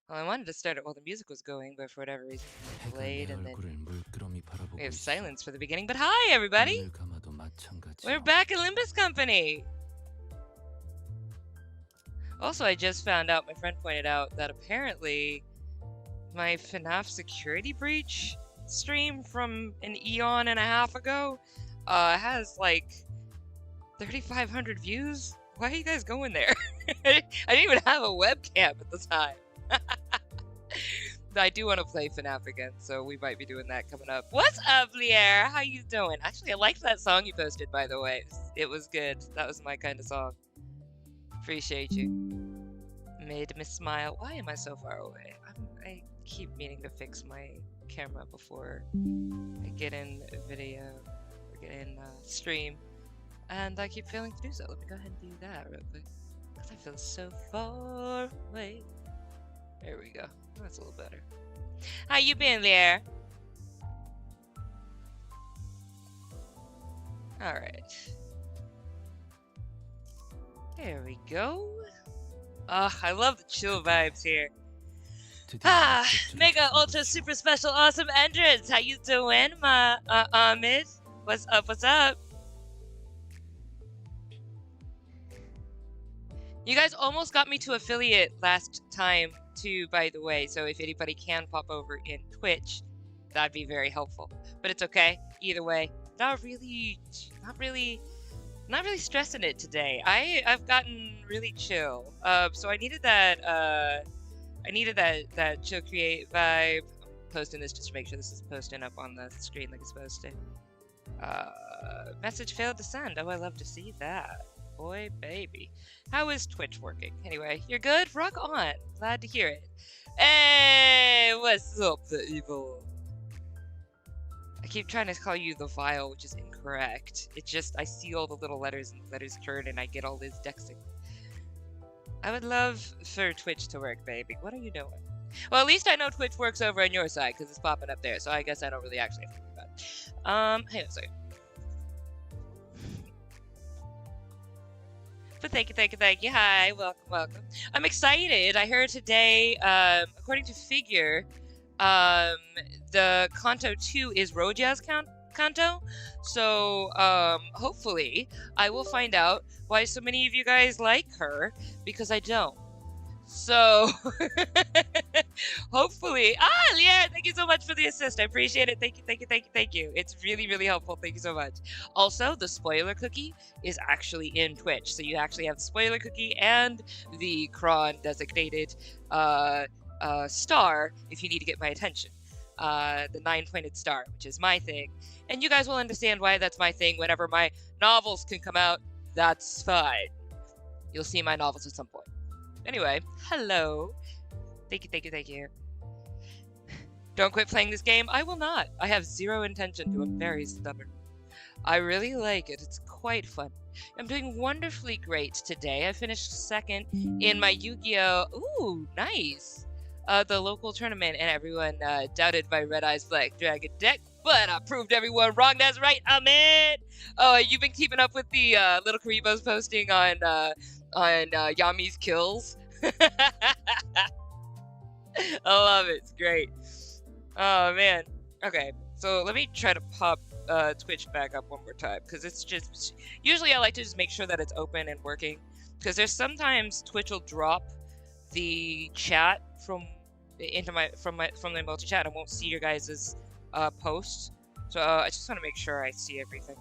Well, I wanted to start it while the music was going, but for whatever reason it delayed, and then we have silence for the beginning. But hi, everybody! We're back at Limbus Company! Also, I just found out, my friend pointed out, that apparently my FNAF security breach stream from an eon and a half ago has like 3,500 views. Why are you guys going there? I didn't even have a webcam at the time. I do want to play FNAF again, so we might be doing that coming up. What's up, Lier? How you doing? Actually, I liked that song you posted, by the way. It was good. That was my kind of song. Appreciate you. Made me smile. Why am I so far away? I keep meaning to fix my camera before I get in video or get in stream, and I keep failing to do so. Let me go ahead and do that real quick, because I feel so far away. There we go. That's a little better. How you been there? Alright. There we go. I love the chill vibes here. Mega ultra super special awesome entrance. How you doing, my Ahmed? What's up? What's up? You guys almost got me to affiliate last time too, by the way. So if anybody can pop over in Twitch, that'd be very helpful. But it's okay either way. Not really stressing it today. I've gotten really chill. So I needed that chill create vibe. I'm posting this just to make sure this is posting up on the screen like it's supposed to. Message failed to send. Oh, I love to see that. Boy, baby. How is Twitch working? Anyway, you're good? Rock on. Glad to hear it. Hey, what's up, the evil? I keep trying to call you the Vile, which is incorrect. It just, I see all the little letters and the letters turn and I get all this dexing. I would love for Twitch to work, baby. What are you doing? Well, at least I know Twitch works over on your side because it's popping up there, so I guess I don't really actually have to think about it. Hang on a second. But thank you. Hi, welcome. I'm excited. I heard today, according to Figure, the Canto 2 is Roja's Canto. So, hopefully, I will find out why so many of you guys like her, because I don't. So, hopefully, Leah, thank you so much for the assist. I appreciate it. Thank you. It's really, really helpful. Thank you so much. Also, the spoiler cookie is actually in Twitch. So you actually have the spoiler cookie and the Chron designated star if you need to get my attention. The 9-pointed star, which is my thing. And you guys will understand why that's my thing whenever my novels can come out. That's fine. You'll see my novels at some point. Anyway, hello. Thank you. Don't quit playing this game. I will not. I have zero intention to. I'm very stubborn. I really like it. It's quite fun. I'm doing wonderfully great today. I finished second in my Yu-Gi-Oh! Ooh, nice. The local tournament, and everyone doubted my Red Eyes Black Dragon deck, but I proved everyone wrong. That's right, Ahmed. Oh, you've been keeping up with the little Karibos posting on Yami's kills. I love it. It's great. Oh man. Okay, so let me try to pop Twitch back up one more time, because it's just, usually I like to just make sure that it's open and working, because there's sometimes Twitch will drop the chat from the multi chat. I won't see your guys's posts, so I just want to make sure I see everything.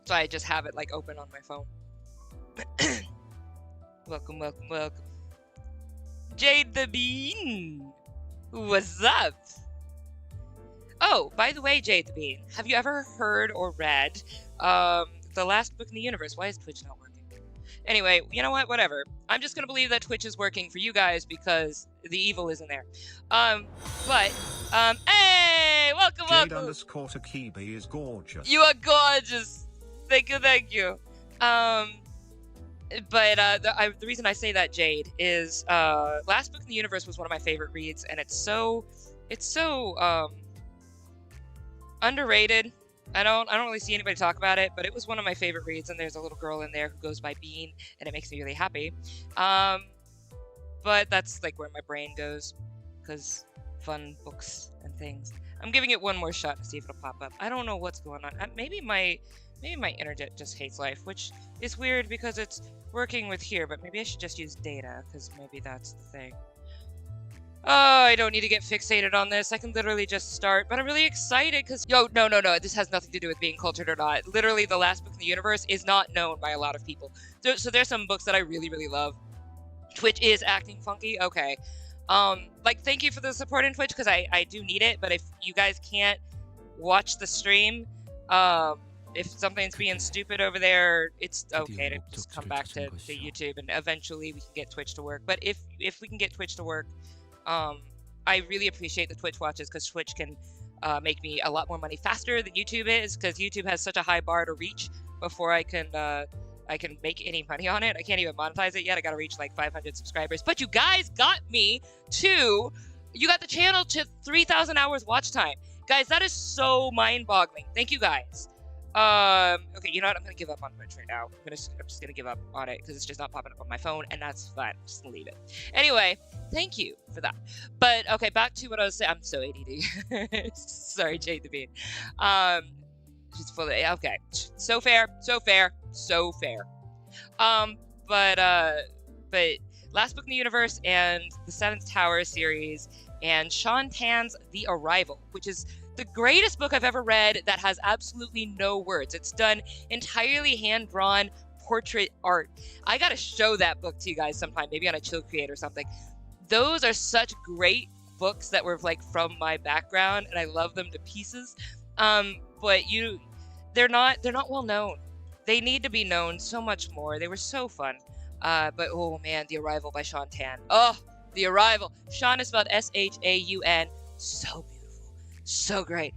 So I just have it like open on my phone. Welcome. Jade the Bean! What's up? Oh, by the way, Jade the Bean, have you ever heard or read The Last Book in the Universe? Why is Twitch not working? Anyway, you know what? Whatever. I'm just gonna believe that Twitch is working for you guys because the evil isn't there. Hey! Welcome! Jade_Takibi is gorgeous. You are gorgeous! Thank you. The reason I say that, Jade, is Last Book in the Universe was one of my favorite reads, and it's so underrated. I don't really see anybody talk about it, but it was one of my favorite reads, and there's a little girl in there who goes by Bean, and it makes me really happy. but that's like where my brain goes, because fun books and things. I'm giving it one more shot to see if it'll pop up. I don't know what's going on. Maybe my internet just hates life, which is weird because it's working with here, but maybe I should just use data, because maybe that's the thing. Oh, I don't need to get fixated on this. I can literally just start, but I'm really excited because, no. This has nothing to do with being cultured or not. Literally, the last book in the universe is not known by a lot of people. So there's some books that I really, really love. Twitch is acting funky. Okay. Like, thank you for the support in Twitch, because I do need it, but if you guys can't watch the stream, if something's being stupid over there, it's okay to just come back to YouTube, and eventually we can get Twitch to work. But if we can get Twitch to work, I really appreciate the Twitch watches, because Twitch can make me a lot more money faster than YouTube is, because YouTube has such a high bar to reach before I can make any money on it. I can't even monetize it yet. I gotta reach like 500 subscribers. But you guys got me to, you got the channel to 3,000 hours watch time. Guys, that is so mind-boggling. Thank you guys. Okay, you know what? I'm gonna give up on Twitch right now. I'm just gonna give up on it because it's just not popping up on my phone, and that's fine. I'm just gonna leave it. Anyway, thank you for that. But okay, back to what I was saying. I'm so ADD. Sorry, Jade the Bean. Just fully okay. So fair. But Last Book in the Universe and the Seventh Tower series and Sean Tan's The Arrival, which is the greatest book I've ever read that has absolutely no words. It's done entirely hand-drawn portrait art. I gotta show that book to you guys sometime, maybe on a Chill Create or something. Those are such great books that were like from my background, and I love them to pieces. But they're not well known. They need to be known so much more. They were so fun. But oh man, The Arrival by Sean Tan. Oh, The Arrival. Sean is spelled S-H-A-U-N. So beautiful. So great.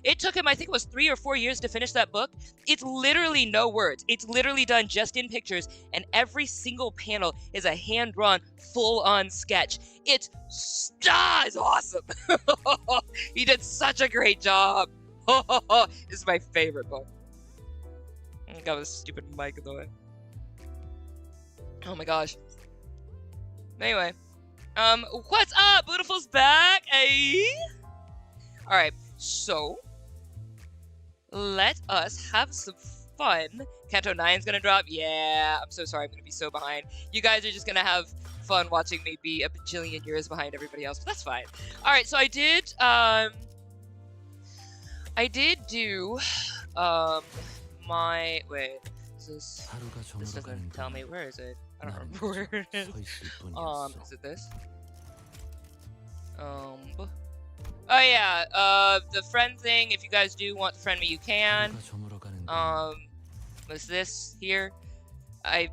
It took him, I think it was 3 or 4 years to finish that book. It's literally no words. It's literally done just in pictures, and every single panel is a hand-drawn, full-on sketch. It's awesome. He did such a great job. This is my favorite book. I got this stupid mic in the way. Oh my gosh. Anyway. What's up? Beautiful's back, eh? Alright, so let us have some fun. Canto 9's gonna drop. Yeah, I'm so sorry, I'm gonna be so behind. You guys are just gonna have fun watching me be a bajillion years behind everybody else, but that's fine. Alright, so I did do my this doesn't tell me, where is it? I don't remember where it is. Is it this? Oh yeah, the friend thing, if you guys do want to friend me, you can. Was this here? I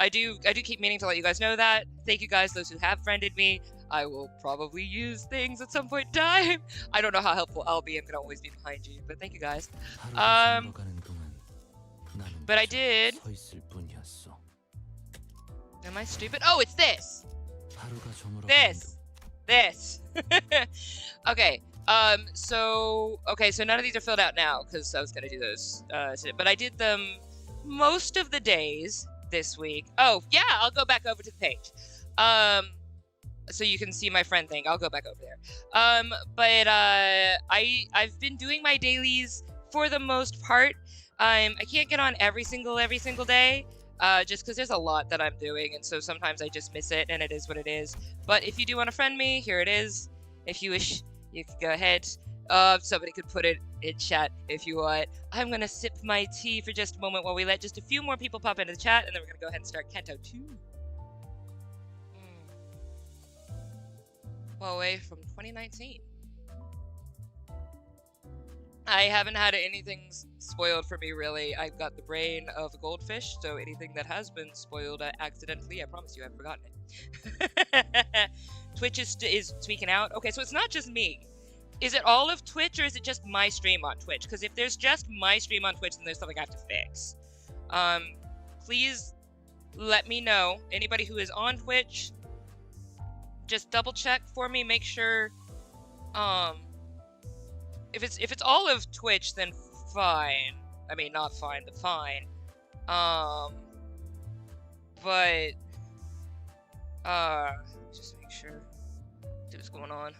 do keep meaning to let you guys know that. Thank you guys, those who have friended me. I will probably use things at some point in time. I don't know how helpful I'll be. I'm gonna always be behind you, but thank you guys. But I did. Am I stupid? Oh, it's this. This. Okay. So none of these are filled out now because I was gonna do those. But I did them most of the days this week. Oh yeah, I'll go back over to the page. So you can see my friend thing. I'll go back over there. But I've been doing my dailies for the most part. I can't get on every single day. Just because there's a lot that I'm doing, and so sometimes I just miss it, and it is what it is. But if you do want to friend me, here it is. If you wish, you can go ahead. Somebody could put it in chat if you want. I'm gonna sip my tea for just a moment while we let just a few more people pop into the chat, and then we're gonna go ahead and start Canto 2. Well, away from 2019. I haven't had anything spoiled for me, really. I've got the brain of a goldfish, so anything that has been spoiled accidentally, I promise you, I've forgotten it. Twitch is tweaking out. Okay, so it's not just me. Is it all of Twitch, or is it just my stream on Twitch? Because if there's just my stream on Twitch, then there's something I have to fix. Please let me know. Anybody who is on Twitch, just double check for me. Make sure, if it's all of Twitch, then fine. I mean, not fine, but fine. But going on?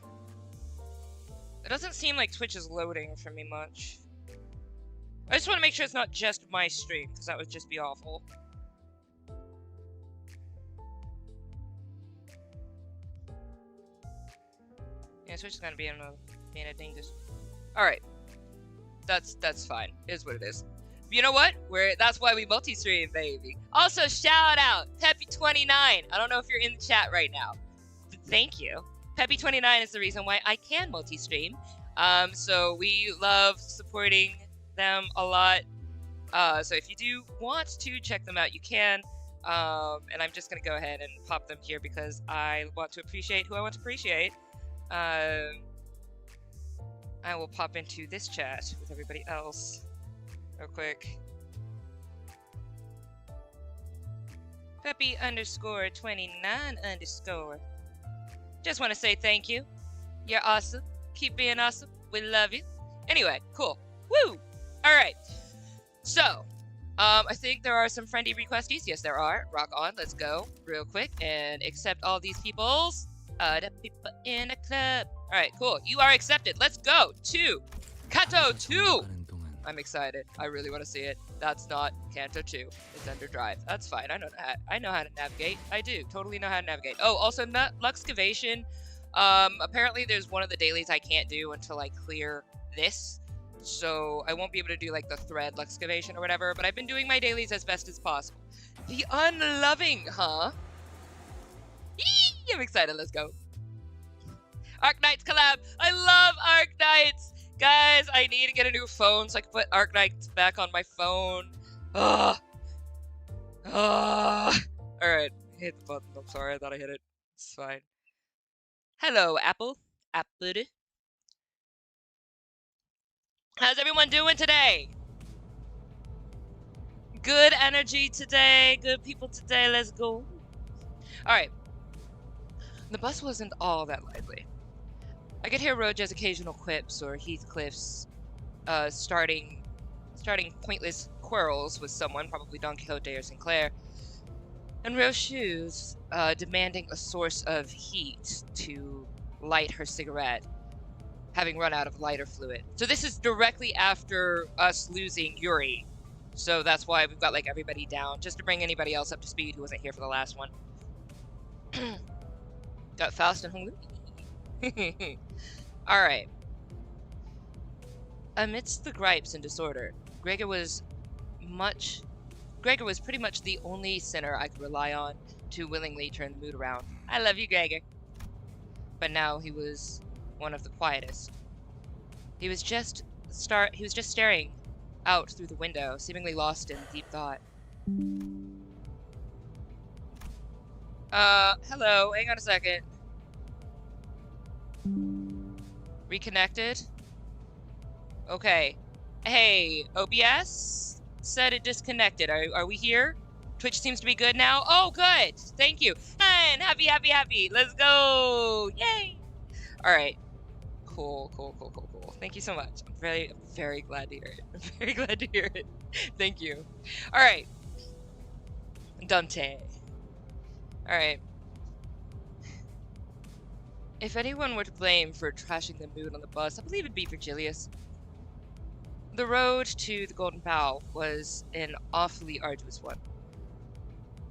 It doesn't seem like Twitch is loading for me much. I just want to make sure it's not just my stream, because that would just be awful. Yeah, Twitch is gonna be in a dingus. Alright. That's fine. It is what it is. You know what? That's why we multi-stream, baby. Also, shout out Peppy29. I don't know if you're in the chat right now. But thank you. Peppy29 is the reason why I can multi-stream. So we love supporting them a lot. So if you do want to check them out, you can. And I'm just gonna go ahead and pop them here because I want to appreciate who I want to appreciate. I will pop into this chat with everybody else real quick. Peppy_29_. Just want to say thank you. You're awesome. Keep being awesome. We love you. Anyway, cool. Woo! Alright. So, I think there are some friendly requesties. Yes, there are. Rock on. Let's go real quick and accept all these peoples. The people in a club. Alright, cool. You are accepted. Let's go to Canto 2! I'm excited. I really want to see it. That's not Canto 2. It's Underdrive. That's fine. I know how to navigate. I do. Totally know how to navigate. Oh, also, Luxcavation. Apparently there's one of the dailies I can't do until I clear this. So I won't be able to do, like, the thread Luxcavation or whatever, but I've been doing my dailies as best as possible. The Unloving, huh? Eee! I'm excited. Let's go. Arknights collab. I love Arknights. Guys, I need to get a new phone so I can put Arknights back on my phone. Ugh. Ugh. Alright. Hit the button. I'm sorry. I thought I hit it. It's fine. Hello, Apple. Apple. How's everyone doing today? Good energy today. Good people today. Let's go. Alright. The bus wasn't all that lively. I could hear Roja's occasional quips or Heathcliff's starting pointless quarrels with someone, probably Don Quixote or Sinclair, and Rochu's demanding a source of heat to light her cigarette, having run out of lighter fluid. So this is directly after us losing Yuri, so that's why we've got like everybody down, just to bring anybody else up to speed who wasn't here for the last one. Got Faust and Hong Lu. Alright. Amidst the gripes and disorder, Gregor was pretty much the only sinner I could rely on to willingly turn the mood around. I love you, Gregor. But now he was one of the quietest. He was just staring out through the window, seemingly lost in deep thought. Hello, hang on a second. Reconnected? Okay. Hey, OBS said it disconnected. Are we here? Twitch seems to be good now. Oh, good. Thank you. Fun. Happy. Let's go. Yay. All right. Cool. Thank you so much. I'm very glad to hear it. I'm very glad to hear it. Thank you. All right. Dante. All right. If anyone were to blame for trashing the mood on the bus, I believe it'd be Virgilius. The road to the Golden Bough was an awfully arduous one,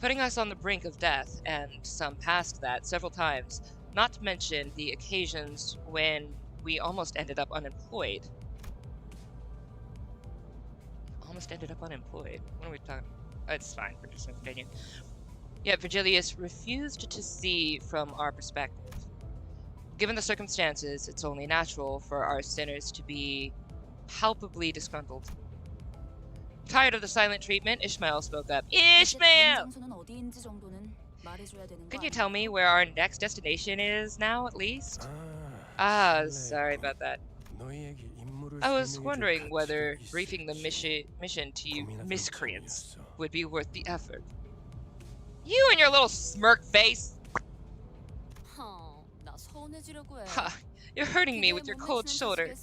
putting us on the brink of death, and some past that several times, not to mention the occasions when we almost ended up unemployed. What are we talking? Oh, it's fine, we're just gonna continue. Yet Virgilius refused to see from our perspective. Given the circumstances, it's only natural for our sinners to be palpably disgruntled. Tired of the silent treatment, Ishmael spoke up. Ishmael! Can you tell me where our next destination is now, at least? Sorry about that. I was wondering whether briefing the mission to you miscreants would be worth the effort. You and your little smirk face! Ha! You're hurting me with your cold shoulder.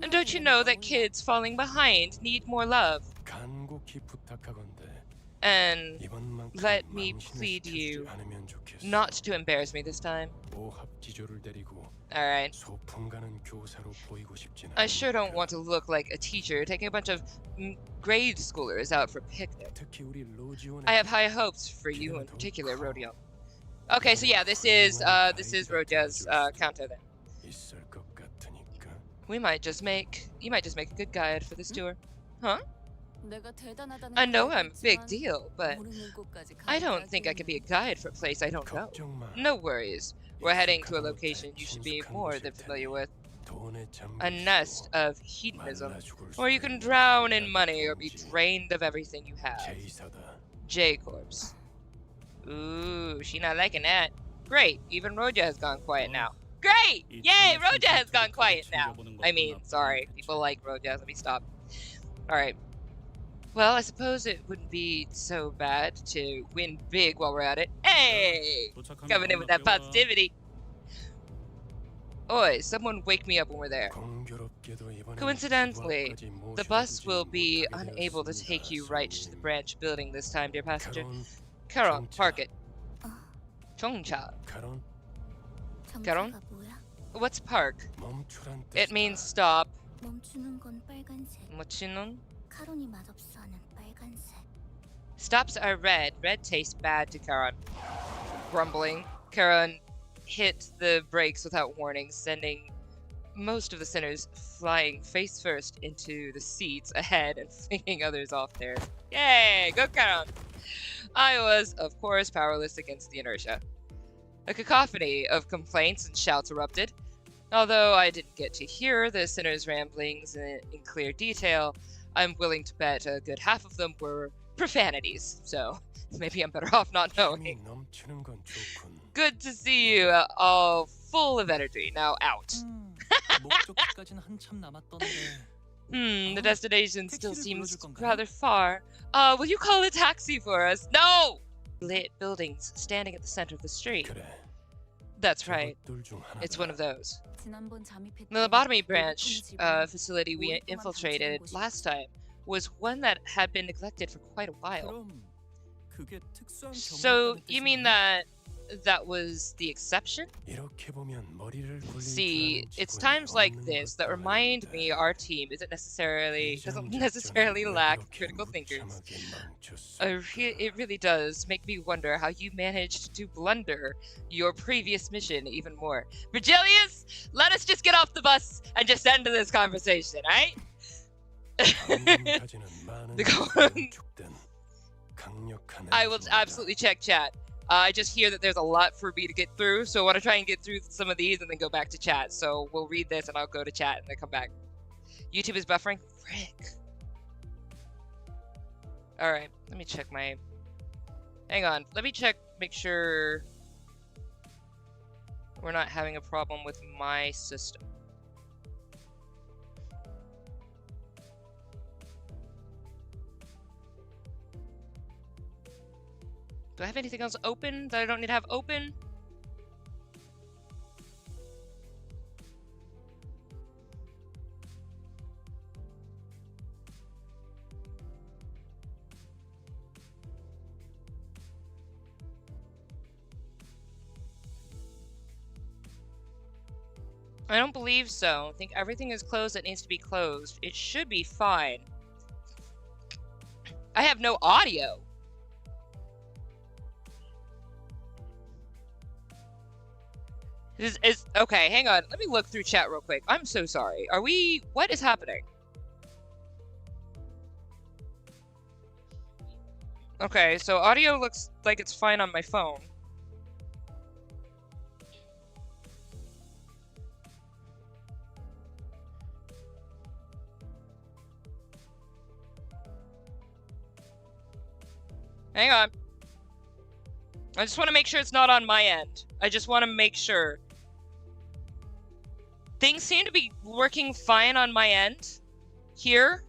And don't you know that kids falling behind need more love? And let me plead you not to embarrass me this time. Alright. I sure don't want to look like a teacher taking a bunch of grade schoolers out for a picnic. I have high hopes for you in particular, Rodion. Okay, so yeah, this is Roja's Canto then. You might just make a good guide for this tour. Huh? I know I'm a big deal, but I don't think I can be a guide for a place I don't know. No worries. We're heading to a location you should be more than familiar with. A nest of hedonism, where you can drown in money or be drained of everything you have. J-Corps. Ooh, she not liking that. Great, even Roja has gone quiet now. Great! Yay, Roja has gone quiet now. I mean, sorry, people like Roja, let me stop. Alright. Well, I suppose it wouldn't be so bad to win big while we're at it. Hey! Coming in with that positivity. Oi, someone wake me up when we're there. Coincidentally, the bus will be unable to take you right to the branch building this time, dear passenger. Chron, park it. Chongcha. Chron? What's park? It means stop. Mochinon? Stops are red. Red tastes bad to Chron. Grumbling, Chron hit the brakes without warning, sending most of the sinners flying face first into the seats ahead and flinging others off there. Yay! Go Chron! I was, of course, powerless against the inertia. A cacophony of complaints and shouts erupted. Although I didn't get to hear the sinners' ramblings in clear detail, I'm willing to bet a good half of them were profanities, so maybe I'm better off not knowing. Good to see you, all full of energy. Now out. The destination still seems rather far. Will you call a taxi for us? No! Lit buildings standing at the center of the street. That's right. It's one of those. The lobotomy branch facility we infiltrated last time was one that had been neglected for quite a while. So, you mean that was the exception? See, it's times like this that remind me our team doesn't necessarily lack critical thinkers. It really does make me wonder how you managed to blunder your previous mission even more. Virgilius, let us just get off the bus and just end this conversation, right? I will absolutely check chat. I just hear that there's a lot for me to get through, so I want to try and get through some of these and then go back to chat. So we'll read this and I'll go to chat and then come back. YouTube is buffering? Frick. Alright, let me check my... Hang on, let me check, make sure we're not having a problem with my system. Do I have anything else open that I don't need to have open? I don't believe so. I think everything is closed that needs to be closed. It should be fine. I have no audio. Okay, hang on. Let me look through chat real quick. I'm so sorry. What is happening? Okay, so audio looks like it's fine on my phone. Hang on. I just want to make sure it's not on my end. I just want to make sure. Things seem to be working fine on my end. Here.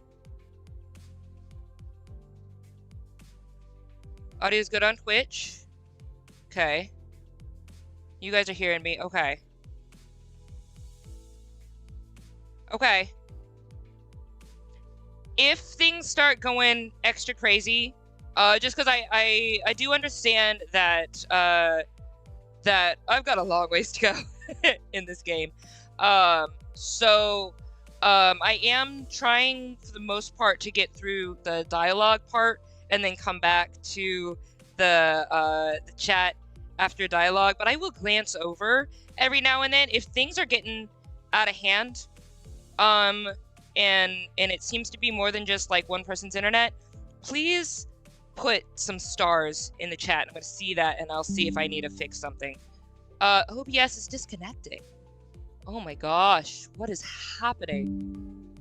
Audio's good on Twitch. Okay. You guys are hearing me. Okay. Okay. If things start going extra crazy, Just because I do understand that that I've got a long ways to go in this game. So I am trying for the most part to get through the dialogue part and then come back to the chat after dialogue. But I will glance over every now and then if things are getting out of hand. And it seems to be more than just like one person's internet. Please put some stars in the chat. I'm gonna see that and I'll see if I need to fix something. OBS is disconnecting. Oh my gosh, what is happening?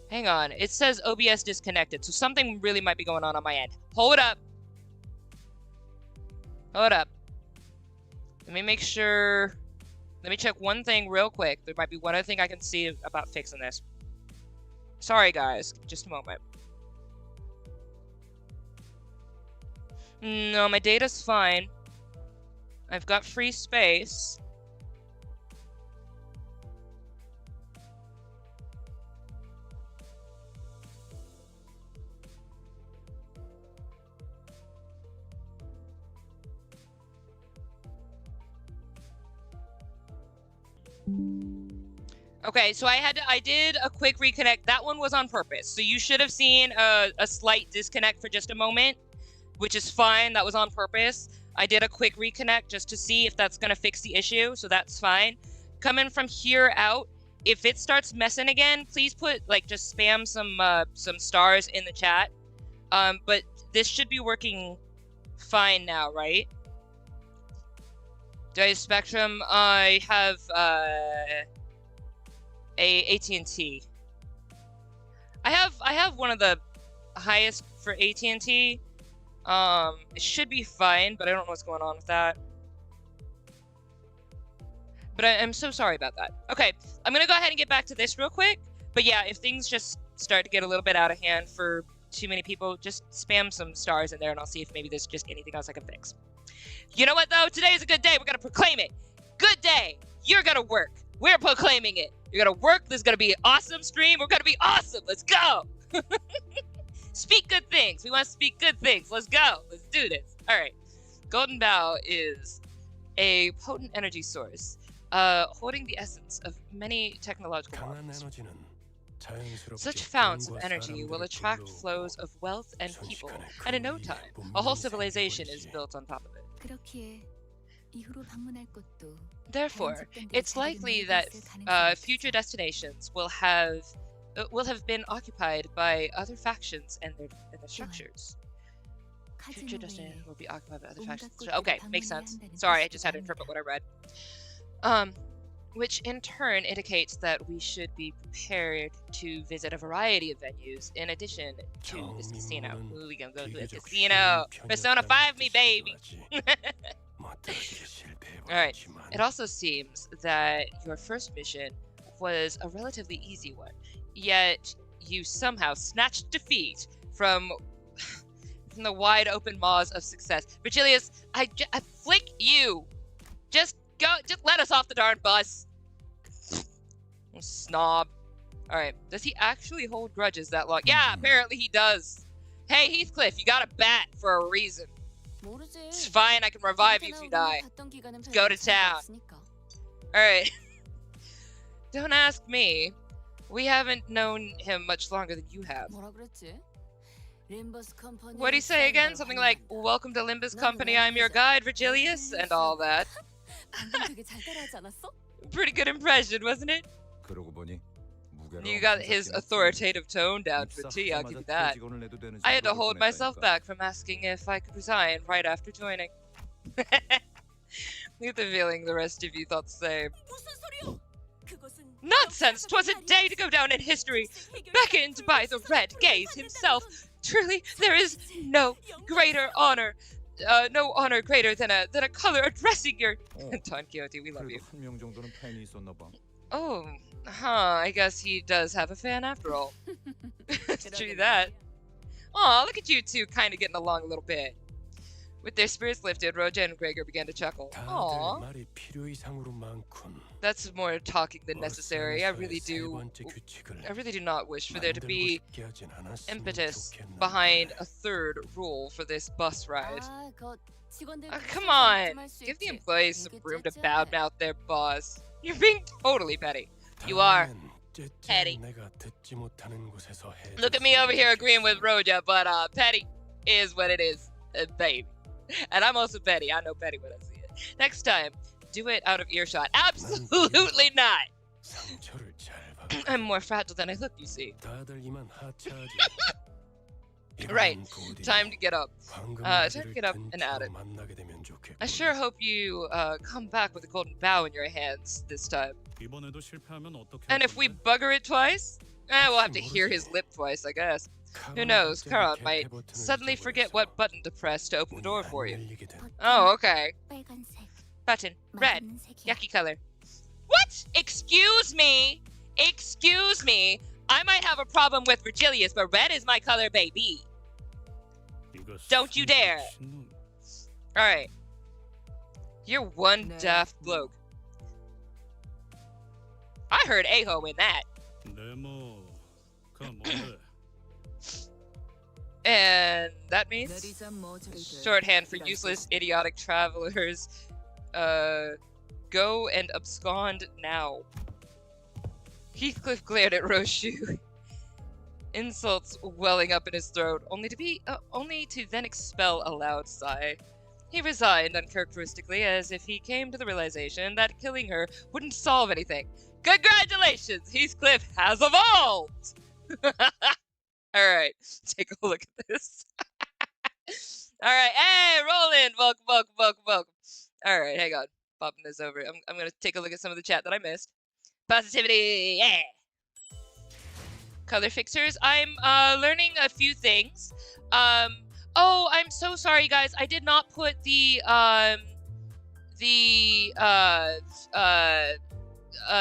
Hang on, it says OBS disconnected, so something really might be going on my end. Hold up. Hold up. Let me make sure. Let me check one thing real quick. There might be one other thing I can see about fixing this. Sorry guys, just a moment. No, my data's fine. I've got free space. Okay, so I did a quick reconnect. That one was on purpose. So you should have seen a slight disconnect for just a moment, which is fine. That was on purpose. I did a quick reconnect just to see if that's going to fix the issue, so that's fine. Coming from here out, if it starts messing again, please put, like, just spam some stars in the chat. But this should be working fine now, right? Do I have Spectrum? I have a AT&T. I have one of the highest for AT&T. It should be fine, but I don't know what's going on with that. But I'm so sorry about that. Okay, I'm gonna go ahead and get back to this real quick. But yeah, if things just start to get a little bit out of hand for too many people, just spam some stars in there and I'll see if maybe there's just anything else I can fix. You know what though? Today is a good day. We're gonna proclaim it. Good day. You're gonna work. We're proclaiming it. You're gonna work. This is gonna be an awesome stream. We're gonna be awesome. Let's go. Speak good things. We want to speak good things. Let's go. Let's do this. All right. Golden Bough is a potent energy source, holding the essence of many technological marvels. Such founts of energy will attract flows of wealth and people, and in no time, a whole civilization is built on top of it. Therefore, it's likely that future destinations will have been occupied by other factions and their structures. Future destinations will be occupied by other factions. Okay, makes sense. Sorry, I just had to interpret what I read. Which in turn indicates that we should be prepared to visit a variety of venues in addition to this casino. Ooh, we gonna go to a casino. Persona 5 me, baby. Alright, it also seems that your first mission was a relatively easy one, yet you somehow snatched defeat from the wide open maws of success. Virgilius, I flick you! Just let us off the darn bus! Snob. Alright, does he actually hold grudges that long? Yeah, apparently he does. Hey, Heathcliff, you got a bat for a reason. It's fine, I can revive you if you die. Let's go to town. Alright. Don't ask me. We haven't known him much longer than you have. What'd he say again? Something like, welcome to Limbus Company, I'm your guide, Virgilius, and all that. Pretty good impression, wasn't it? You got his authoritative tone down to a T, I'll give you that. I had to hold myself back from asking if I could resign right after joining. Leave the feeling the rest of you thought the same. Nonsense! 'Twas a day to go down in history, beckoned by the Red Gaze himself. Truly, there is no greater honor, no honor greater than a color addressing your... Don Quixote, we love you. Oh, I guess he does have a fan after all. True that. Aw, look at you two kind of getting along a little bit. With their spirits lifted, Roja and Gregor began to chuckle. Aww. That's more talking than necessary. I really do not wish for there to be impetus behind a third rule for this bus ride. Come on! Give the employees some room to badmouth their boss. You're being totally petty. You are petty. Look at me over here agreeing with Roja, but petty is what it is, babe. And I'm also petty. I know petty when I see it. Next time, do it out of earshot. Absolutely not! I'm more fragile than I look, you see. Right. Time to get up. Time to get up and at it. I sure hope you come back with a golden bow in your hands this time. And if we bugger it twice? We'll have to hear his lip twice, I guess. Who knows, Chron might suddenly forget what button to press to open the door for you. Oh, okay. Button. Red. Yucky color. What? Excuse me? Excuse me? I might have a problem with Virgilius, but red is my color, baby. Don't you dare. Alright. You're one daft bloke. I heard Aho in that. And that means shorthand for useless, idiotic travelers. Go and abscond now. Heathcliff glared at Roshu, insults welling up in his throat, only to then expel a loud sigh. He resigned uncharacteristically, as if he came to the realization that killing her wouldn't solve anything. Congratulations! Heathcliff has evolved! Alright, take a look at this. Alright, hey, Roland! Welcome. Alright, hang on. Popping this over. I'm gonna take a look at some of the chat that I missed. Positivity, yeah! Color fixers. I'm learning a few things. Oh, I'm so sorry, guys. I did not put the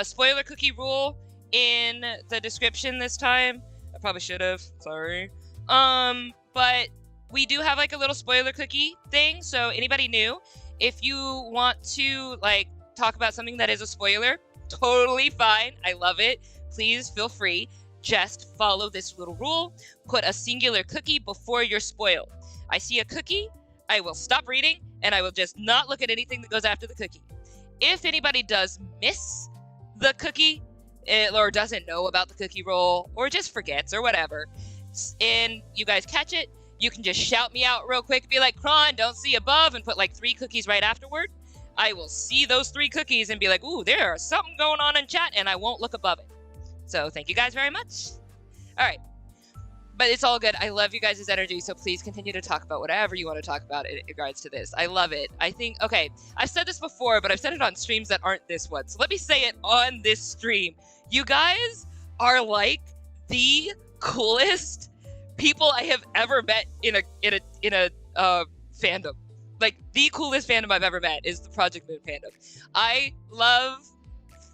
spoiler cookie rule in the description this time. I probably should have. Sorry. But we do have like a little spoiler cookie thing. So anybody new, if you want to like talk about something that is a spoiler, totally fine. I love it. Please feel free. Just follow this little rule. Put a singular cookie before your spoil. I see a cookie, I will stop reading, and I will just not look at anything that goes after the cookie. If anybody does miss the cookie, or doesn't know about the cookie roll, or just forgets, or whatever, and you guys catch it, you can just shout me out real quick and be like, Chron, don't see above, and put like 3 cookies right afterward. I will see those 3 cookies and be like, ooh, there's something going on in chat, and I won't look above it. So thank you guys very much. All right. But it's all good. I love you guys' energy, so please continue to talk about whatever you want to talk about in regards to this. I love it. I think, okay, I've said this before, but I've said it on streams that aren't this one. So let me say it on this stream. You guys are like the coolest people I have ever met in a fandom. Like, the coolest fandom I've ever met is the Project Moon fandom. I love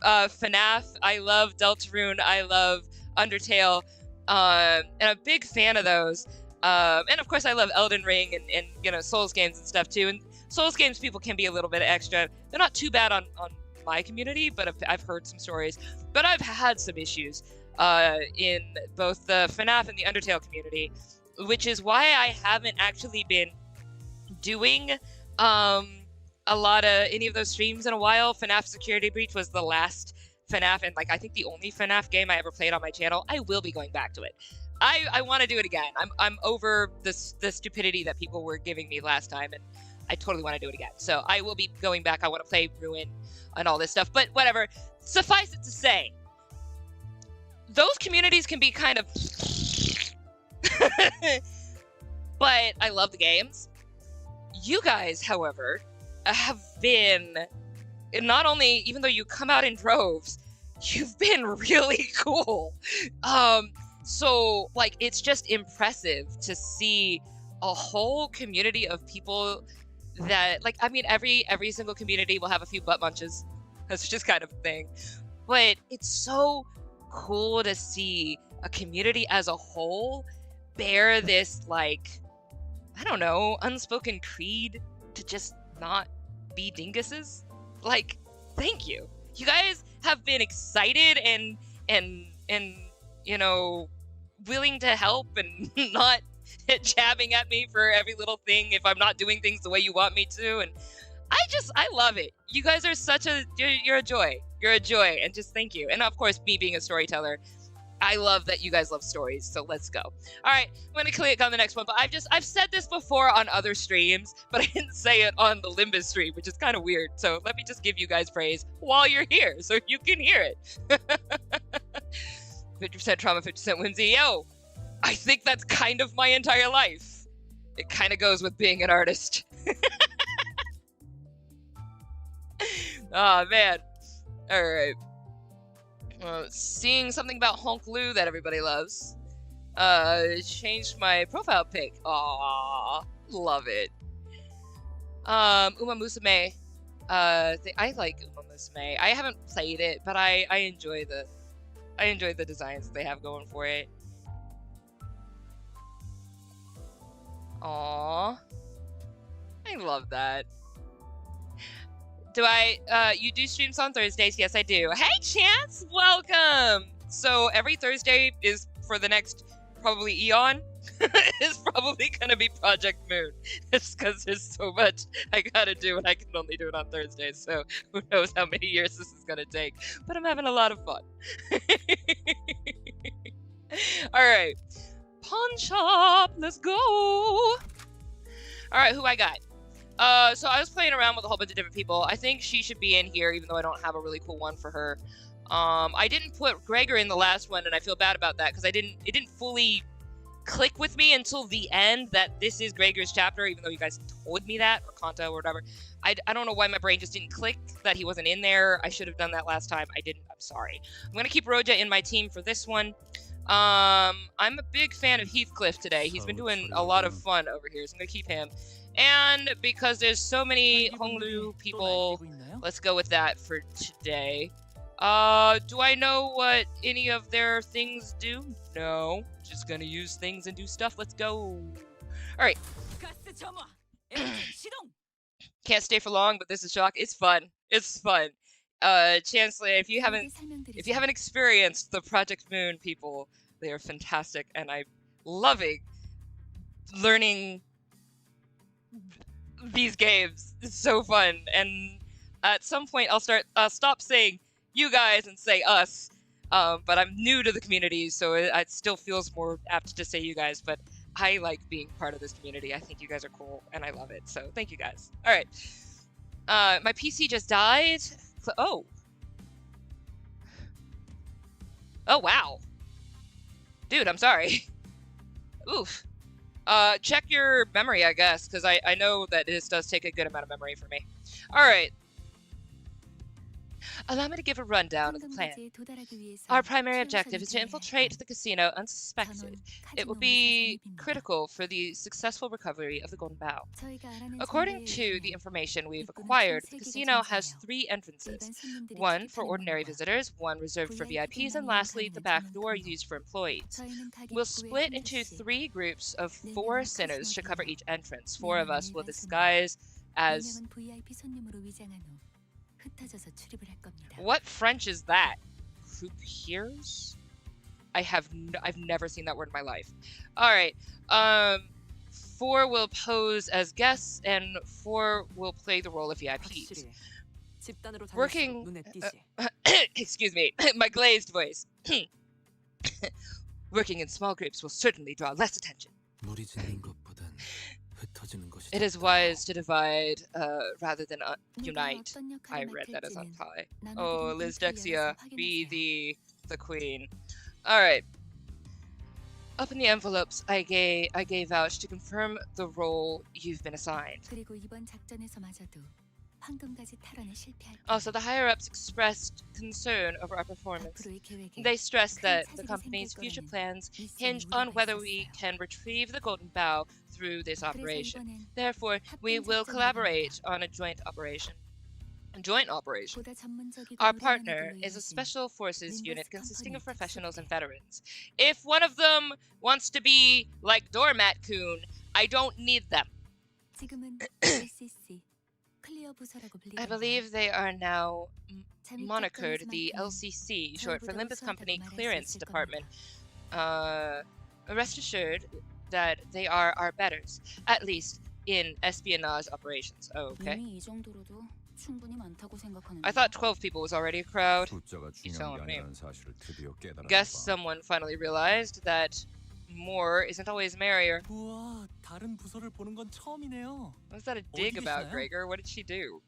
FNAF, I love Deltarune, I love Undertale, and I'm a big fan of those. And of course I love Elden Ring and you know, Souls games and stuff too. And Souls games people can be a little bit extra. They're not too bad on my community, but I've heard some stories. But I've had some issues in both the FNAF and the Undertale community, which is why I haven't actually been doing a lot of any of those streams in a while. FNAF Security Breach was the last FNAF, and like I think the only FNAF game I ever played on my channel. I will be going back to it. I want to do it again. I'm over the stupidity that people were giving me last time, and I totally want to do it again. So I will be going back. I want to play Ruin and all this stuff, but whatever. Suffice it to say, those communities can be kind of but I love the games. You guys, however, have been not only, even though you come out in droves, you've been really cool. So like it's just impressive to see a whole community of people that, like, I mean, every single community will have a few butt munches. That's just kind of a thing. But it's so cool to see a community as a whole bear this like I don't know, unspoken creed to just not be dinguses? Like, thank you. You guys have been excited and you know, willing to help and not jabbing at me for every little thing if I'm not doing things the way you want me to. And I love it. You guys are such a, you're a joy. You're a joy. And just thank you. And of course, me being a storyteller, I love that you guys love stories. So let's go. All right, I'm going to click on the next one. But I've said this before on other streams, but I didn't say it on the Limbus stream, which is kind of weird. So let me just give you guys praise while you're here so you can hear it. 50% trauma, 50% whimsy. Yo, I think that's kind of my entire life. It kind of goes with being an artist. Oh, man. All right. Seeing something about Honk Lu that everybody loves. Changed my profile pic. Aww. Love it. Uma Musume. I like Uma Musume. I haven't played it, but I enjoy the designs that they have going for it. Aww. I love that. You do streams on Thursdays? Yes, I do. Hey, Chance! Welcome! So every Thursday is for the next, probably eon, is probably gonna be Project Moon. It's because there's so much I gotta do and I can only do it on Thursdays, so who knows how many years this is gonna take. But I'm having a lot of fun. Alright. Pawn shop! Let's go! Alright, who I got? So I was playing around with a whole bunch of different people. I think she should be in here, even though I don't have a really cool one for her. I didn't put Gregor in the last one, and I feel bad about that, because it didn't fully click with me until the end that this is Gregor's chapter, even though you guys told me that, or Canto, or whatever. I don't know why my brain just didn't click that he wasn't in there. I should have done that last time. I didn't. I'm sorry. I'm going to keep Roja in my team for this one. I'm a big fan of Heathcliff today. He's been doing a lot of fun over here, so I'm going to keep him. And because there's so many Honglu people, let's go with that for today. Do I know what any of their things do? No. Just gonna use things and do stuff. Let's go. Alright. Can't stay for long, but this is shock. It's fun. It's fun. Chancellor, if you haven't experienced the Project Moon people, they are fantastic, and I'm loving learning these games. It's so fun, and at some point I'll stop saying you guys and say us, but I'm new to the community, so it still feels more apt to say you guys, but I like being part of this community. I think you guys are cool, and I love it, so thank you guys. Alright. My PC just died. Oh. Oh, wow. Dude, I'm sorry. Oof. Check your memory, I guess, because I know that this does take a good amount of memory for me. Alright. Allow me to give a rundown of the plan. Our primary objective is to infiltrate the casino unsuspected. It will be critical for the successful recovery of the Golden Bough. According to the information we've acquired, the casino has 3 entrances. One for ordinary visitors, one reserved for VIPs, and lastly, the back door used for employees. We'll split into 3 groups of 4 sinners to cover each entrance. 4 of us will disguise as... What French is that? Croupiers? I've never seen that word in my life. Alright. 4 will pose as guests, and 4 will play the role of VIPs. Working... excuse me, my glazed voice. Working in small groups will certainly draw less attention. It is wise to divide rather than unite. I read that as untie. Oh, Liz Dexia, be the queen. Alright. Open the envelopes I gave out to confirm the role you've been assigned. Also, the higher-ups expressed concern over our performance. They stressed that the company's future plans hinge on whether we can retrieve the Golden Bough through this operation. Therefore, we will collaborate on a joint operation. Our partner is a special forces unit consisting of professionals and veterans. If one of them wants to be like Doormat Coon, I don't need them. 지금은 LCC 클리어 부서라고 I 불리는 believe they are now 잠입 monikered the 작전에서만큼은 LCC, short for 저보다도 Limbus 수월하다고 Company 말할 수 Clearance 있을 Department. 겁니다. Rest assured that they are our betters, at least in espionage operations. Oh, okay. 이미 이 정도로도 충분히 많다고 생각하는데. I thought 12 people was already a crowd. 숫자가 He's 중요한 telling 게 me. 아니라는 사실을 드디어 깨달았나 Guess 봐. someone finally realized that more isn't always merrier. 우와, 다른 부서를 보는 건 처음이네요. What's that a dig 어디 about, 계시나요? Gregor? What did she do?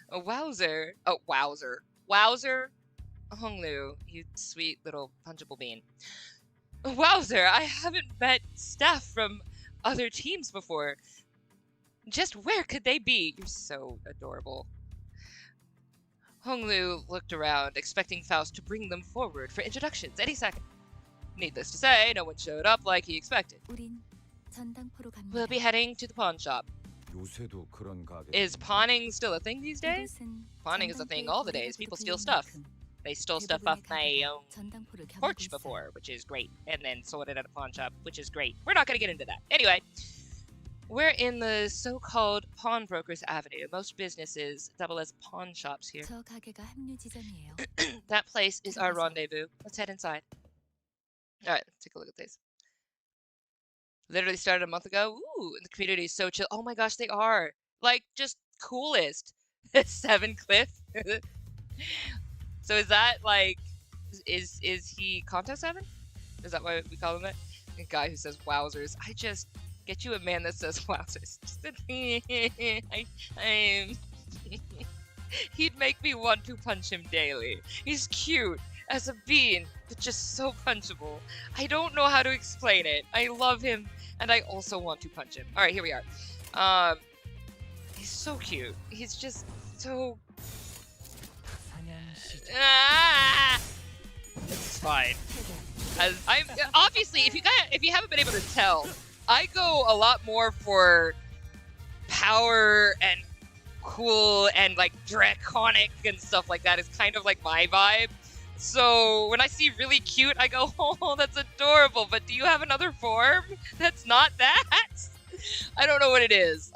A wowzer. Oh, wowzer. Wowzer? Honglu, you sweet little punchable bean. Wowzer, I haven't met staff from other teams before. Just where could they be? You're so adorable. Honglu looked around, expecting Faust to bring them forward for introductions any second. Needless to say, no one showed up like he expected. 우린 전당포로 갑니다. We'll be heading to the pawn shop. 요새도 그런 가게. Is pawning still a thing these days? 이곳은 Pawning is a thing 전당포의 all the 거리라고도 days. People steal 불리는 stuff. 만큼 They stole stuff off 대부분의 my 가게가 own 전당포를 겨누고 porch 있어요. before, which is great, and then sold it at a pawn shop, which is great. We're not going to get into that. Anyway, we're in the so-called pawnbrokers avenue. Most businesses double as pawn shops here. 저 가게가 합류 지점이에요. That place is our rendezvous. Let's head inside. All right, let's take a look at this. Literally started a month ago. Ooh, the community is so chill. Oh my gosh, they are. Like, just coolest. 7 Cliff. So is that like, is he Canto 7? Is that why we call him that? A guy who says wowzers. I just get you a man that says wowzers. He'd make me want to punch him daily. He's cute as a bean, but just so punchable. I don't know how to explain it. I love him, and I also want to punch him. All right, here we are. He's so cute. He's just so. It's fine. As I'm obviously, if you haven't been able to tell, I go a lot more for power and cool and like draconic and stuff like that. Is kind of like my vibe. So when I see really cute, I go, oh, that's adorable. But do you have another form that's not that? I don't know what it is.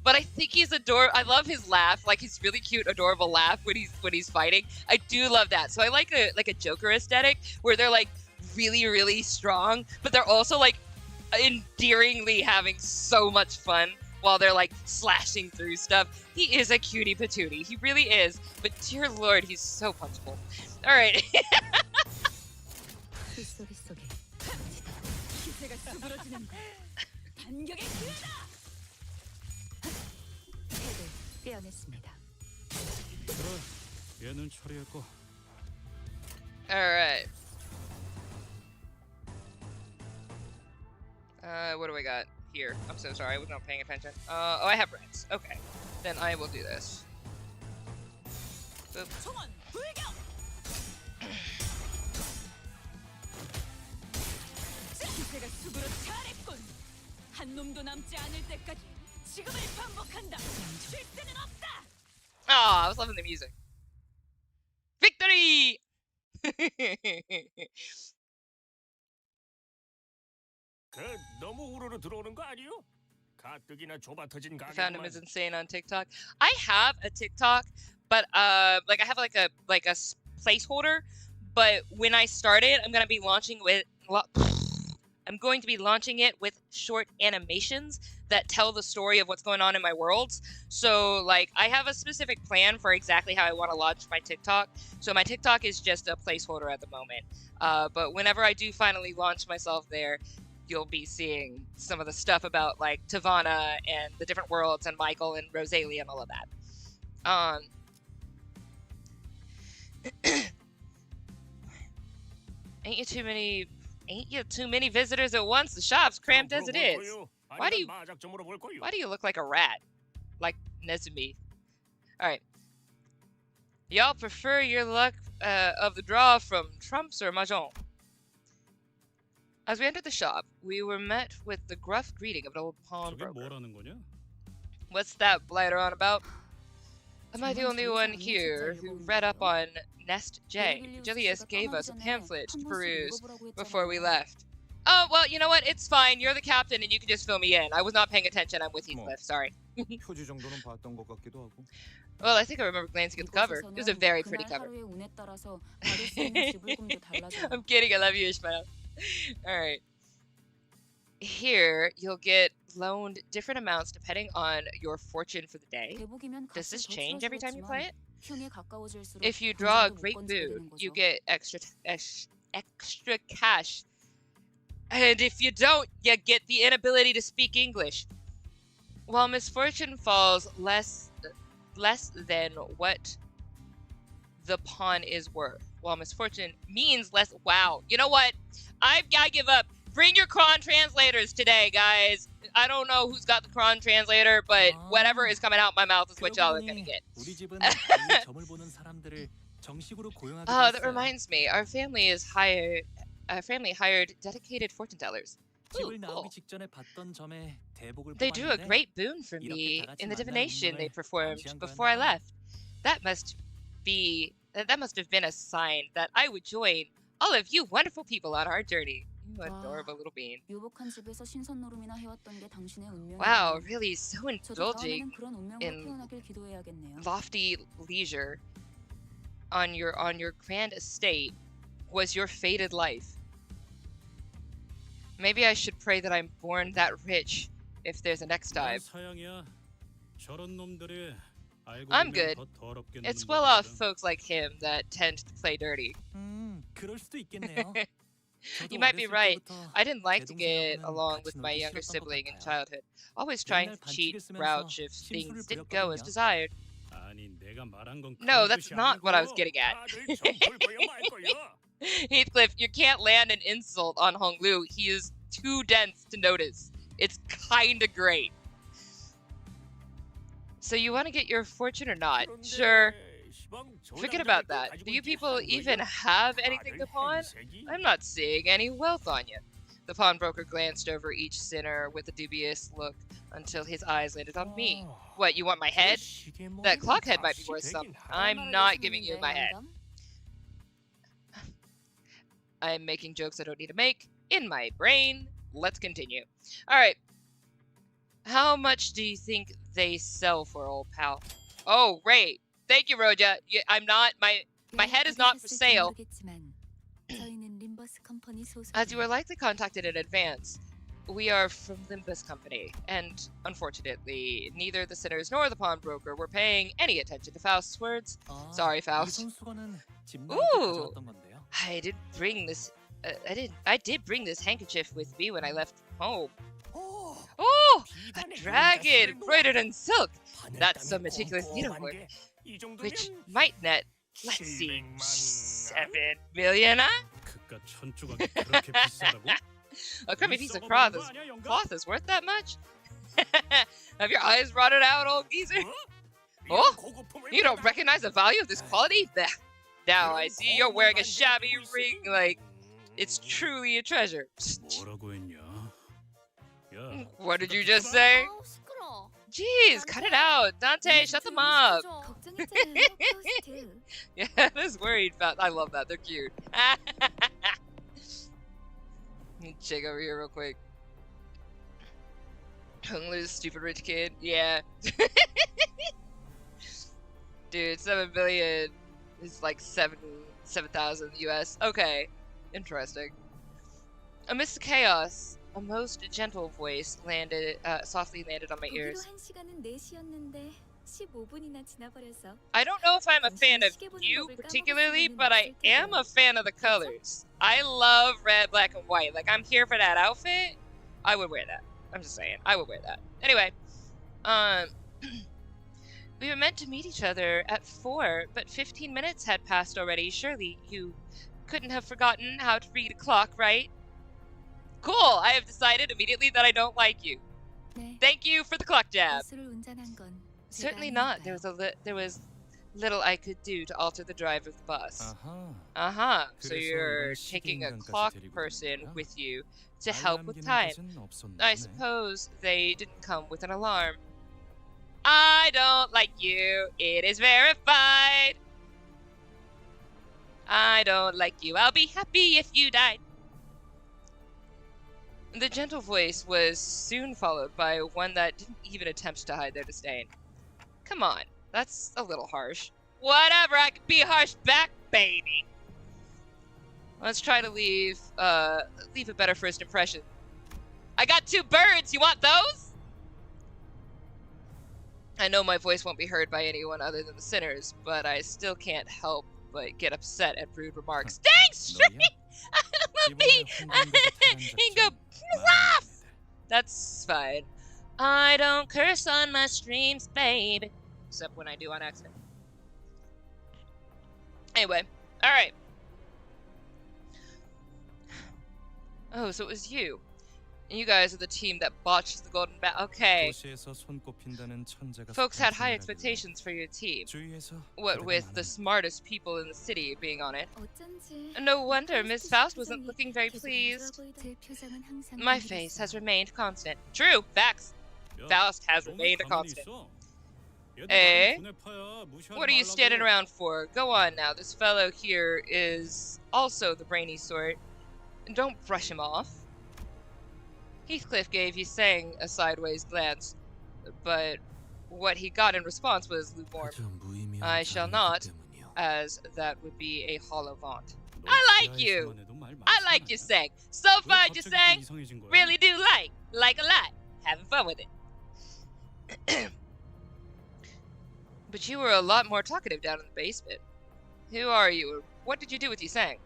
But I think he's adorable. I love his laugh, like his really cute, adorable laugh when he's fighting. I do love that. So I like a Joker aesthetic where they're like really, really strong, but they're also like endearingly having so much fun while they're like slashing through stuff. He is a cutie patootie. He really is. But dear Lord, he's so punchable. All right. 그 소리 속에 기세가 수그러지는 반격의 기회다. 패를 떼어냈습니다. 그래, 얘는 처리했고. All right. What do we got here? I'm so sorry. I was not paying attention. Oh, I have reds. Okay. Then I will do this. Boop. 총원 불격. 기세가 수그러 차례꾼. 한 놈도 남지 않을 때까지 지금을 반복한다. 쉴 새는 없다. Oh, I was loving the music. Victory! 너무 우르르 들어오는 거 아니요? 가뜩이나 좁아 터진 I found him 가게만. as insane on TikTok. I have a TikTok, but like I have like a placeholder. But when I start it, I'm going to be launching it with short animations that tell the story of what's going on in my worlds. So like I have a specific plan for exactly how I want to launch my TikTok. So my TikTok is just a placeholder at the moment. But whenever I do finally launch myself there, you'll be seeing some of the stuff about like Tavana and the different worlds and Michael and Rosalie and all of that. Ain't you too many visitors at once? The shop's cramped as it is. Why do you look like a rat? Like Nezumi. Alright. Y'all prefer your luck of the draw from trumps or mahjong? As we entered the shop, we were met with the gruff greeting of an old pawnbroker. 뭐라는 거냐? What's that blighter on about? Am I the only one here who read up on Nest J? Julius gave us a pamphlet to peruse before we left. Oh, well, you know what? It's fine. You're the captain, and you can just fill me in. I was not paying attention. I'm with Heathcliff. Sorry. 표지 정도는 봤던 것 같기도 하고. Well, I think I remember glancing at the cover. It was a very pretty 그날 cover. 하루의 운에 따라서 받을 수 있는 지불금도 달라져요. I'm kidding. I love you, Ishmael. All right. Here, you'll get loaned different amounts depending on your fortune for the day. 대복이면 Does this 값이 더 change every time you play it? 흉에 가까워질수록 If you draw a 금전도 못 great 건지게 boon, 되는 you 거죠. get extra cash. And if you don't, you get the inability to speak English. While misfortune falls less than what the pawn is worth. While misfortune means less. Wow. You know what? I give up. Bring your Chron translators today, guys. I don't know who's got the Chron translator, but whatever is coming out my mouth is what y'all are gonna get. 우리 집은 달리 점을 보는 사람들을 정식으로 고용하기로 Oh, that 했어요. reminds me. Our family hired dedicated fortune tellers. Ooh, 집을 cool. 나오기 직전에 봤던 점에 대복을 They drew a 뽑았는데 great boon for 이렇게 me 다 같이 in the 만난 divination they 운명을 performed 암시한 before I 거였나 봐. left. That must have been a sign that I would join all of you wonderful people on our journey. You Wow. adorable little bean. 유복한 집에서 신선 노름이나 해왔던 게 당신의 운명이에요. Wow, really so 저도 indulging 다음에는 그런 운명으로 in 태어나길 기도해야겠네요. lofty leisure on your grand estate was your fated life. Maybe I should pray that I'm born that rich if there's a next dive. 사양이야. 저런 놈들이 알고 I'm 보면 good. 더 더럽게 It's 노는 well-off 법이거든. folks like him that tend to play dirty. 그럴 수도 있겠네요. 저도 You might be 어렸을 right. 때부터 I didn't like to 제 get 동생하고는 along 같이 with my 놀기 younger 싫었던 것 sibling in 같아요. childhood, always trying 맨날 to cheat, 반칙을 쓰면서 grouch if 심술을 things didn't go as 부렸거든요. desired. 아니 내가 말한 건 No, 그런 that's 뜻이 not what I was 아니고 getting at. 다들 점풀 거야 말 거야. Heathcliff, you can't land an insult on Honglu. He is too dense to notice. It's kinda great. So you want to get your fortune or not? 그런데 Sure. 시방 Forget 저당자들 about 거 that. 가지고 Do you 있긴 people 한 거야? even have anything to 다들 pawn? 행색이? I'm not seeing any wealth on you. The pawnbroker glanced over each sinner with a dubious look until his eyes landed on me. What, you want my head? That clock head might be worth something. I'm not giving you my head. I'm making jokes I don't need to make in my brain. Let's continue. All right. How much do you think they sell for, old pal? Oh, great. Thank you, Roja. I'm not. My head is not for sale. As you were likely contacted in advance, we are from Limbus Company, and unfortunately, neither the sinners nor the pawnbroker were paying any attention to Faust's words. Sorry, 이 Faust. 손수건은 집 나올 때 Ooh. 가져왔던 건데요. I did bring this. I did bring this handkerchief with me when I left home. Oh, a dragon embroidered in silk. That's some meticulous needlework, which might net. Let's see, 7 million, huh? 그깟 천조각이 그렇게 비싸다고? A crummy piece of cloth is worth that much? Have your eyes rotted out, old geezer? Oh, you don't recognize the value of this quality? Now I see you're wearing a shabby ring like it's truly a treasure. 뭐라고 했냐? 야, What did you just say? 아우, 시끄러. Jeez, cut it out. Dante, shut them up. 걱정했잖아요, 포스트. Yeah, this worried about. I love that. They're cute. Let me check over here real quick. Hunglu's stupid rich kid. Yeah. Dude, 7 billion is like 7,000 US. Okay. Interesting. Amidst the chaos, a most gentle voice softly landed on my ears. 거기로 한 시간은 4시였는데 15분이나 지나버려서. I don't know if I'm a fan of you particularly, but I am a fan of the colors. I love red, black, and white. Like, I'm here for that outfit. I would wear that. I'm just saying. I would wear that. Anyway, we were meant to meet each other at 4, but 15 minutes had passed already. Surely you couldn't have forgotten how to read a clock, right? Cool! I have decided immediately that I don't like you. 네, Thank you for the clock jab. 버스를 운전한 건 Certainly 제가 not. 아니니까요. There was little I could do to alter the drive of the bus. 아하. Uh-huh. So 그래서 you're 이런 taking a 시계인간까지 clock 데리고 person 다녔구나. with you to help with time. I suppose they didn't come with an alarm. I don't like you. It is verified. I don't like you. I'll be happy if you died. The gentle voice was soon followed by one that didn't even attempt to hide their disdain. Come on, that's a little harsh. Whatever, I can be harsh back, baby. Let's try to leave a better first impression. I got 2 birds, you want those? I know my voice won't be heard by anyone other than the sinners, but I still can't help but get upset at rude remarks. Dang straight! Me! And go, off! That's fine. I don't curse on my streams, babe. Except when I do on accident. Anyway, alright. Oh, so it was you. And you guys are the team that botched the golden bat. Okay. Folks had high expectations for your team. What with the smartest people in the city being on it. No wonder Miss Faust wasn't looking very pleased. My face has remained constant. True, facts. Faust has remained a constant. Eh? What are you standing around for? Go on now. This fellow here is also the brainy sort. Don't brush him off. Heathcliff gave Yiseng a sideways glance, but what he got in response was lukewarm. I shall not, as that would be a hollow vaunt. I like you! I like Yiseng. So far, Yiseng, really do like a lot. Having fun with it. But you were a lot more talkative down in the basement. Who are you? What did you do with Yiseng?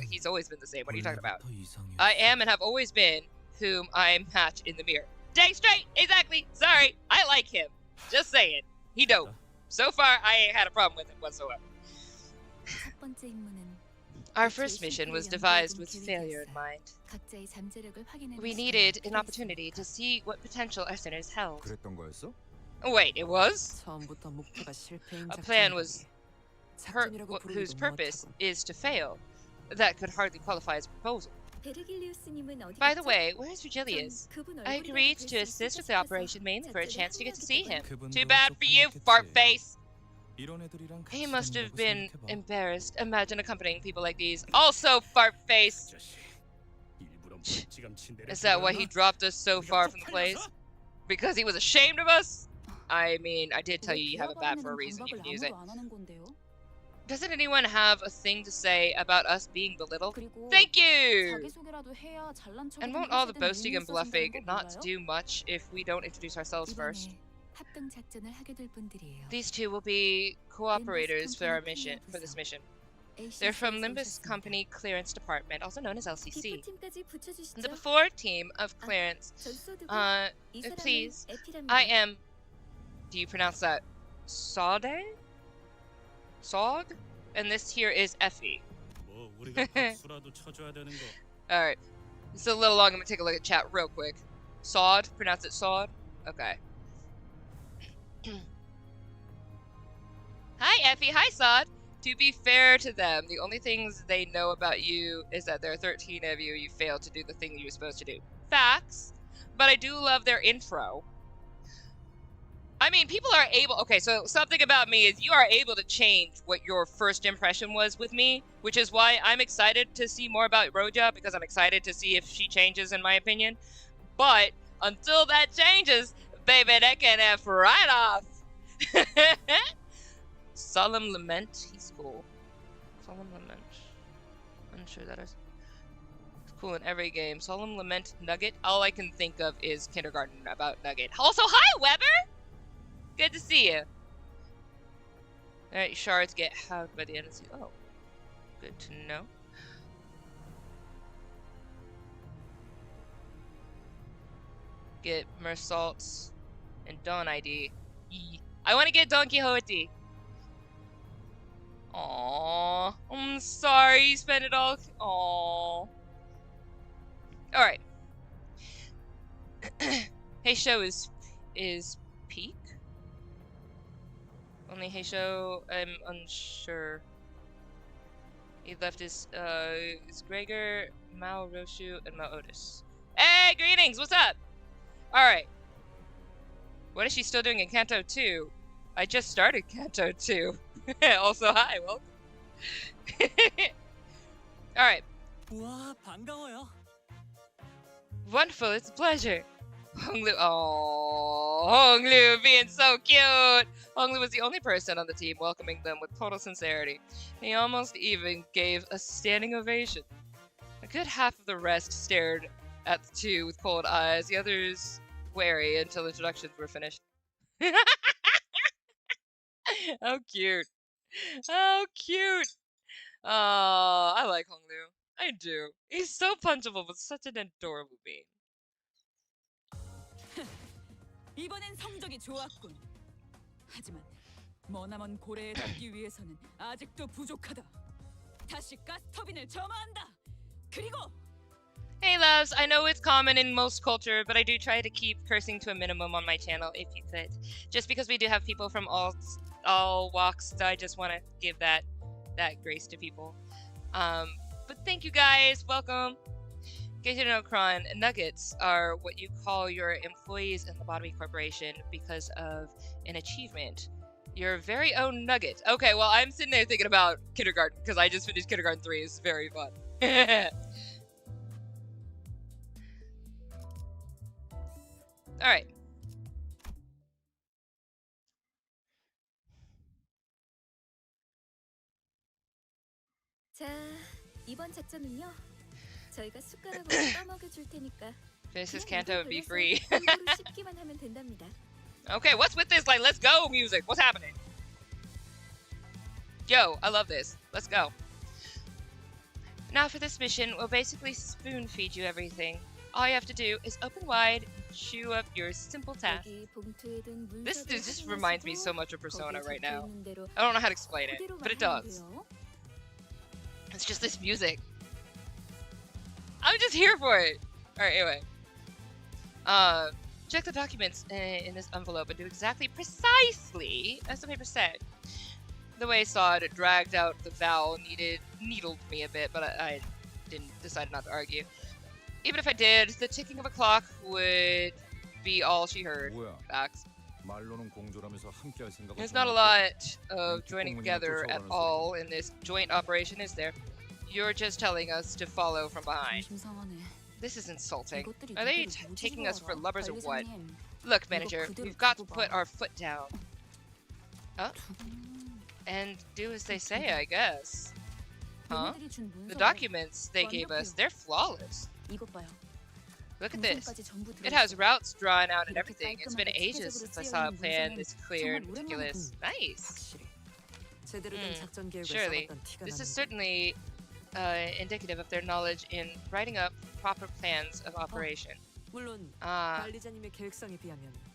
He's always been the same. What are you talking about? I am and have always been whom I match in the mirror. Dang straight! Exactly! Sorry! I like him. Just saying. He dope. So far, I ain't had a problem with him whatsoever. Our first mission was devised with failure in mind. We needed an opportunity to see what potential our sinners held. Wait, it was? A plan was whose purpose is to fail. That could hardly qualify as a proposal. By the way, where's Virgilius? I agreed to assist with the operation mainly for a chance to get to see him. Too bad for you, fart face! He must have been embarrassed. Imagine accompanying people like these. Also, fart face! Is that why he dropped us so far from the place? Because he was ashamed of us? I mean, I did tell you have it bad for a reason. You can use it. Doesn't anyone have a thing to say about us being belittled? Thank you! And won't all the boasting and bluffing not do much if we don't introduce ourselves first? These two will be cooperators for our mission, for this mission. They're from Limbus Company Clearance Department, also known as LCC. The before team of clearance, please, I am, do you pronounce that Sade? Sod? And this here is Effie. Alright. It's a little long. I'm gonna take a look at chat real quick. Sod? Pronounce it Sod? Okay. Hi, Effie. Hi, Sod. To be fair to them, the only things they know about you is that there are 13 of you. You failed to do the thing you were supposed to do. Facts. But I do love their intro. I mean, people are able... Okay, so something about me is you are able to change what your first impression was with me, which is why I'm excited to see more about Roja, because I'm excited to see if she changes, in my opinion. But until that changes, baby, that can F right off. Solemn Lament. He's cool. Solemn Lament. I'm sure that is... It's cool in every game. Solemn Lament Nugget. All I can think of is Kindergarten about Nugget. Also, hi, Weber! Good to see you. Alright, shards get halved by the end of the season. Oh. Good to know. Get Mersaults and Dawn ID. I want to get Don Quixote. Aww. I'm sorry you spent it all. Aww. Alright. Heisho is peak? Only Heisho, I'm unsure. He left his Gregor, Mao Roshu, and Mao Otis. Hey, greetings! What's up? Alright. What is she still doing in Canto 2? I just started Canto 2. Also, hi, welcome. Alright. Wonderful, it's a pleasure. Honglu, oh, Honglu being so cute. Honglu was the only person on the team welcoming them with total sincerity. He almost even gave a standing ovation. A good half of the rest stared at the two with cold eyes, the others wary until introductions were finished. How cute. How cute. Oh, I like Honglu. I do. He's so punchable, but such an adorable being. 이번엔 성적이 좋았군. 하지만 머나먼 고래에 닿기 위해서는 아직도 부족하다. 다시 가스터빈을 점화한다. 그리고 Hey loves, I know it's common in most culture, but I do try to keep cursing to a minimum on my channel if you could. Just because we do have people from all walks, I just want to give that grace to people. But thank you guys, welcome. Get you to know, Chron, nuggets are what you call your employees in the Lobotomy Corporation because of an achievement. Your very own nugget. Okay, well, I'm sitting there thinking about kindergarten because I just finished kindergarten 3. It's very fun. Alright. 자, 이번 작전은요. 저희가 숟가락으로 떠먹여 줄 테니까. This is Canto, be free. 씹기만 하면 된답니다. Okay, what's with this? Like, let's go music. What's happening? Yo, I love this. Let's go. Now for this mission, we'll basically spoon feed you everything. All you have to do is open wide and chew up your simple task. This just reminds me so much of Persona right now. I don't know how to explain it, but it does. It's just this music. I'm just here for it. Alright, anyway. Check the documents in this envelope and do exactly precisely as the paper said. The way I saw it, it dragged out the vowel, needled me a bit, but I decided not to argue. Even if I did, the ticking of a clock would be all she heard. Facts. There's not a lot of joining together at all in this joint operation, is there? You're just telling us to follow from behind. This is insulting. Are they taking us for lovers or what? Look, manager, we've got to put our foot down. Oh? And do as they say, I guess. Huh? The documents they gave us, they're flawless. Look at this. It has routes drawn out and everything. It's been ages since I saw a plan this clear and meticulous. Nice. Surely. This is certainly indicative of their knowledge in writing up proper plans of operation.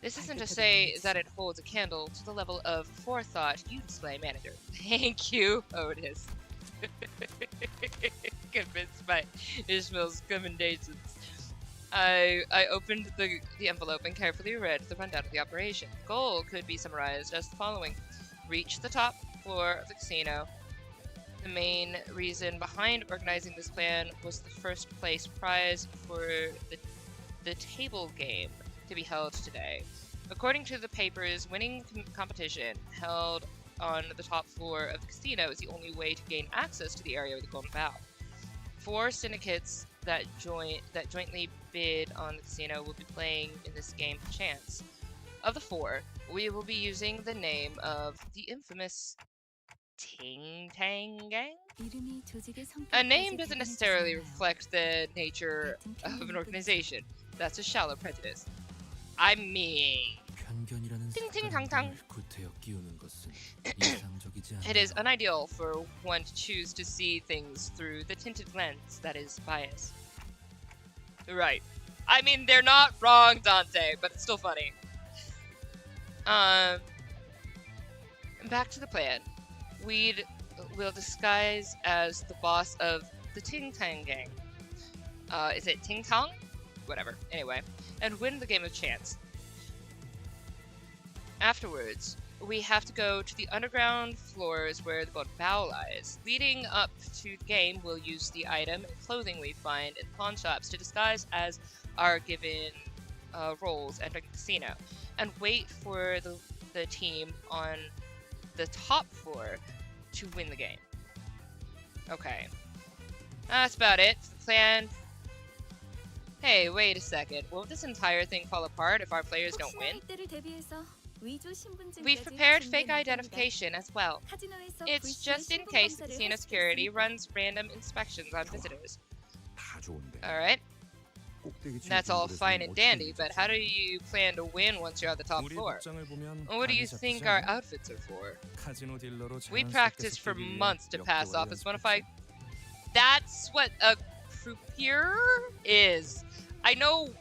This isn't to say that it holds a candle to the level of forethought you display, manager. Thank you, Otis. Convinced by Ishmael's commendations. I opened the envelope and carefully read the rundown of the operation. The goal could be summarized as the following. Reach the top floor of the casino. The main reason behind organizing this plan was the first place prize for the table game to be held today. According to the papers, winning competition held on the top floor of the casino is the only way to gain access to the area with the golden bow. 4 syndicates that jointly bid on the casino will be playing in this game for chance. Of the 4, we will be using the name of the infamous Ting Tang Gang? A name doesn't necessarily reflect the nature of an organization. That's a shallow prejudice. I mean... Ting Ting Tang Tang. It is unideal for one to choose to see things through the tinted lens that is biased. Right. I mean, they're not wrong, Dante, but it's still funny. Back to the plan. We'll disguise as the boss of the Ting Tang Gang. Is it Ting Tong? Whatever. Anyway. And win the game of chance. Afterwards, we have to go to the underground floors where the golden bow lies. Leading up to the game, we'll use the item and clothing we find in pawn shops to disguise as our given roles entering the casino, and wait for the team on the top floor to win the game. Okay. That's about it. The plan. Hey, wait a second. Won't this entire thing fall apart if our players don't 혹시나 win? 이때를 대비해서 위조 신분증까지 We've prepared fake 준비해놨답니다. identification as well. 카지노에서 It's 불시에 just in 신분 case the 검사를 casino 할 수도 security 있으니까. runs random inspections on visitors. 다 좋은데. Alright, 꼭대기 that's all 친구들에서는 fine and 어떻게 dandy, 되지? but how do you plan to win once you're on the top 우리 floor? 복장을 보면 What do you 감이 think 잡히지 our 않아? outfits are for? 카지노 딜러로 We 자연스럽게 practiced for 섞이기 위해 months to pass 역도와 off as bona fide. 연습했지. That's what a croupier is. I know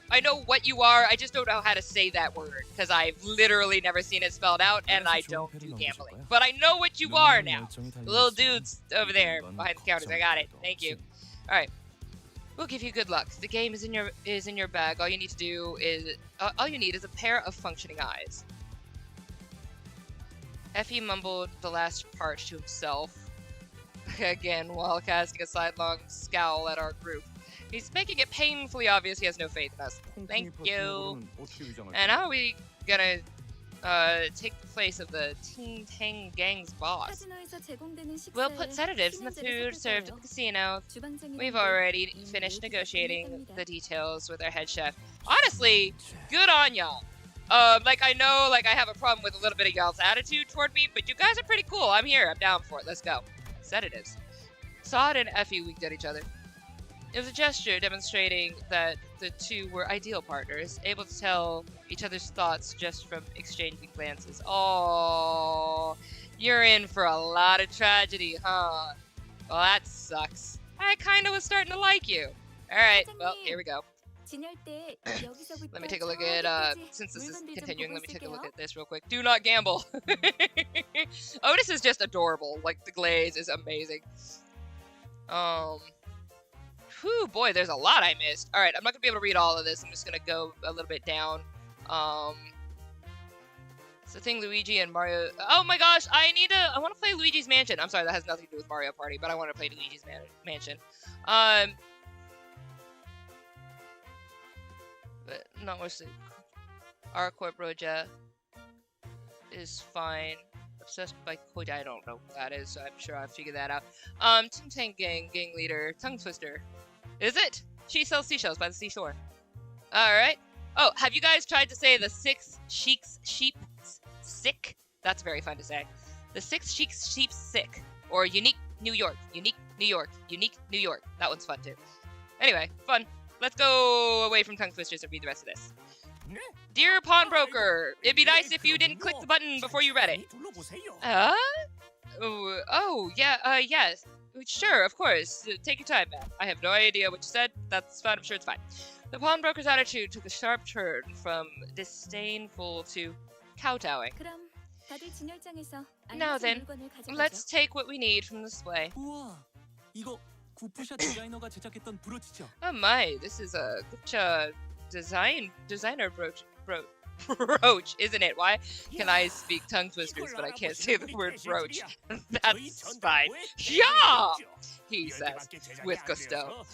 what you are. I just don't know how to say that word because I've literally never seen it spelled out, and I don't do gambling. But I know what you are now. The little dudes over there behind the counters. I got it. Thank you. All right. We'll give you good luck. The game is in your bag. All you need to do is all you need is a pair of functioning eyes. Effie mumbled the last part to himself again while casting a sidelong scowl at our group. He's making it painfully obvious he has no faith in us. Thank you. And how are we gonna take the place of the Ting Tang Gang's boss? 카지노에서 제공되는 We'll 식사에 put sedatives in the 신현재를 food served at 섞을 the casino. 거예요. 주방장님은 We've already 이미 finished 모두 negotiating 끝냈답니다. the details with our head chef. Honestly, good on y'all. Like I know, like I have a problem with a little bit of y'all's attitude toward me, but you guys are pretty cool. I'm here. I'm down for it. Let's go. Sedatives. Sod and Effie winked at each other. It was a gesture demonstrating that the two were ideal partners, able to tell each other's thoughts just from exchanging glances. Oh, you're in for a lot of tragedy, huh? Well, that sucks. I kind of was starting to like you. All right, well, here we go. 지낼 때 여기서부터 Let me take a look at, 저기까지 since this is 물건들 좀 continuing, 보고 let me take a look 있을게요. at this real quick. Do not gamble. Otis is just adorable. Like, the glaze is amazing. Whew, boy, there's a lot I missed. All right, I'm not gonna be able to read all of this. I'm just gonna go a little bit down. It's the thing Luigi and Mario. Oh my gosh, I want to play Luigi's Mansion. I'm sorry, that has nothing to do with Mario Party, but I want to play Luigi's Mansion. But not mostly. Arcorp Roja is fine. Obsessed by Koja, I don't know what that is, so I'm sure I'll figure that out. Ting Tang Gang leader, Tongue Twister. Is it? She sells seashells by the seashore. Alright. Oh, have you guys tried to say the six sheiks sheep sick? That's very fun to say. The six sheiks sheep sick. Or unique New York. Unique New York. Unique New York. That one's fun too. Anyway, fun. Let's go away from Tongue Twisters and read the rest of this. Dear Pawnbroker, it'd be nice if you didn't click the button before you read it. Yes. Sure, of course. Take your time, man. I have no idea what you said. That's fine. I'm sure it's fine. The pawnbroker's attitude took a sharp turn from disdainful to kowtowing. 그럼 다들 진열장에서 Now 알맞은 then, 물건을 가져가죠. let's take what we need from the display. 우와, 이거 구프샤 디자이너가 제작했던 브로치죠. Oh my, this is a Gupta designer brooch, isn't it? Why can I speak tongue twisters, but I can't say the word brooch? That's fine. Yeah, he says with gusto.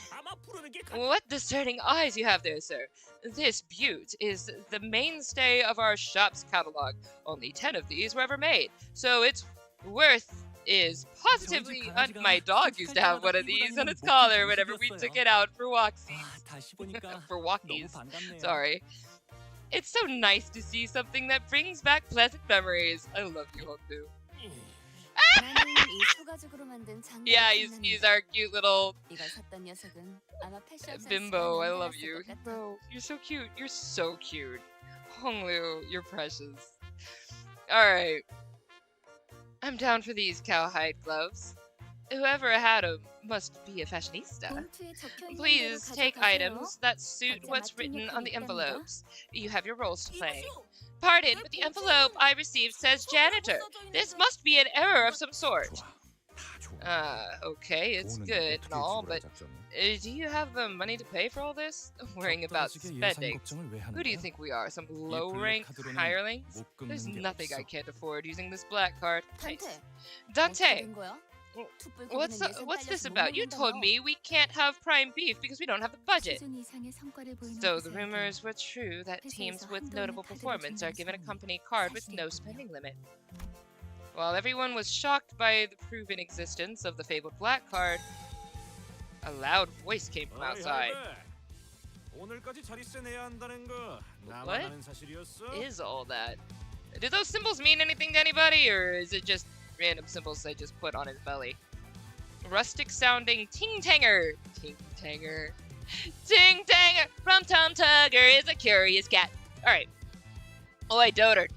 What discerning eyes you have there, sir. This butte is the mainstay of our shop's catalog. Only 10 of these were ever made, so its worth is positively... my dog used to have one of these on its collar whenever we took it out for walksies. 다시 보니까 For 너무 walkies. 반갑네요. Sorry. It's so nice to see something that brings back pleasant memories. I love you, Hongdu. 나는 이 소가죽으로 만든 장갑을 Yeah, he's 탐냈는데 our cute little 이걸 샀던 녀석은 아마 패션 bimbo. 센스가 I love 남달랐을 you. 것 같아. Bimbo, you're so cute. You're so cute. Honglu, you're precious. Alright. I'm down for these cowhide gloves. Whoever had them must be a fashionista. 봉투에 적혀있는 대로 Please take 가져가세요. items that suit 각자 what's 맡은 written on the 역할이 있답니다. envelopes. You have your roles to play. Pardon, but the envelope I received says janitor. This must be an error of some sort. 좋아. 다 좋아. Okay, it's 돈은 good and 어떻게 all, 지불할 but 작정이야? do you have the money to pay for all this? Worrying about 적당하게 예산 spending. 걱정을 왜 하는 Who do you 거야? think we are? Some 이 low-rank 블랙카드로는 hirelings? 못 There's 긁는 게 nothing I 없어. can't afford using this black card. 단테, Nice. 어떻게 Dante, 된 거야? Well, 툭불 what's 끄고는 예산 what's this 딸려서 못 about? You told 먹는다며. me we can't have prime beef because we don't have the budget. 수준 이상의 성과를 보이는 So the 기사에게 rumors were true that teams with notable performance are given a company card with no spending limit. While everyone was shocked by the proven existence of the fabled black card, a loud voice came from outside. 오늘까지 자릿세 내야 한다는 거 나만 What? 아는 사실이었어? Is all that? Do those symbols mean anything to anybody, or is it just random symbols they just put on his belly? Rustic sounding ting-tanger. Ting-tanger. Ting-tanger from Tom Tugger is a curious cat. Alright. Oh, I dotard.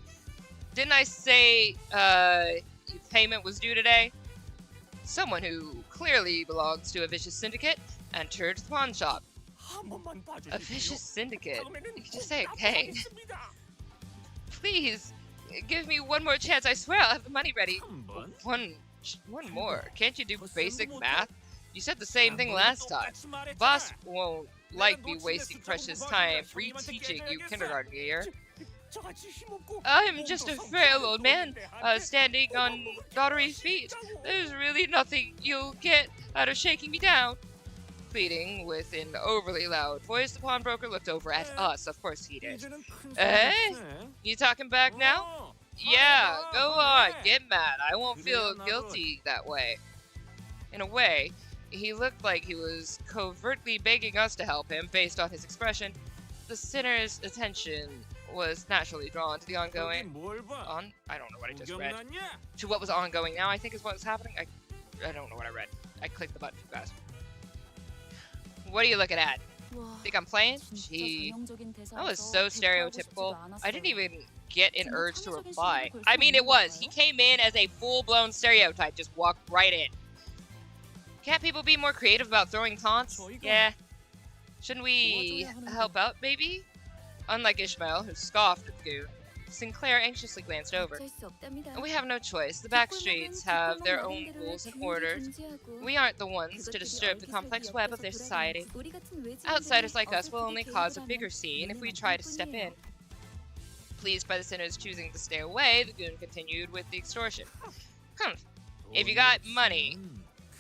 Didn't I say payment was due today? Someone who clearly belongs to a vicious syndicate entered the pawn shop. 한 번만 A 봐주십시오. vicious syndicate? 다음에는 You could just say 꼭 a gang. 갚아보겠습니다. Please, give me one more chance. I swear I'll have the money ready. 한 번? One more. Can't you do 벌써 basic 못 math? You said the same thing last time. 똑같이 말했잖아. Boss won't like me 놓친 wasting 내 precious 숫자고 time 누가 형님한테 reteaching you 깨져야겠어. kindergarten year. 저같이 힘없고 I'm just a 몸도 frail 성실한 old man, 놈인데 standing on daughterly feet. There's really nothing you'll get out of shaking me down. Pleading with an overly loud voice, the pawnbroker looked over at us. Of course he did. 이제는 큰 Eh? 소리 없네. You talking back now? 어, Yeah, 화내봐, go on, 화내. get mad. I won't feel 그래야 나도- guilty that way. In a way, he looked like he was covertly begging us to help him based on his expression. The sinner's attention was naturally drawn to the 여기 ongoing 뭘 봐? I don't know what I just read. 구경났냐? To what was ongoing now, I think is what's happening. I don't know what I read. I clicked the button too fast. What are you looking at? Think I'm playing? Gee, that was so stereotypical. I didn't even get an urge to reply. I mean, it was. He came in as a full-blown stereotype, just walked right in. Can't people be more creative about throwing taunts? Yeah. Shouldn't we help out, maybe? Unlike Ishmael, who scoffed at the goon, Sinclair anxiously glanced over. We have no choice. The back streets have their own rules and orders. We aren't the ones to disturb the complex web of their society. Outsiders like us will only cause a bigger scene if we try to step in. Pleased by the sinners choosing to stay away, the goon continued with the extortion. If you got money,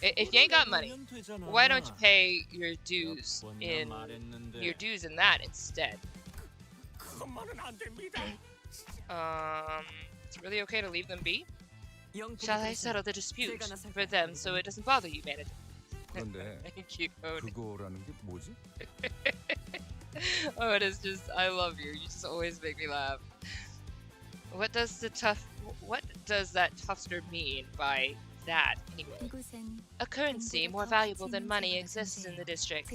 if you ain't got money, why don't you pay your dues in that instead? 그것만은 안 됩니다. It's really okay to leave them be? Shall I settle the dispute for them so it doesn't bother you, manager? 그런데 Thank you, Cody. 그거라는 게 뭐지? Oh, it is just, I love you. You just always make me laugh. What does that Tufster mean by that, anyway? A currency more valuable than money exists in the district.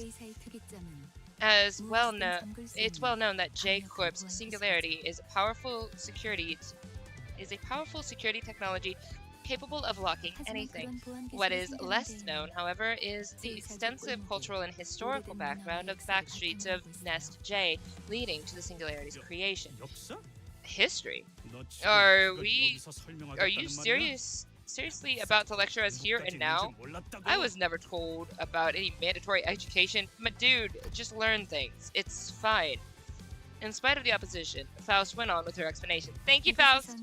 It's well known that J Corp's singularity is a powerful security technology capable of locking anything. What is less known, however, is the extensive cultural and historical background of the back streets of Nest J, leading to the singularity's creation. 역사? History? 너 지금 Are 그걸 we- 여기서 설명하겠다는 Are you 말이야? seriously about to lecture us here and now? I was never told about any mandatory education. My dude, just learn things. It's fine. In spite of the opposition, Faust went on with her explanation. Thank you, Faust.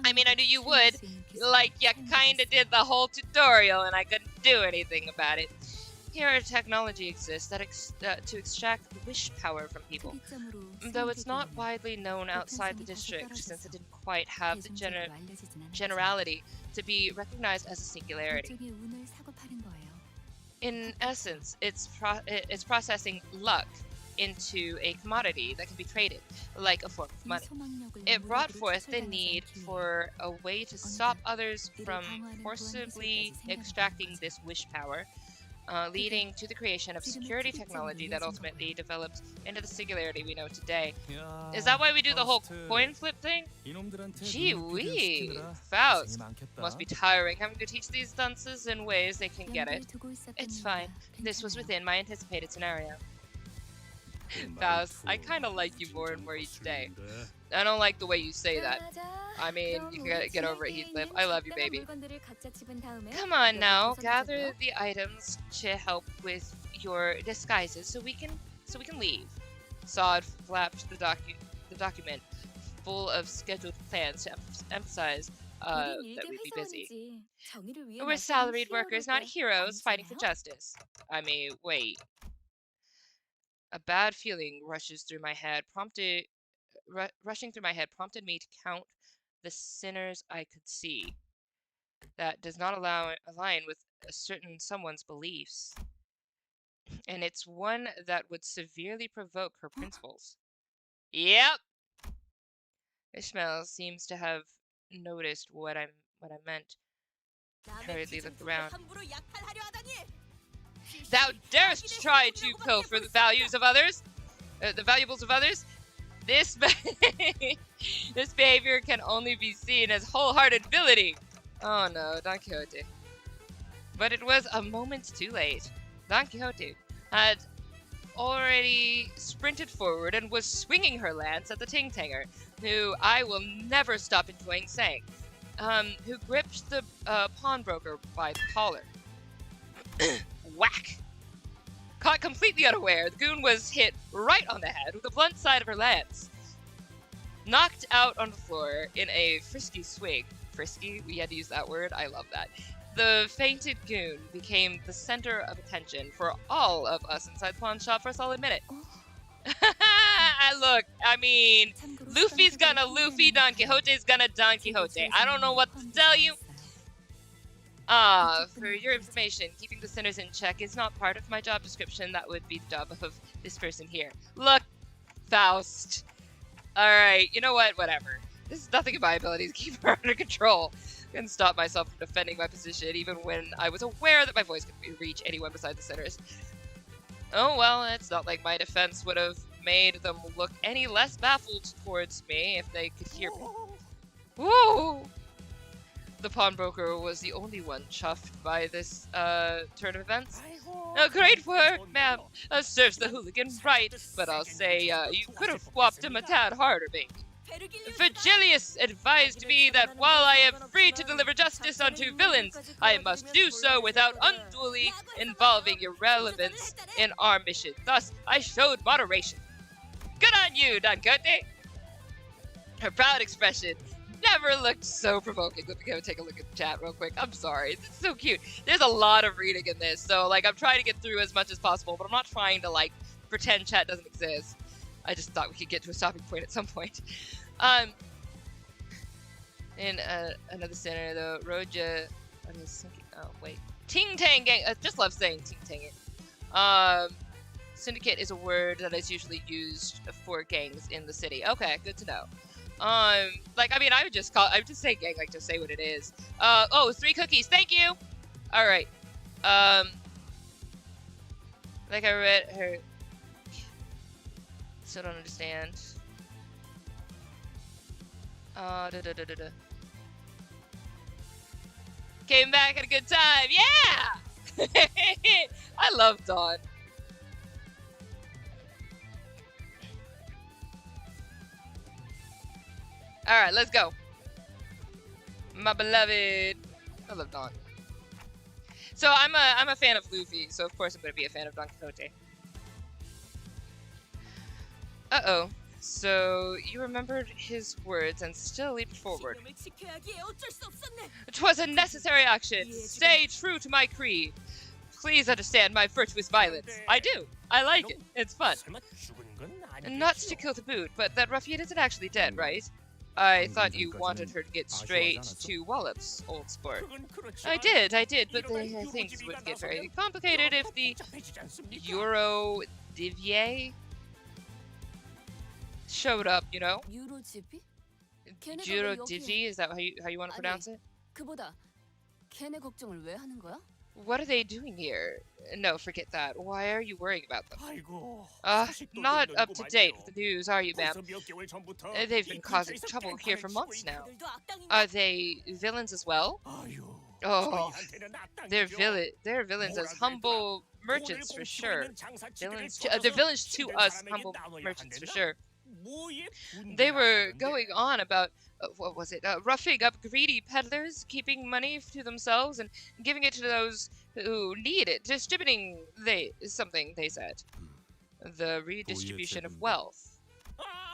I mean, I knew you would. Like, you kinda did the whole tutorial and I couldn't do anything about it. Here, technology exists that to extract wish power from people. Though it's not widely known outside the district, since it didn't quite have the generality to be recognized as a singularity. In essence, it's processing luck into a commodity that can be traded, like a form of money. It brought forth the need for a way to stop others from forcibly extracting this wish power, leading to the creation of security technology that ultimately developed into the singularity we know today. Is that why we do the whole coin flip thing? Gee whiz, Faust. Must be tiring having to teach these dunces in ways they can get it. It's fine. This was within my anticipated scenario. Faust, I kind of like you more and more each day. I don't like the way you say that. I mean, you can get over it, Heathcliff. I love you, baby. Come on now, gather the items to help with your disguises so we can leave. Sod flapped the document full of scheduled plans to emphasize that we'd be busy. We're salaried workers, not heroes fighting for justice. I mean, wait. A bad feeling rushing through my head prompted me to count the sinners I could see. That does not align with a certain someone's beliefs. And it's one that would severely provoke her principles. Yep. Ishmael seems to have noticed what I meant. Hurriedly looked around. Thou darest try to pilfer the values of others, the valuables of others. This this behavior can only be seen as wholehearted villainy. Oh no, Don Quixote. But it was a moment too late. Don Quixote had already sprinted forward and was swinging her lance at the ting-tanger, who I will never stop enjoying saying, who gripped the pawnbroker by the collar. Whack! Caught completely unaware, the goon was hit right on the head with the blunt side of her lance. Knocked out on the floor in a frisky swing. Frisky? We had to use that word? I love that. The fainted goon became the center of attention for all of us inside the pawn shop for a solid minute. Look, I mean, Luffy's gonna Luffy, Don Quixote's gonna Don Quixote. I don't know what to tell you. For your information, keeping the sinners in check is not part of my job description. That would be the job of this person here. Look, Faust. Alright, you know what? Whatever. This is nothing in my ability to keep her under control. I couldn't stop myself from defending my position, even when I was aware that my voice could reach anyone beside the sinners. Oh well, it's not like my defense would have made them look any less baffled towards me if they could hear me. Woo! The pawnbroker was the only one chuffed by this turn of events. Great work, ma'am. Serves the hooligan right, but I'll say you could have whopped him a tad harder, baby. Virgilius advised me that while I am free to deliver justice unto villains, I must do so without unduly involving irrelevance in our mission. Thus, I showed moderation. Good on you, Don Quixote. Her proud expression never looked so provoking. Let me go take a look at the chat real quick. I'm sorry. It's so cute. There's a lot of reading in this, so like I'm trying to get through as much as possible, but I'm not trying to like pretend chat doesn't exist. I just thought we could get to a stopping point at some point. In another center, though, Roja. Oh wait, Ting Tang Gang. I just love saying Ting Tang. Syndicate is a word that is usually used for gangs in the city. Okay, good to know. Like I mean, I would just say gang, like just say what it is. Oh, 3 cookies. Thank you. All right. Like I read her. Still don't understand. Came back at a good time. Yeah! I love Dawn. Alright, let's go. My beloved. I love Dawn. So I'm a fan of Luffy, so of course I'm gonna be a fan of Don Quixote. Uh-oh. So you remembered his words and still leaped forward. 'Twas a necessary action. Stay true to my creed. Please understand my virtuous violence. I do. I like it. It's fun. And not to kill to boot, but that ruffian isn't actually dead, right? I thought you wanted her to get straight to Wallop's, old sport. I did, but things would get very complicated if the Euro Divier showed up, you know? Euro Divi, is that how you want to pronounce it? 그보다 걔네 걱정을 왜 하는 거야? What are they doing here? No, forget that. Why are you worrying about them? Not up to date with the news, are you, ma'am? They've been causing trouble here for months now. Are they villains as well? Oh, they're villains as humble merchants for sure. They're villains to us, humble merchants for sure. They were going on about, what was it, roughing up greedy peddlers, keeping money to themselves and giving it to those who need it, distributing something, they said. The redistribution of wealth.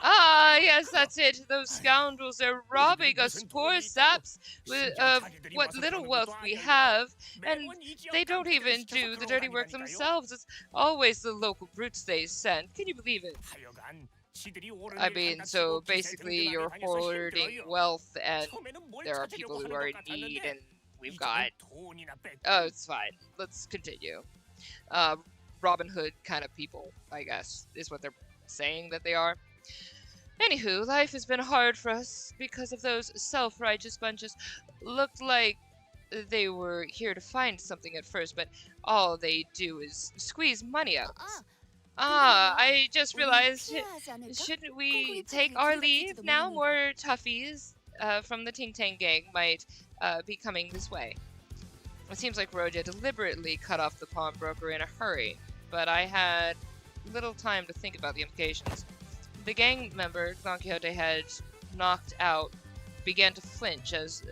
Ah, yes, that's it. Those scoundrels are robbing us poor saps of what little wealth we have, and they don't even do the dirty work themselves. It's always the local brutes they send. Can you believe it? I mean, so basically you're hoarding wealth and there are people who are in need and we've got... Oh, it's fine. Let's continue. Robin Hood kind of people, I guess, is what they're saying that they are. Anywho, life has been hard for us because of those self-righteous bunches. Looked like they were here to find something at first, but all they do is squeeze money out. I just realized, shouldn't we take our leave now? More toughies from the Ting Tang gang might be coming this way. It seems like Roja deliberately cut off the pawnbroker in a hurry, but I had little time to think about the implications. The gang member Don Quixote had knocked out began to flinch as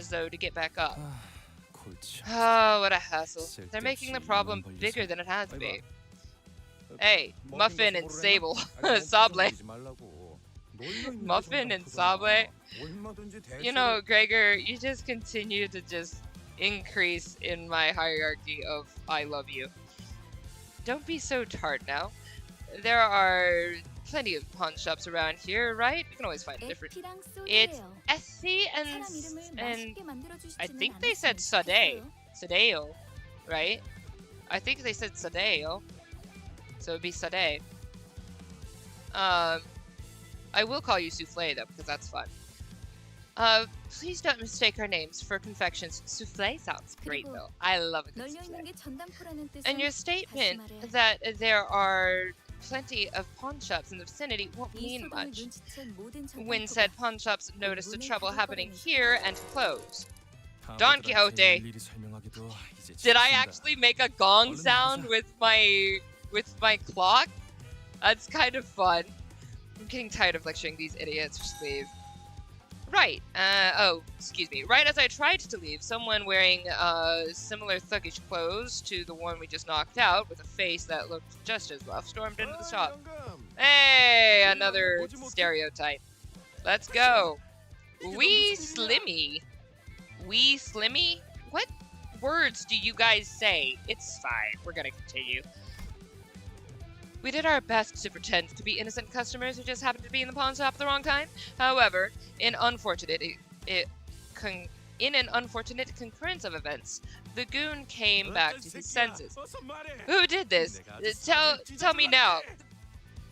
though to get back up. Oh, what a hassle. They're making the problem bigger than it has to be. Hey, Muffin and Sable. Sable. Muffin and Sable. You know, Gregor, you just continue to just increase in my hierarchy of I love you. Don't be so tart now. There are plenty of pawn shops around here, right? You can always find a different. It's Essie and I think they said Sadeo, right? I think they said Sadeo, so it'd be Sade. I will call you Souffle though, because that's fun. Please don't mistake our names for confections. Souffle sounds great though. I love a good souffle. And your statement that there are plenty of pawn shops in the vicinity won't mean much. When said pawn shops noticed the trouble happening here and closed. Don Quixote, did I actually make a gong sound with my clock? That's kind of fun. I'm getting tired of lecturing these idiots. Just leave. Right. Oh, excuse me. Right as I tried to leave, someone wearing similar thuggish clothes to the one we just knocked out, with a face that looked just as rough, stormed into the shop. Hey, another stereotype. Let's go. Wee Slimmy. Wee Slimmy? What words do you guys say? It's fine. We're gonna continue. We did our best to pretend to be innocent customers who just happened to be in the pawn shop at the wrong time. However, in an unfortunate concurrence of events, the goon came back to his senses. Who did this? Tell me now.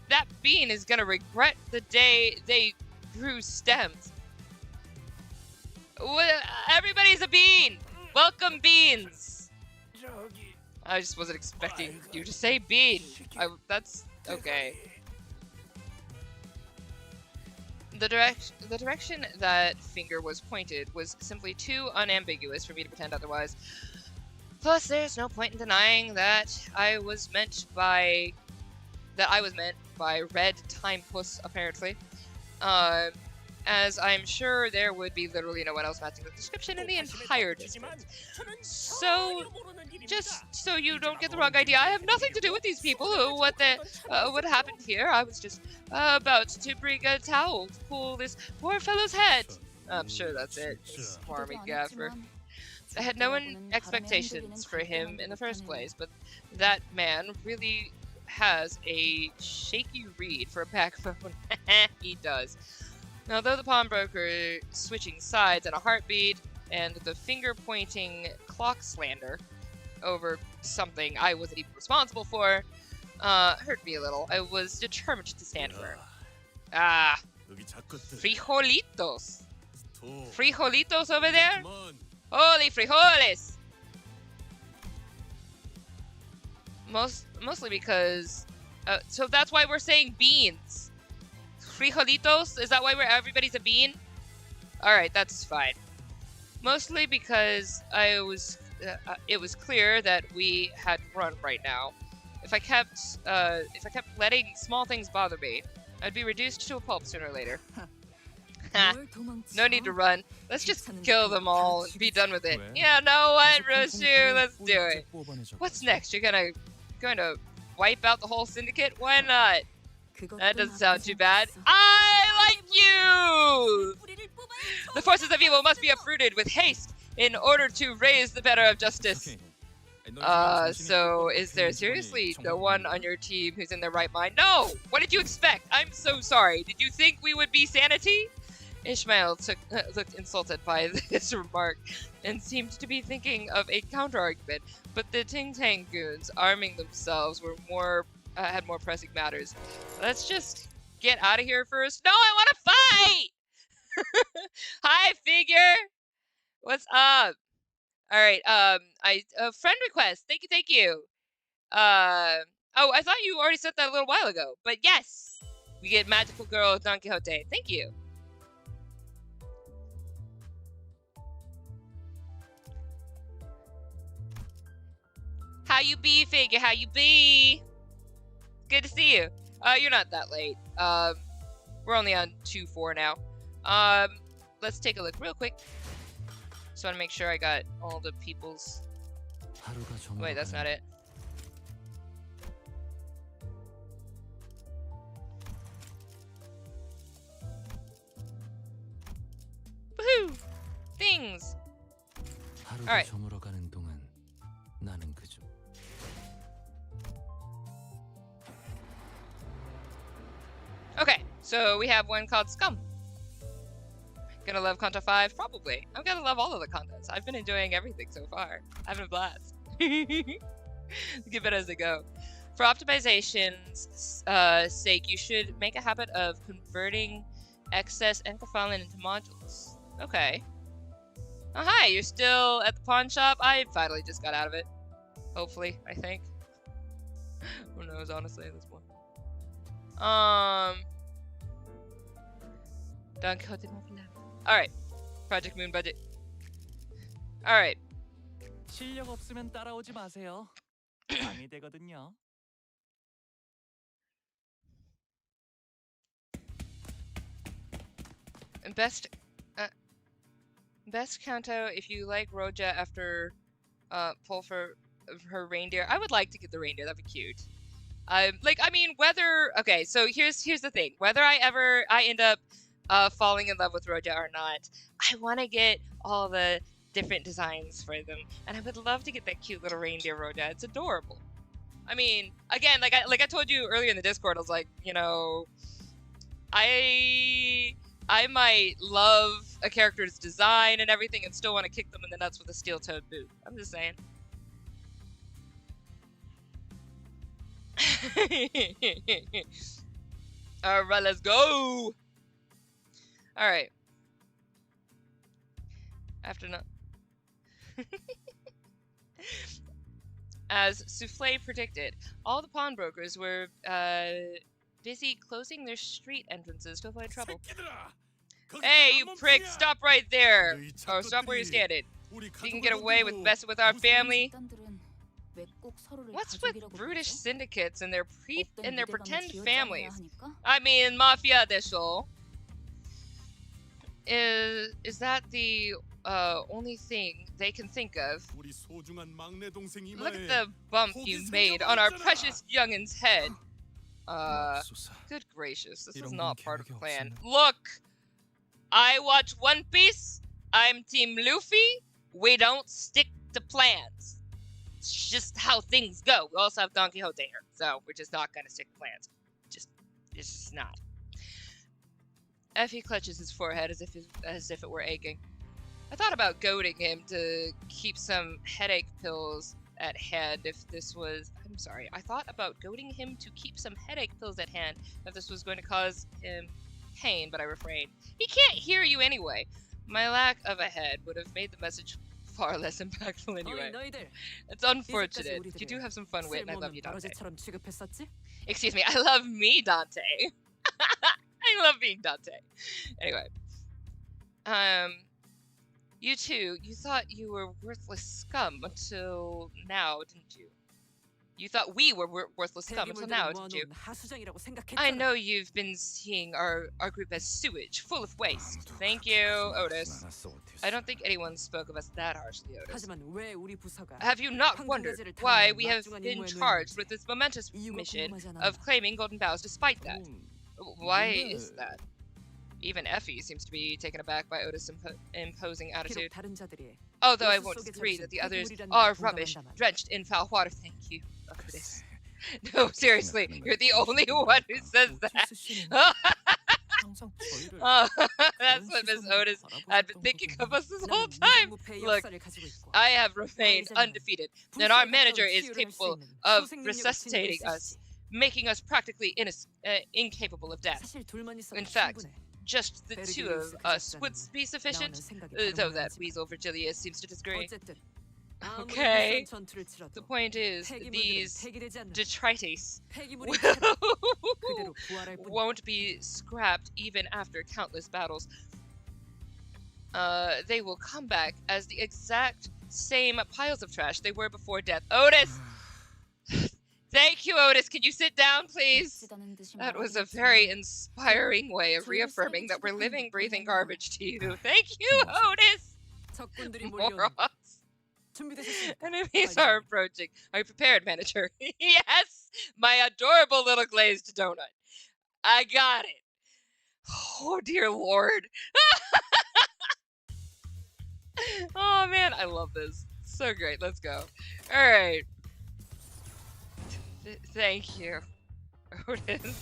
That bean is gonna regret the day they grew stems. Everybody's a bean! Welcome, beans! I just wasn't expecting you to say bean. That's okay. The direction that finger was pointed was simply too unambiguous for me to pretend otherwise. Plus, there's no point in denying that I was meant by Red Time Puss, apparently. As I'm sure there would be literally no one else matching the description in the entire district. So, just so you don't get the wrong idea, I have nothing to do with these people. What happened here? I was just about to bring a towel to pull this poor fellow's head. I'm sure that's it. Smarmy gaffer. I had no expectations for him in the first place, but that man really has a shaky read for a backbone. He does. Although the pawnbroker switching sides in a heartbeat and the finger-pointing clock slander over something I wasn't even responsible for hurt me a little, I was determined to stand firm. Ah, frijolitos. Frijolitos over there? Holy frijoles! Mostly because... so that's why we're saying beans. Frijolitos? Is that why everybody's a bean? Alright, that's fine. Mostly because it was clear that we had run right now. If I kept letting small things bother me, I'd be reduced to a pulp sooner or later. No need to run. Let's just kill them all and be done with it. Yeah, know what, Roshu? Let's do it. What's next? You're going to wipe out the whole syndicate? Why not? That doesn't sound too bad. I like you! The forces of evil must be uprooted with haste in order to raise the banner of justice. So is there seriously no one on your team who's in their right mind? No! What did you expect? I'm so sorry. Did you think we would be sanity? Ishmael looked insulted by this remark and seemed to be thinking of a counter-argument, but the Ting Tang goons, arming themselves, had more pressing matters. Let's just get out of here first. No, I want to fight! Hi, figure! What's up? Alright, friend request. Thank you. Oh, I thought you already said that a little while ago, but yes! We get Magical Girl Don Quixote. Thank you. How you be, figure? How you be? Good to see you. You're not that late. We're only on 2-4 now. Let's take a look real quick. Just want to make sure I got all the people's... Wait, that's not it. Woohoo! Things! Alright. Okay, so we have one called Scum. Gonna love Canto 5? Probably. I'm gonna love all of the content. I've been enjoying everything so far. Having a blast. Give it as they go. For optimization's sake, you should make a habit of converting excess enkephalin into modules. Okay. Oh, hi, you're still at the pawn shop? I finally just got out of it. Hopefully, I think. Who knows, honestly, at this point. Don Quixote. Alright. Project Moon budget. Alright. 실력 없으면 따라오지 마세요. 방해되거든요. Best Canto if you like Roja after pull for her reindeer. I would like to get the reindeer, that'd be cute. Okay, so here's the thing. Whether I end up falling in love with Roja or not, I want to get all the different designs for them, and I would love to get that cute little reindeer Roja. It's adorable. I mean, again, like I told you earlier in the Discord, I was like, you know, I might love a character's design and everything and still want to kick them in the nuts with a steel-toed boot. I'm just saying. Alright, let's go! Alright. After not... As Souffle predicted, all the pawnbrokers were busy closing their street entrances to avoid trouble. Hey, you prick! Stop right there! Or stop where you're standing. You can get away with messing with our family. What's with brutish syndicates and their pretend families? I mean, mafia desho. Is that the only thing they can think of? Look at the bump you made on our precious youngin's head. Good gracious, this is not part of the plan. Look! I watch One Piece. I'm Team Luffy. We don't stick to plans. It's just how things go. We also have Don Quixote here, so we're just not gonna stick to plans. It's just not. Effie clutches his forehead as if it were aching. I thought about goading him to keep some headache pills at hand if this was... I'm sorry. I thought about goading him to keep some headache pills at hand if this was going to cause him pain, but I refrained. He can't hear you anyway. My lack of a head would have made the message far less impactful anyway. It's unfortunate. You do have some fun wit, and I love you, Dante. Excuse me, I love me, Dante. I love being Dante. Anyway. You two, you thought you were worthless scum until now, didn't you? You thought we were worthless scum until now, didn't you? I know you've been seeing our group as sewage, full of waste. Thank you, Otis. I don't think anyone spoke of us that harshly, Otis. Have you not wondered why we have been charged with this momentous mission of claiming golden vows despite that? Why is that? Even Effie seems to be taken aback by Otis' imposing attitude. Although I won't disagree that the others are rubbish, drenched in foul water. Thank you, Otis. No, seriously, you're the only one who says that. 항상 저희를 Oh, 그런 that's what Miss 시선으로 Otis had been 바라보았던 thinking 거군요. of us this whole 나는 time. 무정부패의 Look, 역사를 가지고 있고 I have remained 관리자는 undefeated, and our 불사에 manager 가까운 is 치유를 할수 capable 있는 of 소생 능력을 지니고 resuscitating us, 있으시지. making us practically incapable of death. 사실 둘만 있어도 In fact, 충분해. just the two of us would be sufficient. 나와는 생각이 Though 다른 that 모양이지만. weasel Virgilius seems to disagree. 어쨌든 아무리 Okay. 무서운 전투를 The 치러도 point is, 폐기물들은 these 폐기되지 않는다. detritus 폐기물이 그대로 부활할 뿐이다. won't be scrapped even after countless battles. They will come back as the exact same piles of trash they were before death. Otis! Thank you, Otis. Can you sit down, please? That was a very inspiring way of reaffirming that we're living, breathing garbage to you. Thank you, Otis! 적군들이 몰려오는 Morons. 준비되셨습니까? Enemies are approaching. Are you prepared, manager? Yes! My adorable little glazed donut. I got it. Oh, dear Lord. Oh, man. I love this. So great. Let's go. All right. Thank you, Otis.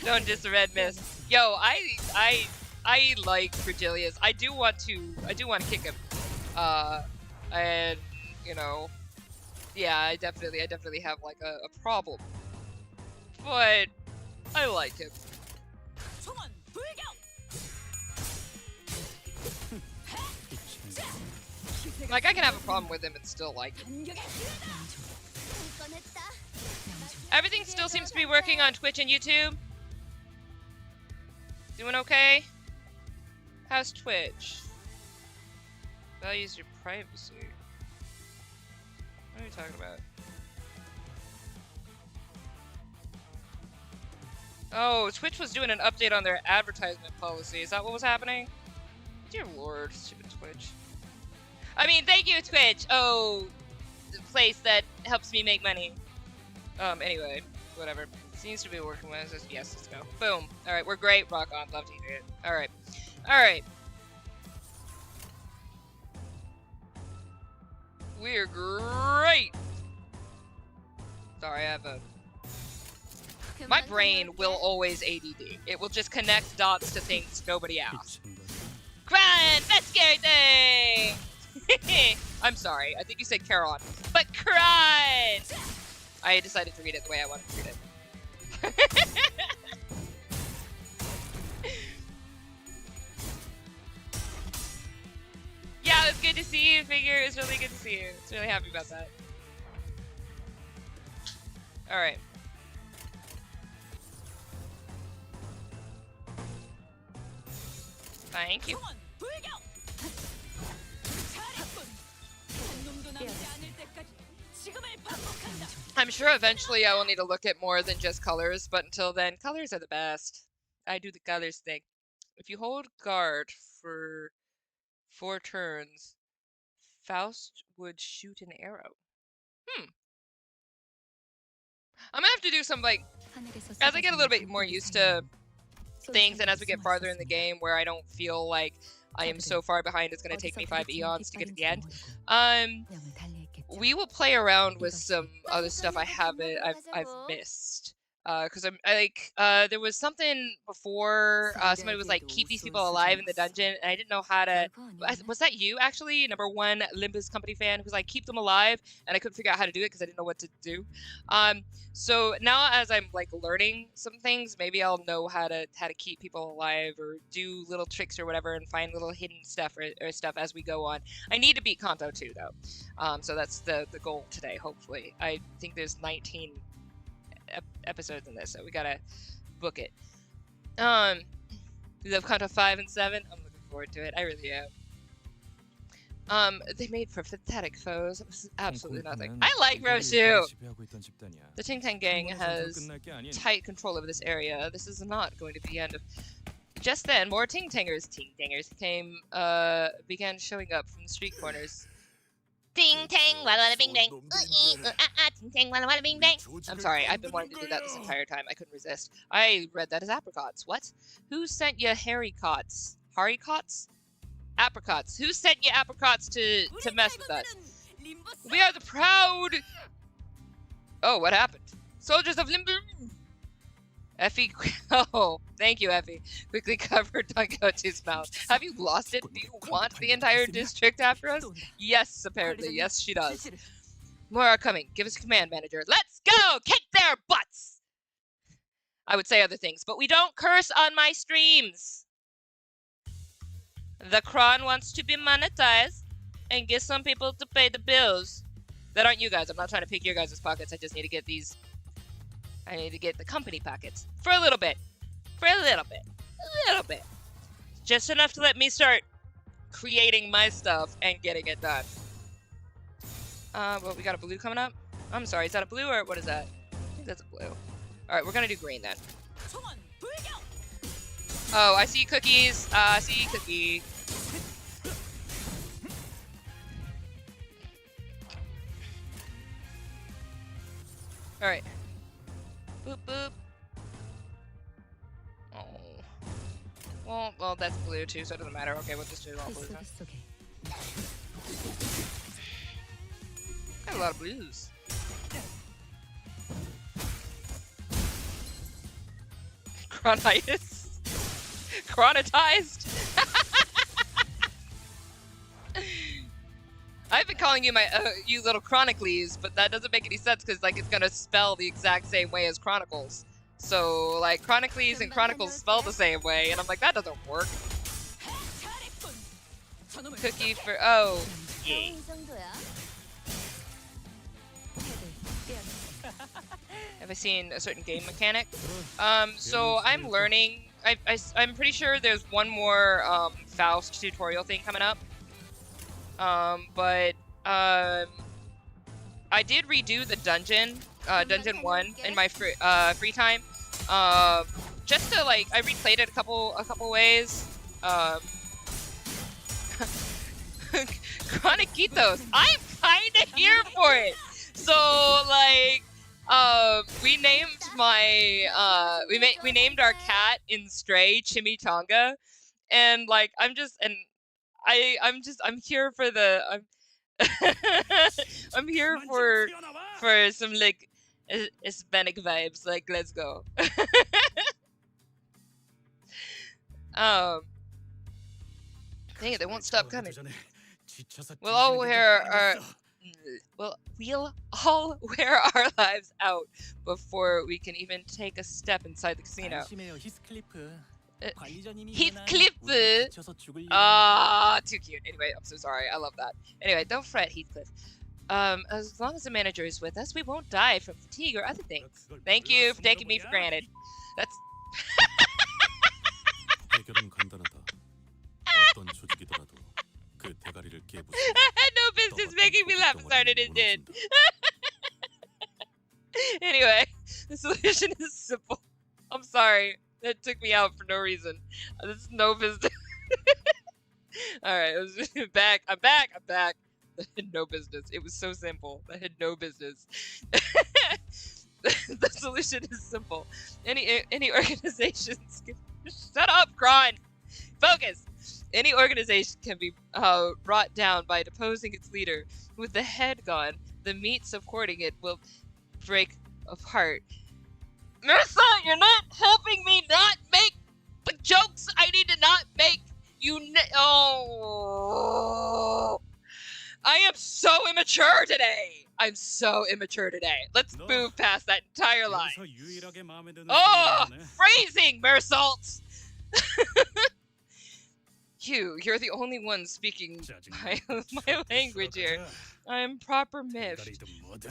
Don't diss Red Mist. Yo, I like Virgilius. I do want to kick him. And you know, yeah, I definitely have like a problem. But I like him. 총원 불격! Like I can have a problem with him and still like him. 반격의 기회다! Everything still seems to be working on Twitch and YouTube. Doing okay? How's Twitch? Values your privacy. What are you talking about? Oh, Twitch was doing an update on their advertisement policy. Is that what was happening? Dear Lord, stupid Twitch. I mean, thank you, Twitch! Oh, the place that helps me make money. Anyway, whatever. Seems to be working with us. Yes, let's go. Boom. Alright, we're great. Rock on. Love to hear it. Alright. Alright. We're great! Sorry, I have a... My brain will always ADD. It will just connect dots to things nobody asked. Chron! Best scary thing! I'm sorry. I think you said Chron. But Chron! I decided to read it the way I wanted to read it. Yeah, it was good to see you, Figure. It was really good to see you. It's really happy about that. Alright. Thank you. 총원 불격! 잘했군! 한 놈도 남지 않을 때까지 지금을 반복한다! I'm sure eventually I will need to look at more than just colors, but until then, colors are the best. I do the colors thing. If you hold guard for 4 turns, Faust would shoot an arrow. I'm gonna have to do some, like, as I get a little bit more used to things and as we get farther in the game where I don't feel like I am so far behind it's gonna take me 5 eons to get to the end. We will play around with some other stuff I've missed. Cause there was something before, somebody was like, keep these people alive in the dungeon, and I didn't know how to, was that you actually, #1 Limbus company fan, who's like, keep them alive, and I couldn't figure out how to do it because I didn't know what to do. So now as I'm like learning some things, maybe I'll know how to keep people alive or do little tricks or whatever and find little hidden stuff or stuff as we go on. I need to beat Canto too though. So that's the goal today, hopefully. I think there's 19 episodes in this, so we gotta book it. We love Canto 5 and 7. I'm looking forward to it. I really am. They made for pathetic foes. It was absolutely nothing. I like Roshu! The Ting Tang gang has tight control over this area. This is not going to be the end of... Just then, more Ting Tangers began showing up from the street corners. Ting tang, walla walla bing bang. Ting tang, walla walla bing bang. I'm sorry, I've been wanting to do that this entire time. I couldn't resist. I read that as apricots. What? Who sent you haricots? Haricots? Apricots. Who sent you apricots to mess with us? We are the proud... Oh, what happened? Soldiers of Limbus! Effie, oh, thank you, Effie. Quickly covered Dangote's mouth. Have you lost it? Do you want the entire district after us? Yes, apparently. Yes, she does. More are coming. Give us a command, manager. Let's go! Kick their butts! I would say other things, but we don't curse on my streams. The Chron wants to be monetized and get some people to pay the bills. That aren't you guys. I'm not trying to pick your guys' pockets. I just need to get these. I need to get the company pockets. For a little bit. For a little bit. A little bit. Just enough to let me start creating my stuff and getting it done. Well, we got a blue coming up. I'm sorry, is that a blue or what is that? I think that's a blue. Alright, we're gonna do green then. Oh, I see cookies. I see cookie. Alright. Boop, boop. Oh. Well, that's blue too, so it doesn't matter. Okay, we'll just do all blue then. Got a lot of blues. Chronitis? Chronitized? I've been calling you my you little Chronicles, but that doesn't make any sense because like it's gonna spell the exact same way as Chronicles. So like Chronicles and Chronicles spell the same way, and I'm like that doesn't work. Cookie for yeah. Have I seen a certain game mechanic? So I'm learning. I'm pretty sure there's one more Faust tutorial thing coming up. But I did redo the dungeon, dungeon 1 in my free time. Just to like, I replayed it a couple ways. Chroniquitos, I'm kinda here for it. So like, we named my we named our cat in Stray Chimichanga, and like I'm here for the I'm here for some like Hispanic vibes. Like let's go. Dang it, they won't stop coming. We'll all wear our lives out before we can even take a step inside the casino. Heathcliff! Ah, too cute. Anyway, I'm so sorry. I love that. Anyway, don't fret, Heathcliff. As long as the manager is with us, we won't die from fatigue or other things. Thank you for taking me for granted. That's... I had no business making me laugh as hard as it did. Anyway, the solution is simple. I'm sorry. That took me out for no reason. This is no business. Alright, I'm back. I'm back. That had no business. It was so simple. That had no business. The solution is simple. Any organizations can... Shut up, Chron! Focus! Any organization can be brought down by deposing its leader. With the head gone, the meat supporting it will break apart. Marissa, you're not helping me not make the jokes I need to not make. Oh, I am so immature today. I'm so immature today. Let's move past that entire line. Oh, phrasing, Mersault. You're the only one speaking my language here. I'm proper miffed.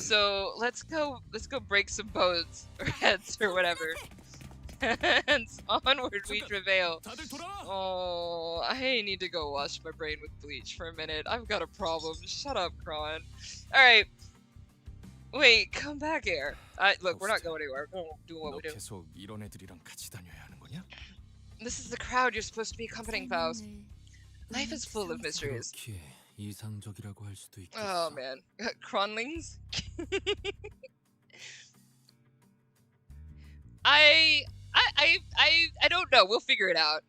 So let's go break some bones or heads or whatever. And onward we travail. Oh, I need to go wash my brain with bleach for a minute. I've got a problem. Shut up, Chron. Alright. Wait, come back here. Look, we're not going anywhere. We're doing what we do. This is the crowd you're supposed to be accompanying, Faust. Life is full of mysteries. Oh man, Cronlings. I don't know. We'll figure it out.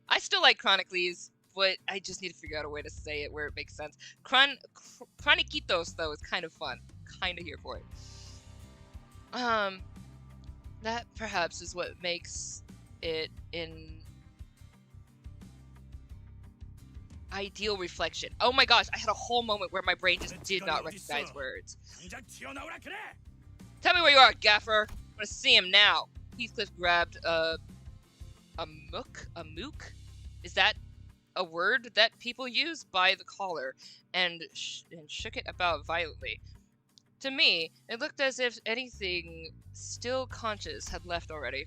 I still like Chronicles, but I just need to figure out a way to say it where it makes sense. Chroniquitos though is kind of fun. Kind of here for it. That perhaps is what makes it an ideal reflection. Oh my gosh, I had a whole moment where my brain just did not recognize words. 당장 튀어나오라 그래. Tell me where you are, Gaffer. I'm gonna see him now. Heathcliff grabbed a mook? Is that a word that people use? By the collar and shook it about violently. To me, it looked as if anything still conscious had left already.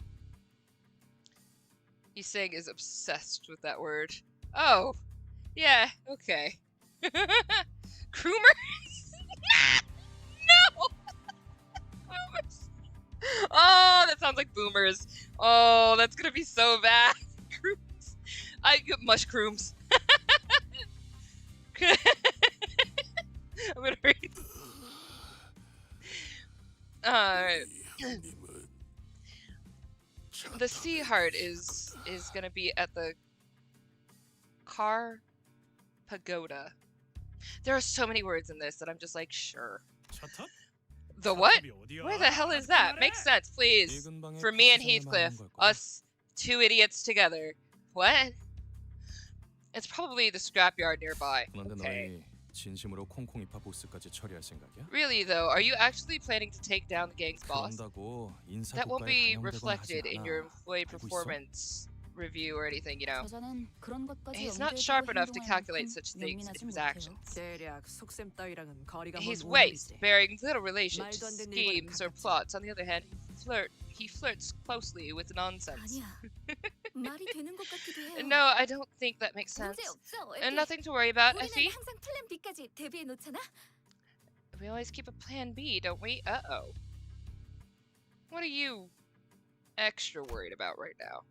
He's saying is obsessed with that word. Oh, yeah, okay. Croomers? No! Boomers. Oh, that sounds like boomers. Oh, that's gonna be so bad. Crooms. I get mushrooms. I'm gonna read. Alright. The sea heart is gonna be at the car pagoda. There are so many words in this that I'm just like, sure. The what? Where the hell is that? Makes sense, please. For me and Heathcliff, us two idiots together. What? It's probably the scrapyard nearby. Okay. 진심으로 콩콩이파 보스까지 처리할 생각이야? Really though, are you actually planning to take down the gang's boss? 그런다고 That won't be 인사고과에 reflected 반영되거나 in your 하지 employee 않아. 알고 있어? performance review or anything, you know. 저자는 그런 것까지 He's not 염두에 sharp 두고 enough to 행동할 calculate 만큼 such things in 연민하지 his 못해요. actions. 대략 속셈 따위랑은 거리가 His 먼 ways, 오늘이지. bearing little relation to 말도 안 되는 schemes or 일과는 plots. On the other hand, he flirts closely with nonsense. 아니야. 말이 되는 것 같기도 해요. No, I don't think that makes sense. 문제 없어. And 에피. nothing to worry about, 우리는 Effie. 항상 플랜 B까지 대비해 놓잖아. We always keep a plan B, don't we? Uh-oh. What are you extra worried about right now?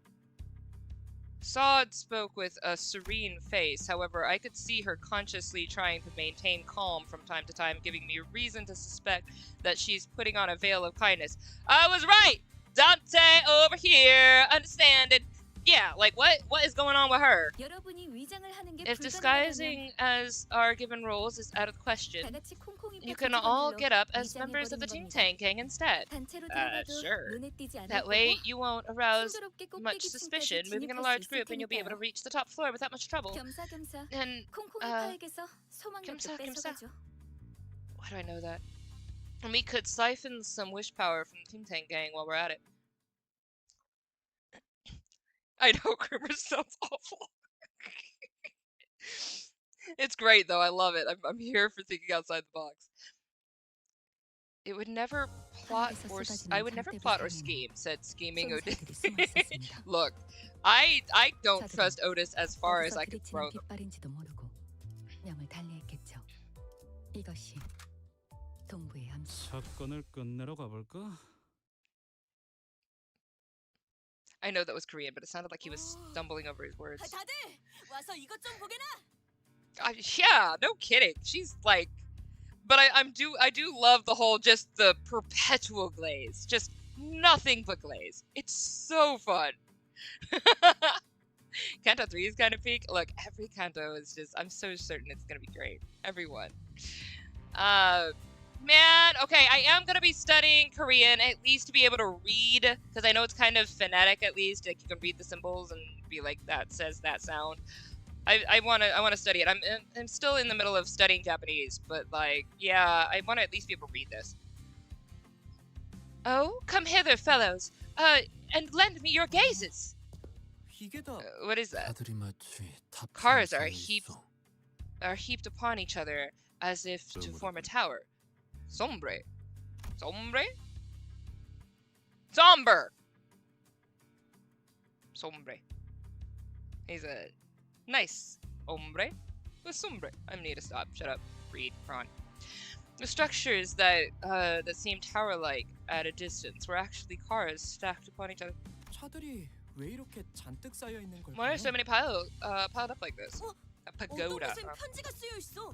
Sod spoke with a serene face. However, I could see her consciously trying to maintain calm from time to time, giving me reason to suspect that she's putting on a veil of kindness. I was right! Dante over here, understanding. Yeah, like what is going on with her? 여러분이 위장을 하는 게 If 불가능하다면 disguising as our given roles is out of the question, 다 같이 콩콩이 you 파티 can all 불러 get up as 위장해 members of the 버리는 Team 겁니다. Tank Gang instead. 단체로 들어가도 sure. 눈에 띄지 않을 That way, 거고 you won't arouse 순조롭게 much 꼭대기층까지 suspicion. Moving in a 진입할 large 수 있을 group, and you'll be able to 테니까요. reach the top floor without much trouble. 겸사겸사 And 콩콩이 uh, 파에게서 소망력도 겸사겸사. 뺏어가죠. why do I know that? And we could siphon some wish power from the Team Tank Gang while we're at it. I know, Grimmer sounds awful. It's great though. I love it. I'm here for thinking outside the box. It would never plot or I would never plot or scheme. Said scheming Otis. 쏜살들이 숨어 있었습니다. Look, I don't trust Otis as far as 어디서 I can throw 부딪히는 them. 깃발인지도 모르고 명을 달리했겠죠. 이것이 동부의 암시. 사건을 끝내러 가볼까? I know that was Korean, but it sounded like he was stumbling over his words. 다들 와서 이것 좀 보게나. Yeah, no kidding. She's like, but I do love the whole just the perpetual glaze, just nothing but glaze. It's so fun. Canto 3 is kind of peak. Look, every Canto is just, I'm so certain it's gonna be great. Everyone. Man, okay, I am gonna be studying Korean at least to be able to read, because I know it's kind of phonetic at least. Like you can read the symbols and be like, that says that sound. I wanna study it. I'm still in the middle of studying Japanese, but like, yeah, I wanna at least be able to read this. Oh, come hither, fellows. And lend me your gazes. What is that? Cars are heaped upon each other as if to form a tower. Sombre. Sombre? Somber! Sombre. He's a nice hombre with sombre. I need to stop. Shut up. Read, Chron. The structures that seem tower-like at a distance were actually cars stacked upon each other. 차들이 왜 이렇게 잔뜩 쌓여 있는 걸까요? Why are so many piled up like this? A 어떤 pagoda. 곳엔 편지가 쓰여 있어.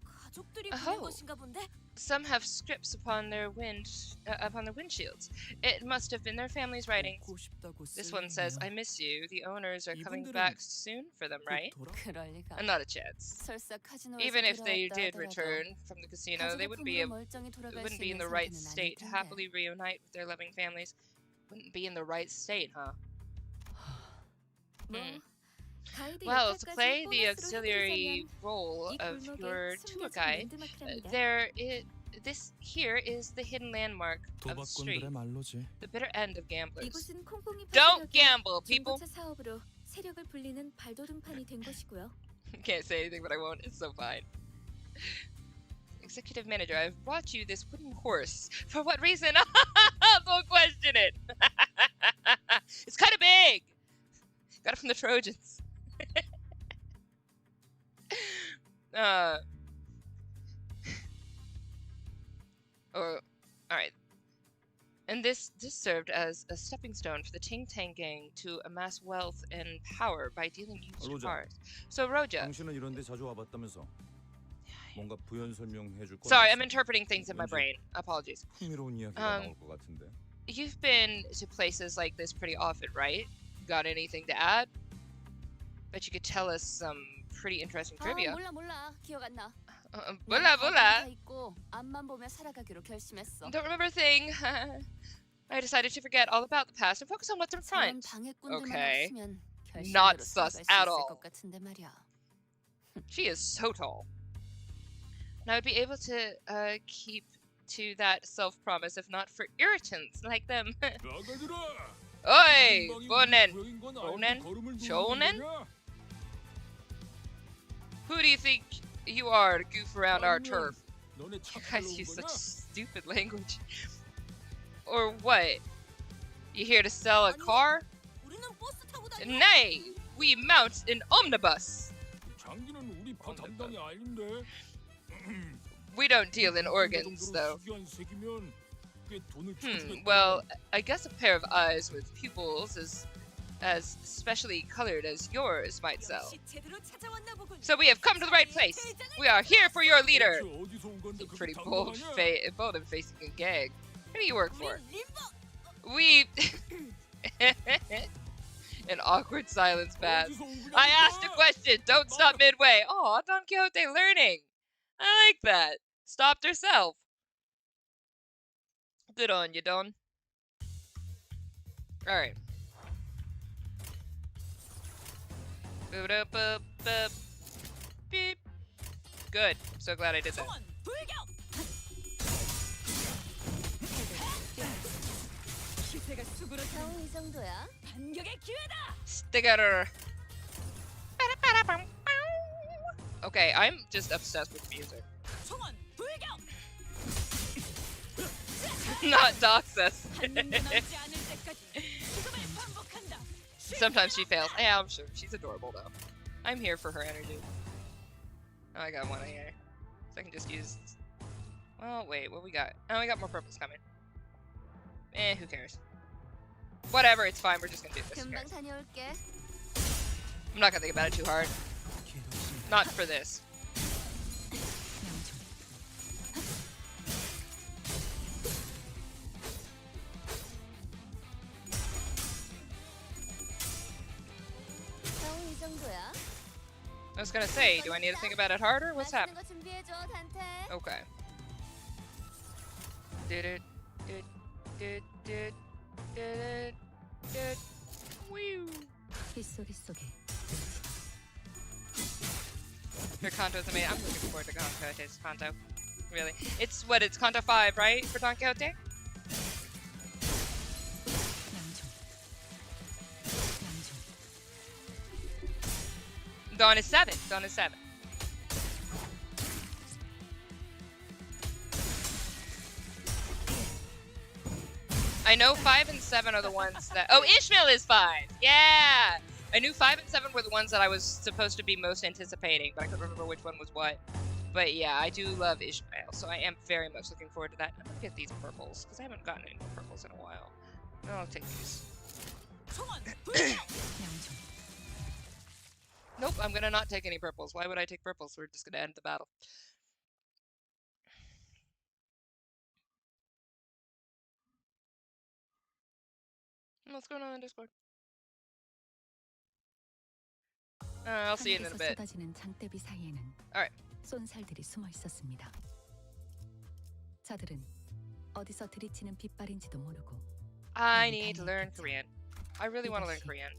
가족들이 어허. 보낸 것인가 본데. Some have scripts upon their windshields. It must have been their family's writings. 보고 싶다고 This one says, "I 쓰였네요. miss you. The owners are coming 이분들은 back soon for them, 곧 right?" 돌아- 그럴 리가. Not a chance. 설사 카지노에서 Even if they 돌아왔다 did 하더라도 return from the casino, they 가족의 wouldn't be 품으로 멀쩡히 돌아갈 수 in 있는 the right 상태는 아닐 state to 텐데. happily reunite with their loving families. Wouldn't be in the right state, huh? 뭐, Hmm. 가이드 Well, to 역할까지 play the 보너스로 auxiliary 해드리자면 role 이 of 골목에 your tour 숨겨진 guide, 랜드마크랍니다. this here is the hidden landmark of the street, 도박꾼들의 말로지. the bitter end of gamblers. 이곳은 콩콩이 Don't 파트너의 gamble, people. 중고차 사업으로 세력을 불리는 발돋움판이 된 곳이고요. Can't say anything, but I won't. It's so fine. Executive manager, I've brought you this wooden horse. For what reason? Don't question it. It's kind of big. Got it from the Trojans. All right. And this served as a stepping stone for the Ting Tang gang to amass wealth and power by dealing used Roja. cars. So Roja, 당신은 이런 데 자주 와봤다면서. 뭔가 부연 설명해 줄 거. sorry, I'm interpreting things in my brain. Apologies. 흥미로운 이야기가 나올 것 같은데. You've been to places like this pretty often, right? Got anything to add? Bet you could tell us some pretty interesting trivia. 몰라. 기억 안 나. 몰라. 다 잊고 앞만 보며 살아가기로 결심했어. Don't remember a thing. I decided to forget all about the past and focus on what's in 저런 front. 방해꾼들만 Okay. 없으면 Not 결심대로 sus 살아갈 수 at 있을 all. 것 같은데 말이야. She is so tall. And I would be able to keep to that self-promise if not for irritants like them. 나가들아. Oi, 금방이 Bonen. 우리 고향인 건 알고 Bonen? 걸음을 누르는 Shonen? 거냐? Who do you think you are to goof around our 아니면 turf? 너네 You 차 guys 타러 온 use such 거냐? stupid language. Or what? You here to sell a car? 우리는 버스 타고 다녀. Nay, we mount an omnibus. 장기는 우리 파 담당이 아닌데. We don't deal in organs, though. 희귀한 색이면 꽤 돈을 쳐주겠다. Well, I guess a pair of eyes with pupils is as specially colored as yours might sell. 역시 제대로 찾아왔나 보군. So we have come to the right place. We are here for your leader. 대체 어디서 온 건데 그게 Pretty bold, 당당하냐? bold and facing a gag. Who do you work for? 우린 림버. We. An awkward silence passed. 어디서 온 거냐니까? I asked a question. Don't stop midway. Oh, Don Quixote learning. I like that. Stopped herself. Good on you, Don. All right. Boop, boop, boop, boop. Beep. Good. So glad I did that. 총원 불격. 기세가 쑥으로 겨우 이 정도야. 반격의 기회다. Sticker. Okay, I'm just obsessed with music. 총원 불격. Not Doxus. 한 놈도 남지 않을 때까지 죽음을 반복한다. Sometimes she fails. Yeah, I'm sure. She's adorable, though. I'm here for her energy. Oh, I got one here. So I can just use... Well, wait, what we got? Oh, we got more purples coming. Eh, who cares? Whatever, it's fine. We're just gonna do this. Who 금방 cares? 다녀올게. I'm not gonna think about it too hard. Not for this. 겨우 이 정도야. I was gonna say, do I need to think about it harder? What's 맛있는 happening? 거 준비해줘, 단테. Okay. Did it. Did. Did. Did. Did. Did. Woo. 빗소리 속에. For Canto's amazing. I'm looking forward to Canto's Canto. Really. It's what? It's Canto 5, right? For Don Quixote? Dawn is 7. Dawn is 7. I know 5 and 7 are the ones that... Oh, Ishmael is 5! Yeah! I knew 5 and 7 were the ones that I was supposed to be most anticipating, but I couldn't remember which one was what. But yeah, I do love Ishmael, so I am very much looking forward to that. I'm gonna get these purples, because I haven't gotten any purples in a while. I'll take these. 총원 불격. Nope, I'm gonna not take any purples. Why would I take purples? We're just gonna end the battle. What's going on in Discord? I'll see you in a 하늘에서 bit. 쏟아지는 장대비 사이에는 Alright. 쏜살들이 숨어 있었습니다. 저들은 어디서 들이치는 빛발인지도 모르고 I need to learn Korean. I really want to learn Korean.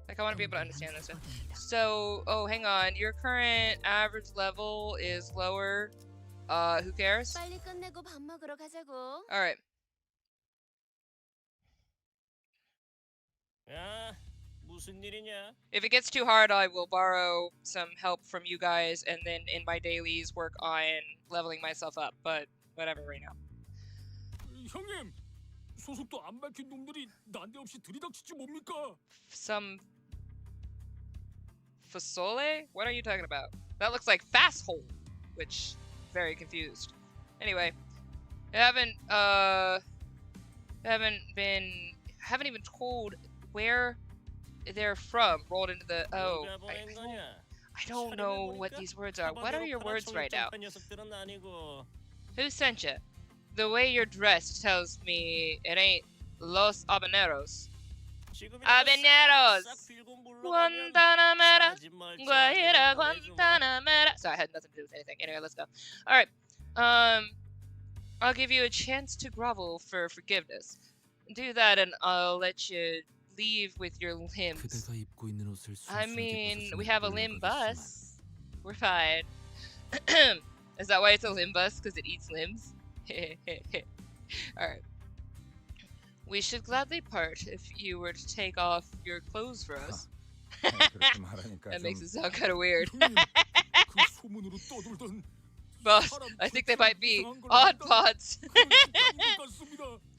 Like, I want to be able to understand this. So, oh, hang on. Your current average level is lower. Who cares? 빨리 끝내고 밥 먹으러 가자고. Alright. 야, 무슨 일이냐? If it gets too hard, I will borrow some help from you guys and then in my dailies work on leveling myself up. But whatever right now. 형님, 소속도 안 밝힌 놈들이 난데없이 들이닥치지 뭡니까? Some Fasole? What are you talking about? That looks like fast hole, which very confused. Anyway, haven't even told where they're from. Rolled into the I don't know what these words are. What are your words right now? Who sent you? The way you're dressed tells me it ain't Los Habaneros. Habaneros! Guantanamera! Guajira Guantanamera! Sorry, I had nothing to do with anything. Anyway, let's go. Alright. I'll give you a chance to grovel for forgiveness. Do that and I'll let you leave with your limbs. I mean, we have a Limbus. We're fine. Is that why it's a Limbus? Because it eats limbs? Alright. We should gladly part if you were to take off your clothes for us. That makes it sound kind of weird. Boss, I think they might be odd pods.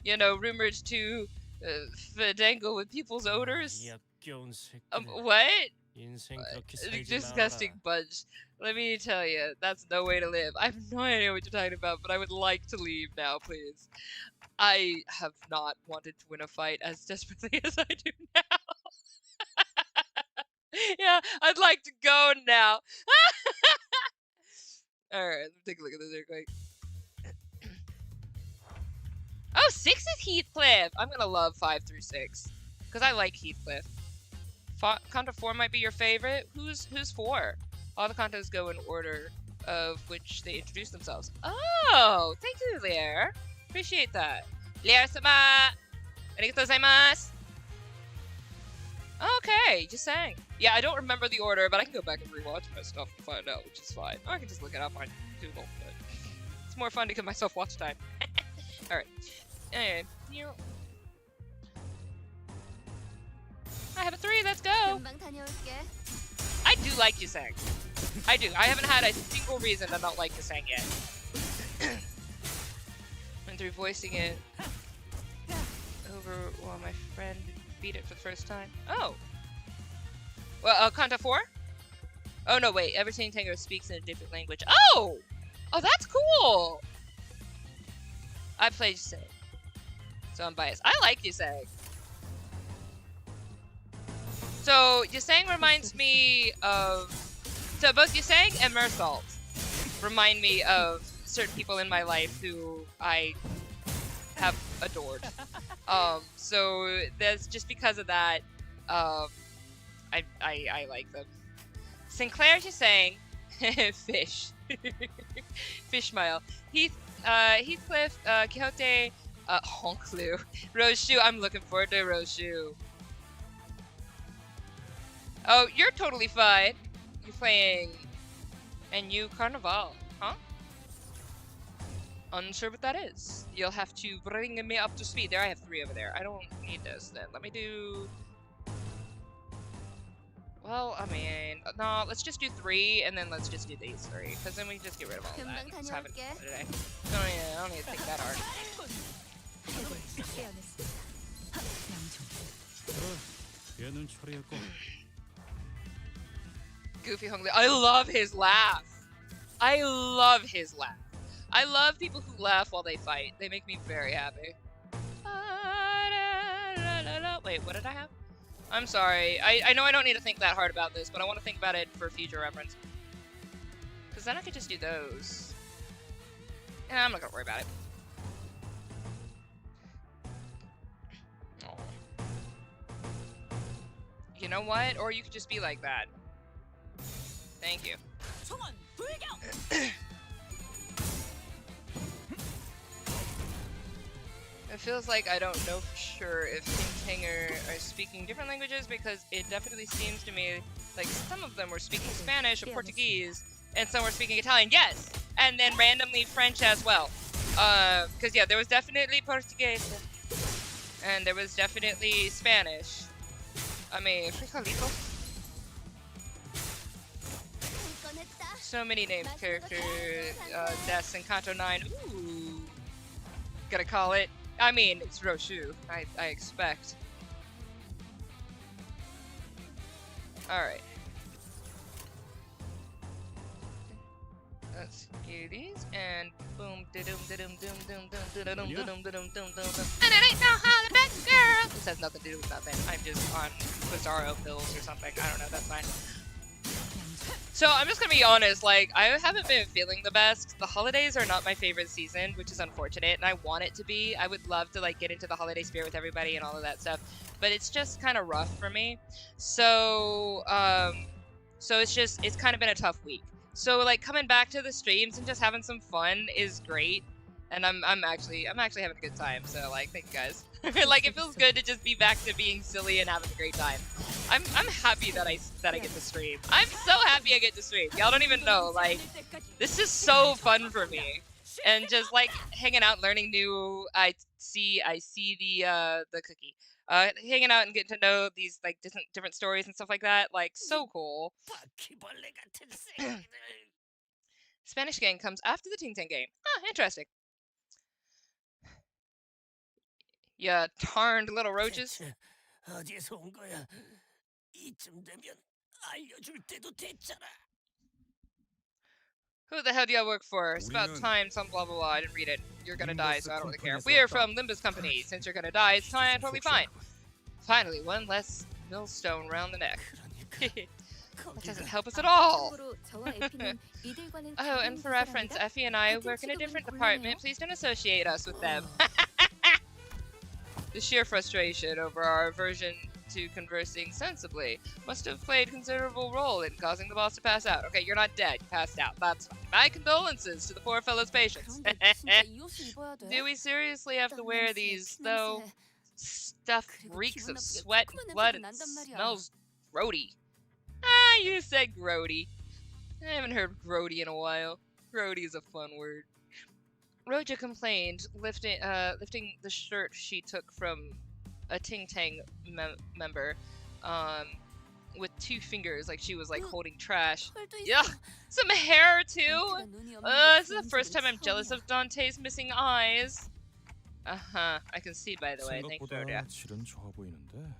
You know, rumored to fandangle with people's odors. What? Disgusting bunch. Let me tell you, that's no way to live. I have no idea what you're talking about, but I would like to leave now, please. I have not wanted to win a fight as desperately as I do now. Yeah, I'd like to go now. Alright, let me take a look at this real quick. Oh, 6 is Heathcliff! I'm gonna love 5 through 6. Because I like Heathcliff. Canto 4 might be your favorite. Who's 4? All the Cantos go in order of which they introduce themselves. Oh, thank you, Lear. Appreciate that. Lear-sama! Arigatou gozaimasu! Okay, just saying. Yeah, I don't remember the order, but I can go back and rewatch my stuff and find out, which is fine. Or I can just look it up on Google, but it's more fun to give myself watch time. Alright. Anyway. I have a 3, let's go! 금방 다녀올게. I do like Yusang. I do. I haven't had a single reason to not like Yusang yet. And through voicing it over while my friend beat it for the first time. Oh! Well, Canto 4? Oh, no, wait. Every single Tango speaks in a different language. Oh! Oh, that's cool! I played Yusang, so I'm biased. I like Yusang. So, Yusang reminds me of... So, both Yusang and Mersault remind me of certain people in my life who I have adored. So, that's just because of that, I like them. Sinclair Yusang, Fish. Fish Mile. Heathcliff, Quixote, Honklu. Roshu, I'm looking forward to Roshu. Oh, you're totally fine. You're playing a new Carnival, huh? Unsure what that is. You'll have to bring me up to speed. There, I have 3 over there. I don't need this then. Let me do... Well, I mean, no, let's just do 3, and then let's just do these 3, because then we can just get rid of all that. Just have it for today. I don't need to think that hard. Goofy Hungry. I love his laugh. I love his laugh. I love people who laugh while they fight. They make me very happy. Wait, what did I have? I'm sorry. I know I don't need to think that hard about this, but I want to think about it for future reference. Because then I could just do those. I'm not going to worry about it. know what? Or you could just be like that. Thank you. 총원 불격. It feels like I don't know for sure if Tanger are speaking different languages because it definitely seems to me like some of them were speaking Spanish or Portuguese and some were speaking Italian. Yes! And then randomly French as well. Because yeah, there was definitely Portuguese and there was definitely Spanish. I mean, frijolito. So many named characters. Des and Canto 9. Ooh. Gotta call it. I mean, it's Roshu, I expect. Alright. Let's do these, and boom, da-dum, da-dum, dum, dum, dum, da-dum, da-dum, da-dum, dum, dum, dum. And it ain't no holla back, girl! This has nothing to do with nothing. I'm just on Bizarro pills or something. I don't know, that's fine. So I'm just gonna be honest, like, I haven't been feeling the best. The holidays are not my favorite season, which is unfortunate, and I want it to be. I would love to, like, get into the holiday spirit with everybody and all of that stuff, but it's just kind of rough for me. So, so it's kind of been a tough week. So, like, coming back to the streams and just having some fun is great, and I'm actually having a good time, so, like, thank you guys. Like, it feels good to just be back to being silly and having a great time. I'm happy that I get to stream. I'm so happy I get to stream. Y'all don't even know, like, this is so fun for me. And just like hanging out, learning new. I see the cookie. Hanging out and getting to know these like different stories and stuff like that. Like, so cool. Spanish game comes after the Ting Tang game. Ah, interesting. You tarned little roaches. 어디에서 온 거야? 이쯤 되면 알려줄 때도 됐잖아. Who the hell do y'all work for? It's about time, some blah blah blah. I didn't read it. You're gonna die, so I don't really care. We are from Limbus Company. Since you're gonna die, it's totally fine. Finally, one less millstone around the neck. That doesn't help us at all. Oh, and for reference, Effie and I work in a different department. Please don't associate us with them. The sheer frustration over our aversion to conversing sensibly must have played a considerable role in causing the boss to pass out. Okay, you're not dead. You passed out. That's fine. My condolences to the poor fellow's patients. Do we seriously have to wear these, though? Stuff reeks of sweat and blood and smells grody. Ah, you said grody. I haven't heard grody in a while. Grody is a fun word. Roja complained, lifting the shirt she took from a Ting Tang member, with 2 fingers, like she was like holding trash. Yeah, some hair too. This is the first time I'm jealous of Dante's missing eyes. I can see, by the way. Thank you, Roja.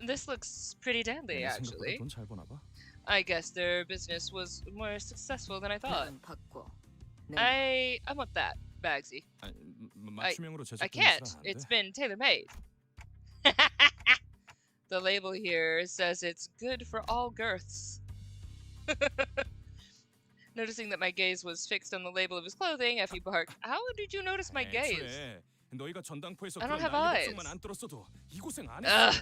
This looks pretty dandy, actually. I guess their business was more successful than I thought. I want that, Bagsy. I can't. It's been tailor-made. The label here says it's good for all girths. Noticing that my gaze was fixed on the label of his clothing, Effie barked, "How did you notice my gaze? I don't have eyes." Ugh.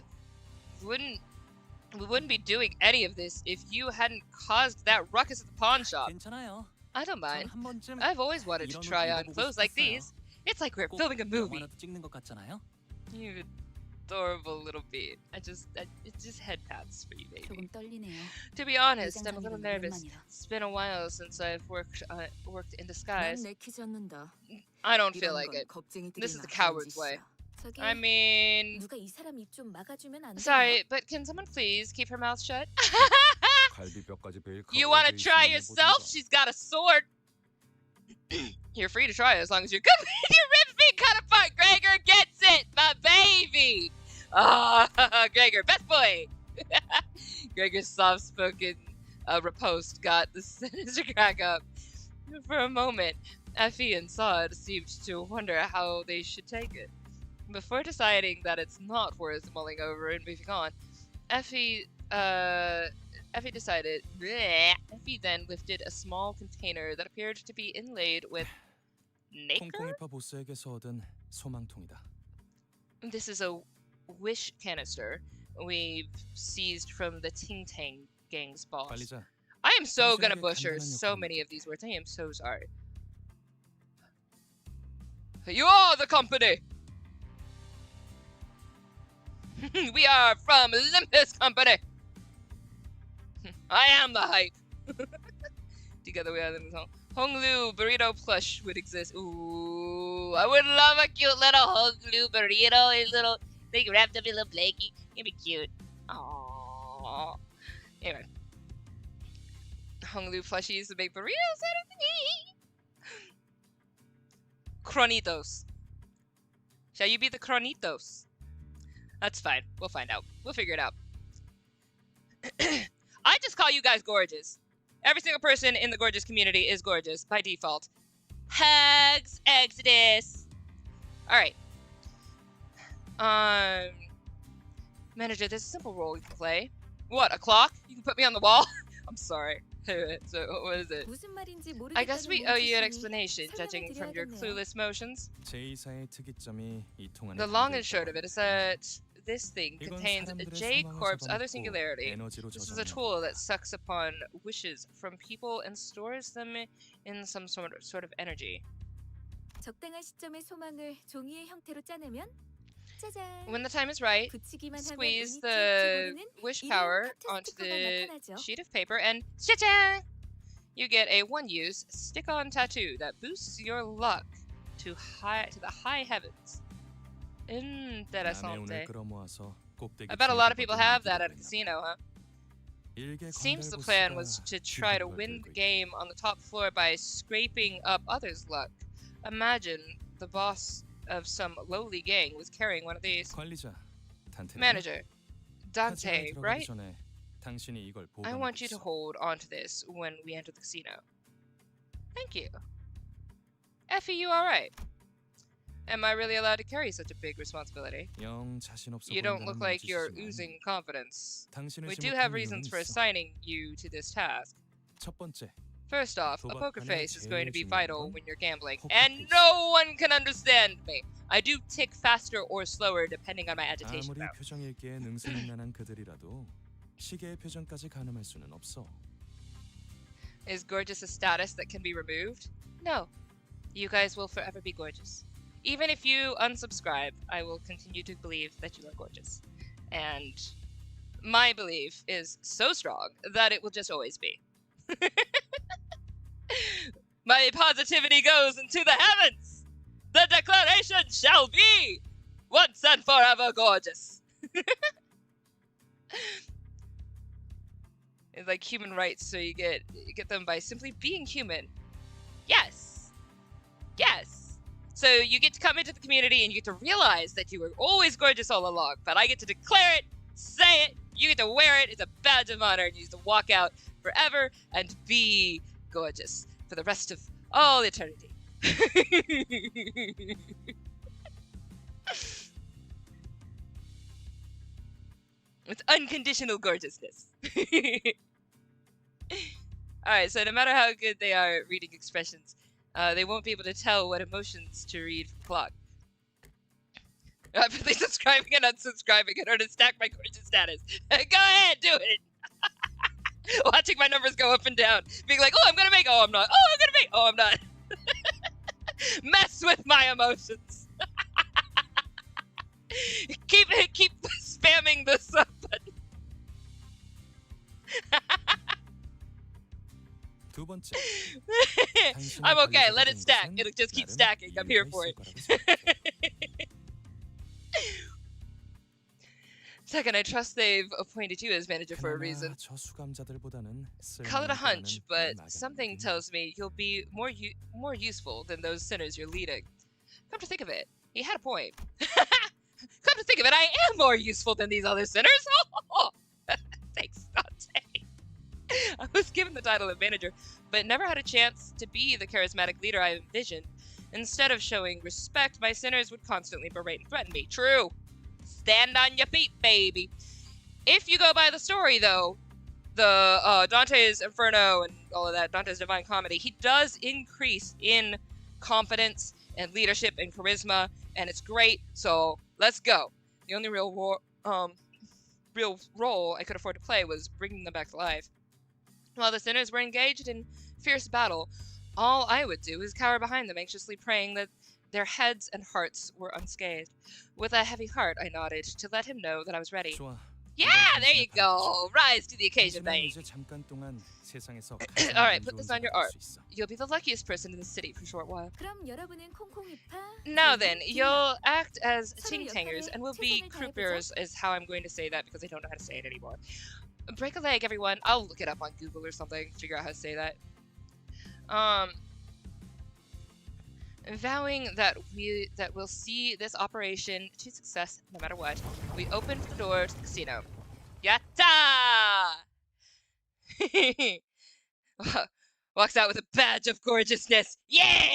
We wouldn't be doing any of this if you hadn't caused that ruckus at the pawn shop. 괜찮아요. I don't mind. I've always wanted to try on clothes like these. It's like we're filming a movie. 영화라도 찍는 것 같잖아요. You adorable little bean. It's just head pats for you, baby. To be honest, I'm a little nervous. It's been a while since I've worked in disguise. I don't feel like it. This is the coward's way. I mean, sorry, but can someone please keep her mouth shut? You want to try yourself? She's got a sword. You're free to try as long as you're good. Your ribs being cut apart. Gregor gets it, my baby. Gregor, best boy. Gregor's soft-spoken riposte got the sinister crack up. For a moment, Effie and Sod seemed to wonder how they should take it. Before deciding that it's not worth mulling over and moving on, Effie decided. Bleh. Effie then lifted a small container that appeared to be inlaid with nacre. This is a wish canister we've seized from the Ting Tang gang's boss. 관리자, I am so gonna 당신에게 butcher 간단한 so 요청을 many of these words. I am so sorry. You are the company! We are from Limbus Company! I am the hype! Together we are in the song. Honglu burrito plush would exist. Ooh, I would love a cute little Honglu burrito. A little, like wrapped up in a little blankie. It'd be cute. Aww. Anyway. Honglu plushies to make burritos out of me. Chronitos. Shall you be the Chronitos? That's fine. We'll find out. We'll figure it out. I just call you guys gorgeous. Every single person in the gorgeous community is gorgeous by default. Hugs, Exodus. Alright. Manager, there's a simple role you can play. What, a clock? You can put me on the wall? I'm sorry. So, what is it? 무슨 말인지 모르겠다는 I guess we owe you an 몸짓이니 explanation, judging from your 설명을 드려야겠네요. clueless motions. 제2사의 특이점이 이 통안에 The long 담겨 and short of it is that this thing 이건 contains a 사람들의 J 소망을 Corp's other 잡아먹고 singularity. 에너지로 This is a 저장해 tool that sucks upon wishes from people and stores them in some sort of energy. 적당한 시점에 소망을 종이의 형태로 짜내면 짜잔. When the time is right, 붙이기만 하면 squeeze 운이 the 찔찔거리는 wish 이름 power 칵투스 onto 스티커가 the 나타나죠. sheet of paper and cha-chang! You get a one-use stick-on tattoo that boosts your luck to the high heavens. 남의 Interessante. 운을 끌어모아서 꼭대기 I bet a lot of 진입을 people 거두는 have that at a 일이거든요. casino, huh? 일개 Seems the 건달 plan 보스가 was to try to 쥐어린 걸 win the 들고 game on the top floor by scraping up others' luck. Imagine the boss of some lowly gang was carrying one of these. 관리자, 단테는 Manager, 카지노에 Dante, 들어가기 right? 전에 당신이 이걸 I 보관하고 want you to 있어. hold onto this when we enter the casino. Thank you. Effie, you alright? Am I really allowed to carry such a big responsibility? 영 자신 없어 You don't 보인다는 look like you're 눈치시지만 oozing confidence. 당신을 We do 지목한 have 이유는 reasons for 있어. assigning you to this task. 첫 번째, First off, a 도박 poker 하나의 face is going to be 제일 중요한 vital 건 when you're gambling, 포커 and 페이스. no one can understand me. I do tick faster or slower depending on my agitation, 아무리 though. 표정 읽기에 능수능란한 그들이라도 시계의 표정까지 가늠할 수는 없어. Is gorgeous a status that can be removed? No. You guys will forever be gorgeous. Even if you unsubscribe, I will continue to believe that you are gorgeous. And my belief is so strong that it will just always be. My positivity goes into the heavens! The declaration shall be once and forever gorgeous! It's like human rights, so you get them by simply being human. Yes! Yes! So you get to come into the community and you get to realize that you were always gorgeous all along, but I get to declare it, say it, you get to wear it, it's a badge of honor, and you get to walk out forever and be gorgeous for the rest of all eternity. With unconditional gorgeousness. Alright, so no matter how good they are at reading expressions, they won't be able to tell what emotions to read from clock. I'm really subscribing and unsubscribing in order to stack my gorgeous status. Go ahead, do it! Watching my numbers go up and down. Being like, oh, I'm gonna make, oh, I'm not. Oh, I'm gonna make, oh, I'm not. Mess with my emotions. keep spamming the sub button. 두 번째, I'm okay, let it stack. It'll just keep stacking. I'm here for it. Second, I trust they've appointed you as manager for a reason. Call it a hunch, but something tells me you'll be more useful than those sinners you're leading. Come to think of it, he had a point. Come to think of it, I am more useful than these other sinners. Thanks, Dante. I was given the title of manager, but never had a chance to be the charismatic leader I envisioned. Instead of showing respect, my sinners would constantly berate and threaten me. True. Stand on your feet, baby. If you go by the story, though, the Dante's Inferno and all of that, Dante's Divine Comedy, he does increase in confidence and leadership and charisma, and it's great. So let's go. The only real real role I could afford to play was bringing them back to life. While the sinners were engaged in fierce battle, all I would do was cower behind them, anxiously praying that their heads and hearts were unscathed. With a heavy heart, I nodded to let him know that I was ready. 좋아. Yeah, there you go. Rise to the occasion, 당신은 mate. 이제 잠깐 동안 세상에서 All right, put this on your art. You'll be the luckiest person in the city for a short while. 그럼 여러분은 콩콩이파. Now then, 저는 you'll act as 서로 ting-tangers 역할에 and we'll be 최선을 croupiers is how I'm going to say that because I don't know how to say it anymore. Break a leg, everyone. I'll look it up on Google or something, figure out how to say that. Vowing that we'll see this operation to success no matter what, we opened the door to the casino. Yatta! Walks out with a badge of gorgeousness. Yeah!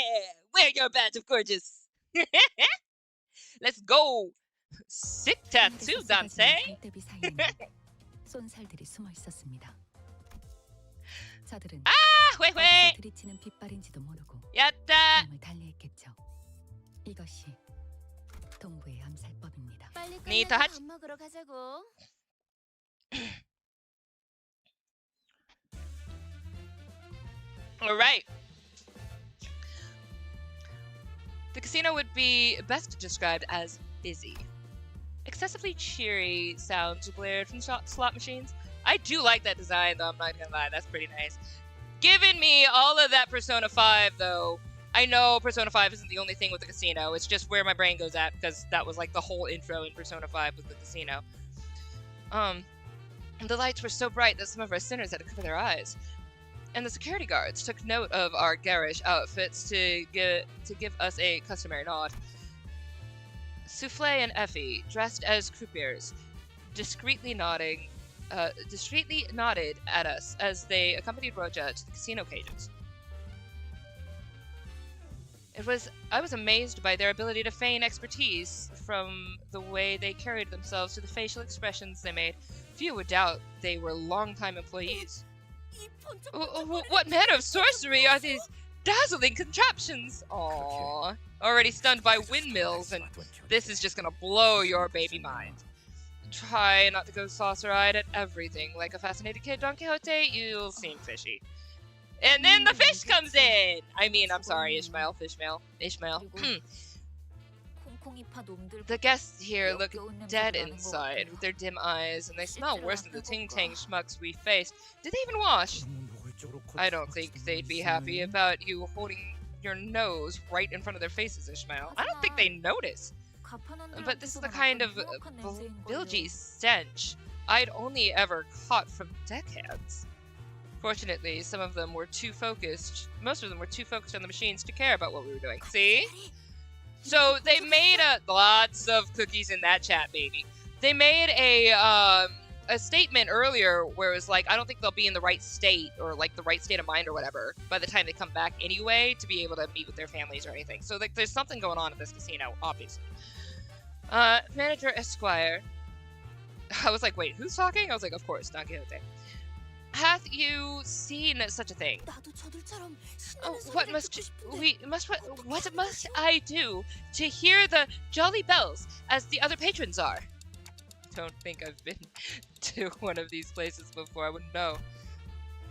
Wear your badge of gorgeous. Let's go. Sick tattoo, Dante. 장대비 사이에는 쏜살들이 숨어 있었습니다. 저들은 회 어디서 들이치는 빗발인지도 모르고 야tta! 삶을 달리했겠죠. 이것이 동부의 암살법입니다. 빨리 니 끝내고 다 밥 먹으러 가자고. All right. The casino would be best described as busy. Excessively cheery sounds blared from slot machines. I do like that design, though, I'm not gonna lie. That's pretty nice. Giving me all of that Persona 5, though. I know Persona 5 isn't the only thing with the casino. It's just where my brain goes at, because that was like the whole intro in Persona 5 with the casino. The lights were so bright that some of our sinners had to cover their eyes. And the security guards took note of our garish outfits to give us a customary nod. Souffle and Effie, dressed as croupiers, discreetly nodded at us as they accompanied Roja to the casino cages. I was amazed by their ability to feign expertise from the way they carried themselves to the facial expressions they made. Few would doubt they were longtime employees. What manner of sorcery are these dazzling contraptions? Aww. Already stunned by windmills, and this is just gonna blow your baby mind. Try not to go saucer-eyed at everything. Like a fascinated kid, Don Quixote, you'll seem fishy. And then the fish comes in! I mean, I'm sorry, Ishmael. The guests here look dead inside, with their dim eyes, and they smell worse than the ting-tang schmucks we faced. Did they even wash? I don't think they'd be happy about you holding your nose right in front of their faces, Ishmael. I don't think they notice. But this is the kind of bilgy stench I'd only ever caught from deckhands. Fortunately, most of them were too focused on the machines to care about what we were doing. See? So they made lots of cookies in that chat, baby. They made a statement earlier where it was like, I don't think they'll be in the right state or like the right state of mind or whatever by the time they come back anyway to be able to meet with their families or anything. So like, there's something going on at this casino, obviously. Manager Esquire. I was like, wait, who's talking? I was like, of course, Don Quixote. Hath you seen such a thing? What must I do to hear the jolly bells as the other patrons are? Don't think I've been to one of these places before. I wouldn't know.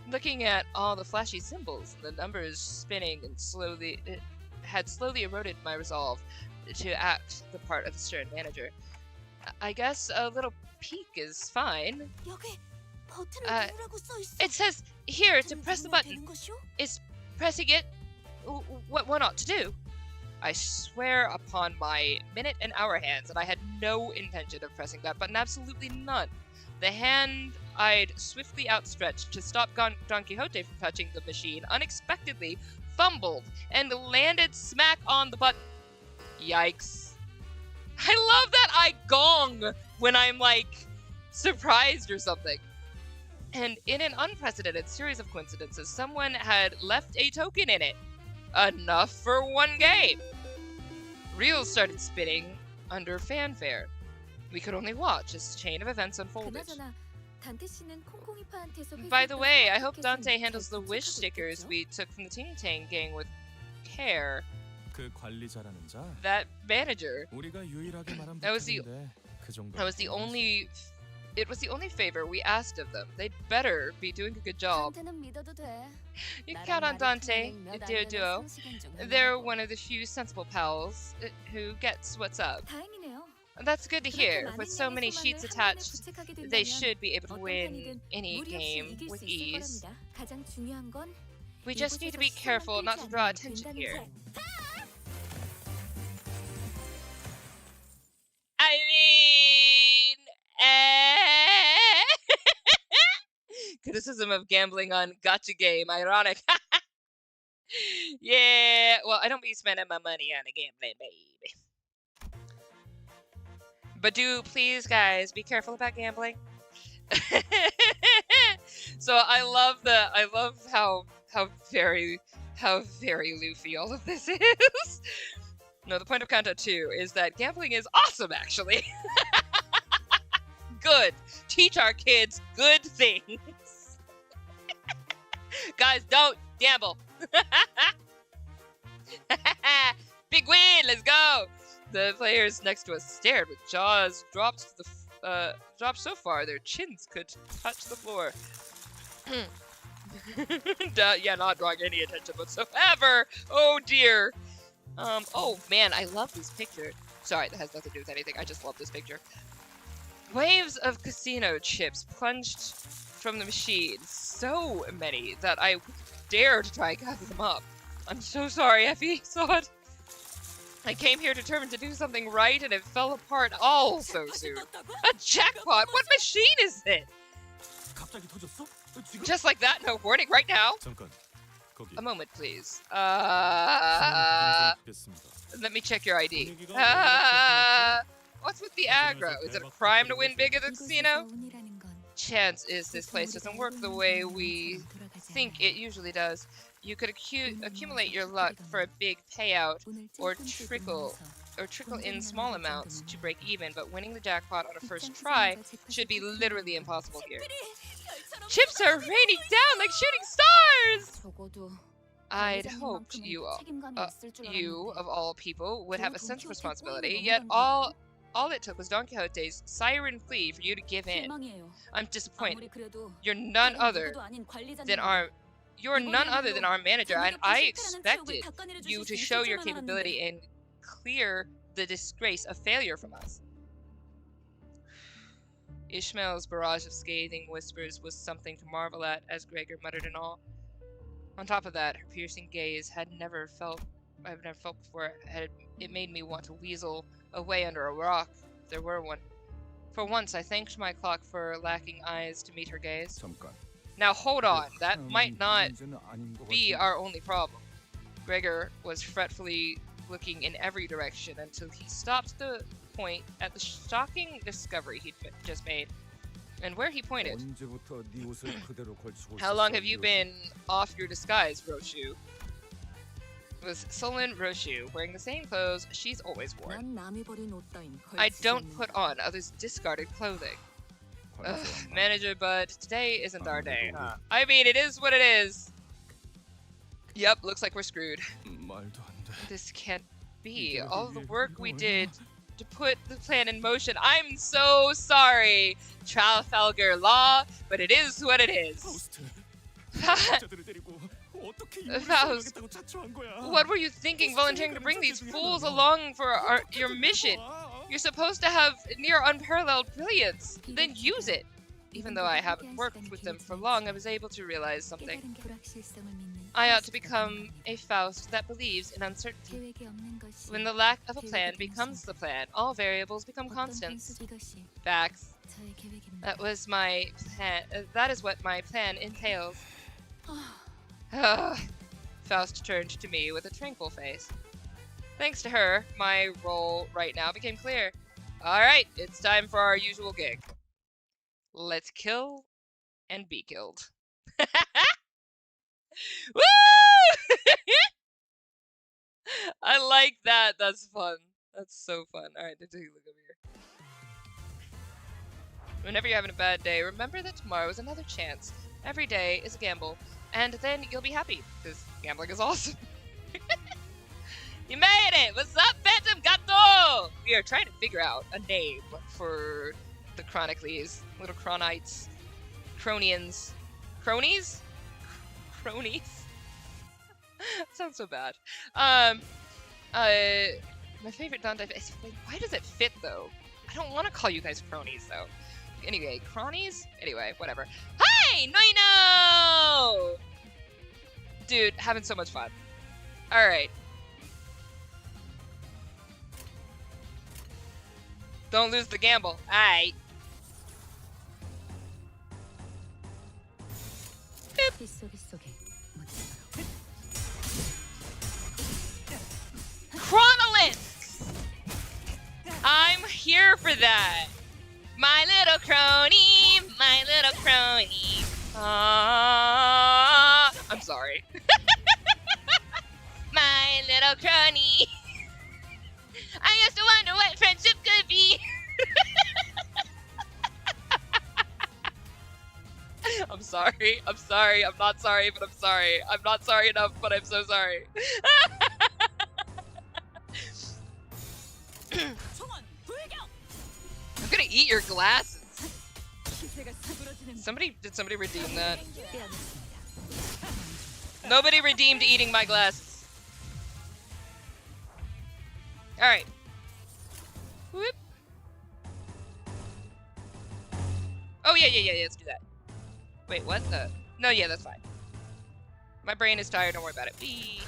Looking at all the flashy symbols and the numbers spinning and it had slowly eroded my resolve to act the part of a stern manager. I guess a little peek is fine. It says here to press the button. Is pressing it what one ought to do? I swear upon my minute and hour hands that I had no intention of pressing that button, absolutely none. The hand I'd swiftly outstretched to stop Don Quixote from touching the machine unexpectedly fumbled and landed smack on the button. Yikes. I love that I gong when I'm like surprised or something. And in an unprecedented series of coincidences, someone had left a token in it. Enough for one game. Reels started spinning under fanfare. We could only watch as the chain of events unfolded. By the way, I hope Dante handles the wish stickers we took from the Ting Tang gang with care. 그 관리자라는 자. That manager. 우리가 유일하게 말한 That was the 그 정도. only It was the only favor we asked of them. They'd better be doing a good job. 단테는 믿어도 돼. You can count on Dante, the dear duo. They're one of the few sensible pals who gets what's up. 다행이네요. That's good to 그렇게 hear. 많은 With so many 양의 sheets 소망을 한 번에 attached, 부착하게 they 된다면 should be able to 어떤 win 판이든 any 무리 없이 game 이길 with 수 있을 ease. 거랍니다. 가장 중요한 건 We just need to be 이곳에서 careful 시선만 not to 끌지 draw 않으면 attention 된다는 here. 점. I mean, criticism of gambling on gotcha game, ironic. Yeah, well, I don't be spending my money on a gambling, baby. But do please, guys, be careful about gambling. So I love how very Luffy all of this is. No, the point of Canto 2 is that gambling is awesome, actually. Good. Teach our kids good things. Guys, don't gamble. Big win, let's go. The players next to us stared with jaws dropped so far their chins could touch the floor. Yeah, not drawing any attention whatsoever. Oh dear. Oh man, I love this picture. Sorry, that has nothing to do with anything. I just love this picture. Waves of casino chips plunged from the machine. So many that I dare to try and gather them up. I'm so sorry, Effie. Sod. I came here determined to do something right, and it fell apart all so soon. A jackpot? What machine is it? 갑자기 터졌어? 지금? Just like that? No warning? Right now? 잠깐. 거기. A moment, please. 상황 됐습니다. Let me check your ID. 분위기가 왜 What's with the aggro? Is it a crime to win big at the 이곳에서 casino? 운이라는 건 Chance is this place doesn't work the way we think it usually does. You could accumulate your luck for a big payout or trickle in small amounts to break even, but winning the jackpot on a first try should be literally impossible here. Chips are raining down like shooting stars! 적어도 I'd hoped you 책임감이 있을 줄 of all people, would have a sense of 그거 responsibility, 돈 yet 쫓고 있는 all it took was Don Quixote's siren plea for you to give in. 실망이에요. I'm disappointed. 아무리 그래도 You're none 다른 other 누구도 아닌 관리자님. than our manager, and I expected you to show your capability and clear the disgrace of failure from us. Ishmael's barrage of scathing whispers was something to marvel at, as Gregor muttered in awe. On top of that, her piercing gaze I've never felt before. It made me want to weasel away under a rock, if there were one. For once, I thanked my clock for lacking eyes to meet her gaze. 잠깐. Now hold on, that might not 문제는 아닌 것 be 같은데. our only problem. Gregor was fretfully looking in every direction until he stopped the point at the shocking discovery he'd just made. And where he pointed. 언제부터 네 옷을 그대로 걸치고 How long 있었어, have you 이 옷을? been off your disguise, Roshu? It was sullen Roshu, wearing the same clothes she's always worn. 난 남이 버린 옷 따윈 I 걸치지 don't 않는다. put on others' discarded clothing. Ugh, 관에서 manager, but today isn't our day. 아무래도 I mean, it is what it is. Yep, looks like we're screwed. 말도 안 돼. This can't be. All the work we did to put the plan in motion. I'm so sorry, Trafalgar Law, but it is what it is. 파우스트. What 자들을 데리고 어떻게 이걸 Faust, 수행하겠다고 자초한 거야? were you thinking volunteering to bring these fools along for your mission? You're supposed to have near unparalleled brilliance. Then use it. Even though I haven't worked with them for long, I was able to realize something. 깨달은 불확실성을 믿는 I ought to 파우스트가 become 분명해. a Faust that believes in uncertainty. 계획이 없는 것이 When the lack of a plan becomes the plan, all variables become 어떤 constants. 변수 이것이 Facts. 저의 계획입니다. That was my plan. That is what my plan entails. Faust turned to me with a tranquil face. Thanks to her, my role right now became clear. Alright, it's time for our usual gig. Let's kill and be killed. Woo! I like that. That's fun. That's so fun. Alright, let's take a look over here. Whenever you're having a bad day, remember that tomorrow is another chance. Every day is a gamble, and then you'll be happy, because gambling is awesome. You made it! What's up, Phantom Gato? We are trying to figure out a name for The Chronicles. Little Chronites. Cronians. Cronies? Cronies? Sounds so bad. My favorite Dante. Why does it fit though? I don't want to call you guys cronies though. Anyway, cronies? Anyway, whatever. Hi! No! Dude, having so much fun. Alright. Don't lose the gamble. Alright. Chronolith! I'm here for that. My little crony, my little crony. I'm sorry. My little crony. I used to wonder what friendship could be. I'm sorry. I'm sorry. I'm not sorry, but I'm sorry. I'm not sorry enough, but I'm so sorry. I'm gonna eat your glasses. Did somebody redeem that? Nobody redeemed eating my glasses. Alright. Whoop. Oh, yeah, let's do that. Wait, what the? No, yeah, that's fine. My brain is tired, don't worry about it. Bee.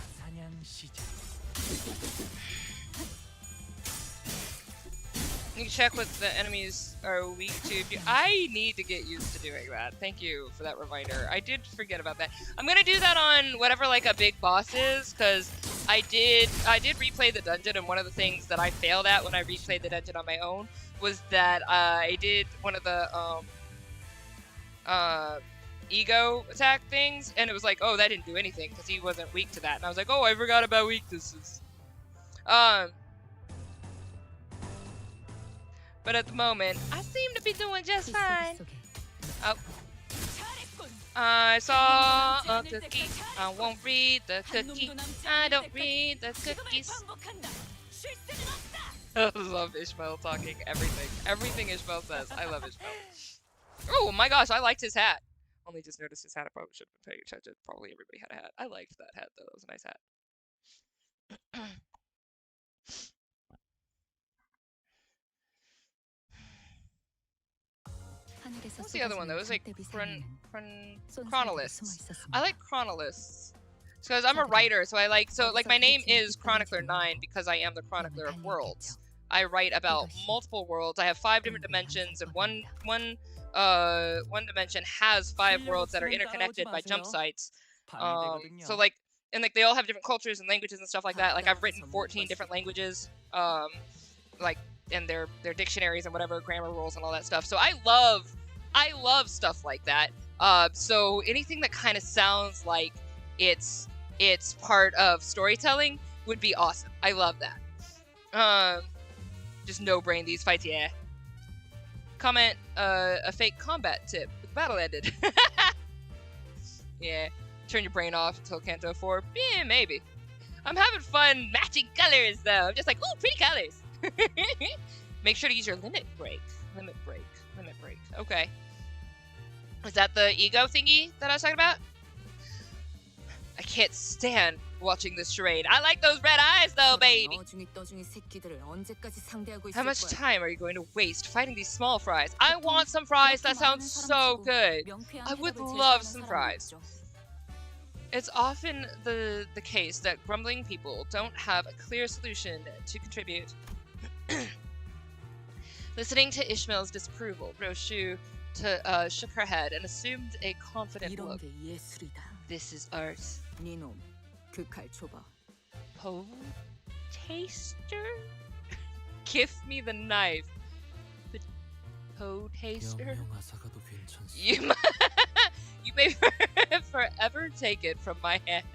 You can check what the enemies are weak to. I need to get used to doing that. Thank you for that reminder. I did forget about that. I'm gonna do that on whatever like a big boss is, because I did replay the dungeon, and one of the things that I failed at when I replayed the dungeon on my own was that I did one of the ego attack things, and it was like, oh, that didn't do anything because he wasn't weak to that, and I was like, oh, I forgot about weaknesses. But at the moment, I seem to be doing just fine. Oh. I saw a cookie. I won't read the cookie. I don't read the cookies. I love Ishmael talking everything. Everything Ishmael says. I love Ishmael. Oh my gosh, I liked his hat. Only just noticed his hat. I probably should have been paying attention. Probably everybody had a hat. I liked that hat though. That was a nice hat. What's the other one though? It was like Chronolists. I like Chronolists because I'm a writer, so I like my name is Chronicler 9 because I am the Chronicler of Worlds. I write about multiple worlds. I have 5 different dimensions, and one dimension has 5 worlds that are interconnected by jump sites. So like, and like they all have different cultures and languages and stuff like that. Like I've written 14 different languages, like, and their dictionaries and whatever grammar rules and all that stuff. So I love stuff like that. So anything that kind of sounds like it's part of storytelling would be awesome. I love that. Just no brain these fights, yeah. Comment a fake combat tip. The battle ended. Yeah. Turn your brain off until Canto 4. Yeah, maybe. I'm having fun matching colors though. I'm just like, ooh, pretty colors. Make sure to use your limit break. Limit break. Okay. Was that the ego thingy that I was talking about? I can't stand watching this charade. I like those red eyes though, baby. How much time are you going to waste fighting these small fries? I want some fries. That sounds so good. I would love some fries. It's often the case that grumbling people don't have a clear solution to contribute. Listening to Ishmael's disapproval, Roshu shook her head and assumed a confident look. This is art. Po taster? Give me the knife. The po taster? You may forever take it from my hand.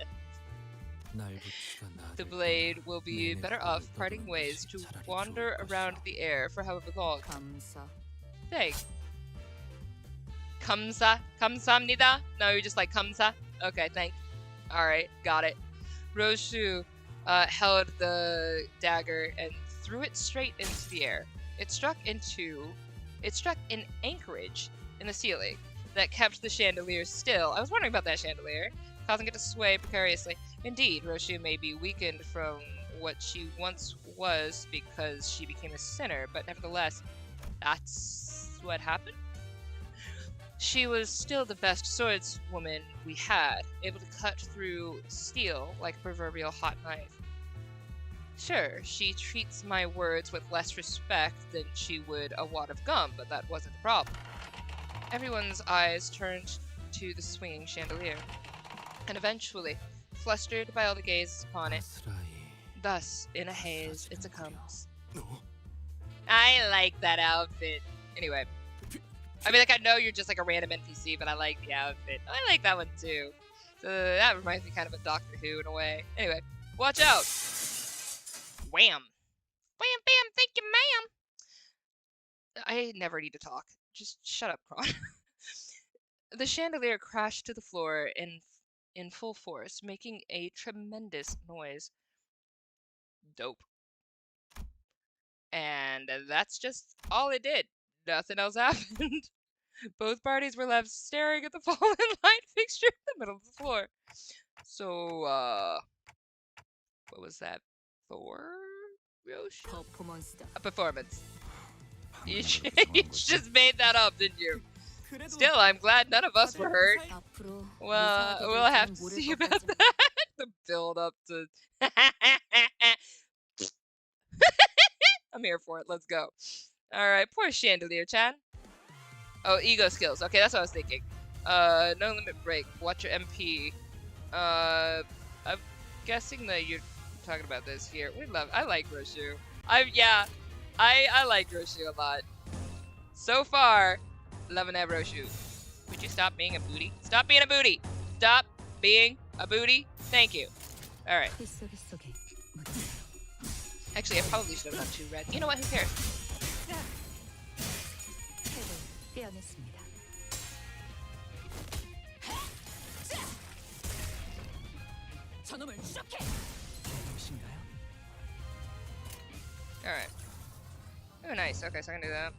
The blade will be better off parting ways to wander around the air for however long. Thanks. Kamsamnida? No, you're just like kamsa? Okay, thanks. Alright, got it. Roshu held the dagger and threw it straight into the air. It struck into It struck an anchorage in the ceiling that kept the chandelier still. I was wondering about that chandelier, causing it to sway precariously. Indeed, Roshu may be weakened from what she once was because she became a sinner, but nevertheless, that's what happened? She was still the best swordswoman we had, able to cut through steel like a proverbial hot knife. Sure, she treats my words with less respect than she would a wad of gum, but that wasn't the problem. Everyone's eyes turned to the swinging chandelier, and eventually, flustered by all the gazes upon it, thus, in a haze, it succumbs. I like that outfit. Anyway. I mean, like, I know you're just like a random NPC, but I like the outfit. I like that one too. So that reminds me kind of Doctor Who in a way. Anyway, watch out! Wham! Wham, bam, thank you, ma'am! I never need to talk. Just shut up, Chron. The chandelier crashed to the floor in full force, making a tremendous noise. Dope. And that's just all it did. Nothing else happened. Both parties were left staring at the fallen light fixture in the middle of the floor. So, what was that for, Yoshi? A performance. You just made that up, didn't you? Still, I'm glad none of us were hurt. Well, we'll have to see about that. The build up to... I'm here for it. Let's go. Alright, poor Chandelier-chan. Oh, ego skills. Okay, that's what I was thinking. No limit break. Watch your MP. I'm guessing that you're talking about this here. I like Roshu. I like Roshu a lot. So far, loving that Roshu. Would you stop being a booty? Stop being a booty! Stop being a booty. Thank you. Alright. Actually, I probably should have done 2 red. You know what? Who cares? Alright. Oh, nice. Okay, so I can do that.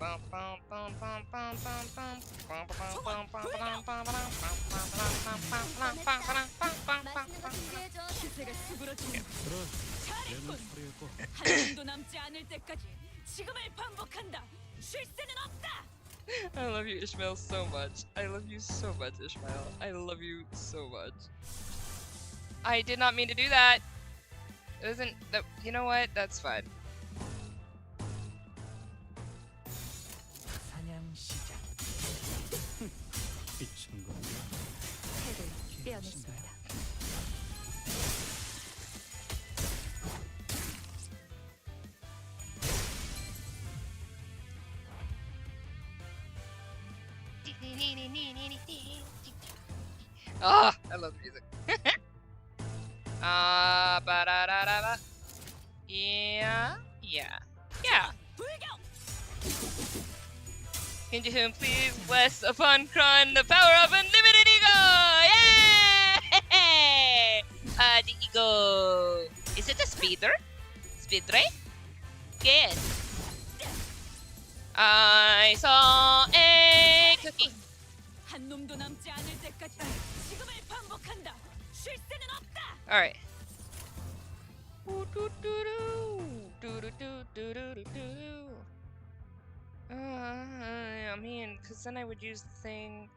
I love you, Ishmael, so much. I love you so much, Ishmael. I love you so much. I did not mean to do that. It wasn't that. You know what? That's fine. Ah, I love the music. Ba-da-da-da-da. Yeah. Into whom please bless upon Chron the power of unlimited ego! Yay! The ego. Is it a speeder? Speed ray? Yes. I saw a cookie. Alright. I mean, because then I would use the thing.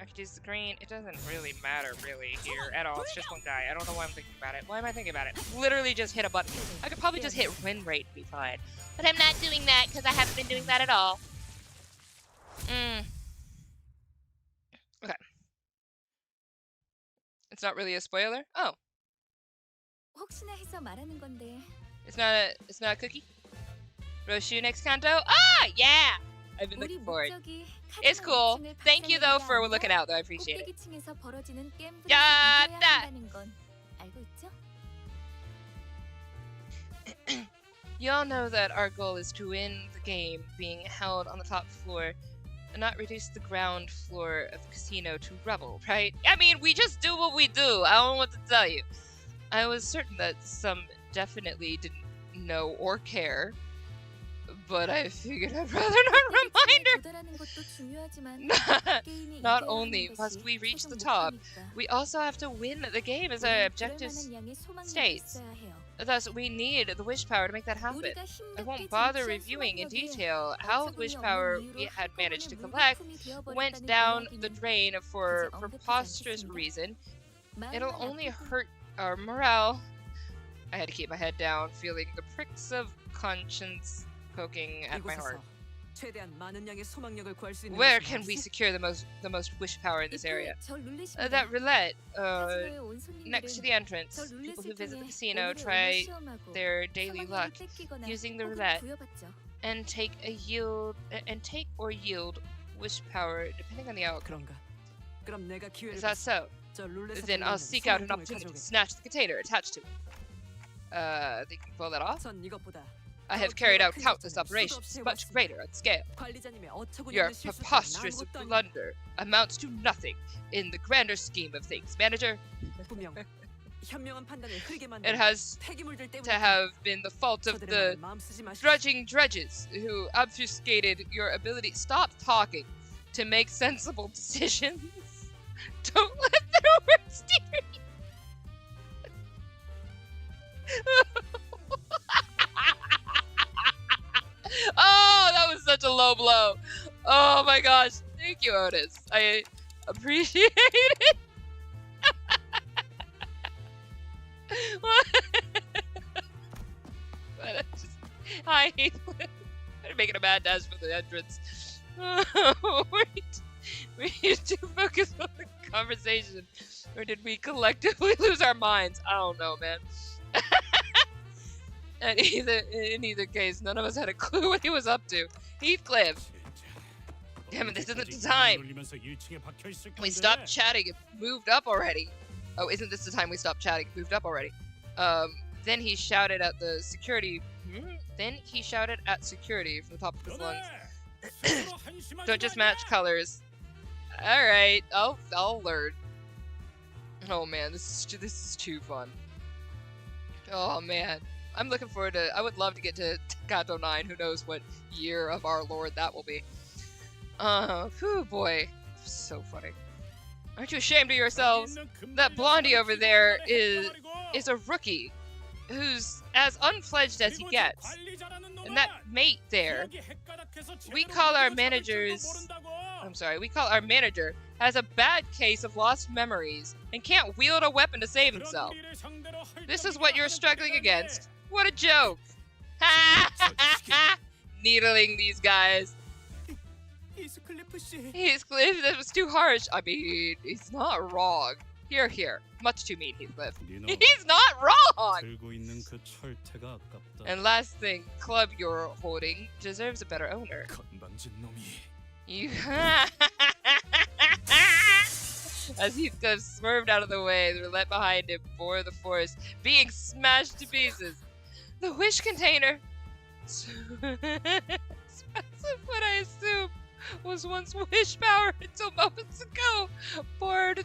I could use the green. It doesn't really matter, really, here at all. It's just one guy. I don't know why I'm thinking about it. Why am I thinking about it? Literally just hit a button. I could probably just hit win rate and be fine. But I'm not doing that because I haven't been doing that at all. Okay. It's not really a spoiler? Oh. It's not a cookie? Roshu next Canto? Ah, yeah! I've been looking forward. It's cool. Thank you though for looking out though. I appreciate it. You all know that our goal is to win the game being held on the top floor and not reduce the ground floor of the casino to rubble, right? I mean, we just do what we do. I don't know what to tell you. I was certain that some definitely didn't know or care, but I figured I'd rather not remind her. 도달하는 것도 중요하지만 게임이 Not 이겨야 only 하는 must 것이 we reach the 최종 top, 목표니까. we also have to win the game as our 우리는 objective 그럴 만한 양의 소망력이 states. 있어야 해요. Thus, we need the wish power to make that happen. 우리가 I 힘겹게 won't bother 쟁취한 reviewing in 소망력이 detail how the 어처구니 wish 없는 power 이유로 we had managed to 한꺼번에 collect 물품이 went 되어버렸다는 down the 이야기는 drain for 굳이 언급하지 preposterous 않겠습니다. reason. 마음만 It'll only 아프고 hurt our morale. I had to keep my head down, feeling the pricks of conscience poking at my heart. 최대한 많은 양의 소망력을 구할 수 있는 Where 곳이 can we 어딨어? secure the most wish power in this area? 절 놀리십니다. That roulette, 카지노에 온 손님들은 next to the entrance. 절 People who 룰렛을 visit the 통해 casino 오늘의 try 운을 시험하고 their daily luck 소망력을 뺏기거나 using the 혹은 roulette 부여받죠. and take or yield wish power depending on the outcome. 그런가? 그럼 내가 기회를 Is that so? 저 룰렛에 Then I'll 달려있는 seek out an 소망통을 opportunity to 가져오겠다. snatch the container attached to it. Think you can pull that off? 전 이것보다 I have carried out countless operations, much greater on scale. 관리자님의 어처구니 Your 없는 실수가 preposterous 아무것도 아니야. blunder amounts to nothing in the grander scheme of things, manager. 분명 현명한 판단을 흐리게 It 만든 has 폐기물들 때문에 to have been the fault of 저들의 the 말에 마음 쓰지 마십시오. drudging drudges who obfuscated your ability. Stop talking to make sensible decisions. Don't let their words steer you. Oh, that was such a low blow. Oh my gosh. Thank you, Otis. I appreciate it. What? But I hate they're making a mad dash for the entrance. We need to focus on the conversation, or did we collectively lose our minds? I don't know, man. In either case, none of us had a clue what he was up to. Heathcliff, damn it, this isn't the time. We stopped chatting and moved up already. Oh, isn't this the time we stopped chatting and moved up already? Then he shouted at the security. Then he shouted at security from the top of his lungs. Don't just match colors. All right, I'll learn. Oh man, this is too fun. Oh man, I'm looking forward to. I would love to get to Canto 9. Who knows what year of our Lord that will be. Whew, boy, so funny. Aren't you ashamed of yourselves? That blondie over there is a rookie, who's as unfledged as he gets. And that mate there, we call our managers. I'm sorry, we call our manager has a bad case of lost memories and can't wield a weapon to save himself. This is what you're struggling against. What a joke! Needling these guys. Heathcliff, that was too harsh. I mean, he's not wrong. Here. Much too mean, Heathcliff. He's not wrong! And last thing, club you're holding deserves a better owner. 건방진 놈이. You As Heathcliff swerved out of the way, the roulette behind him bore the force, being smashed to pieces. The wish container, expensive what I assume was once wish power until moments ago, poured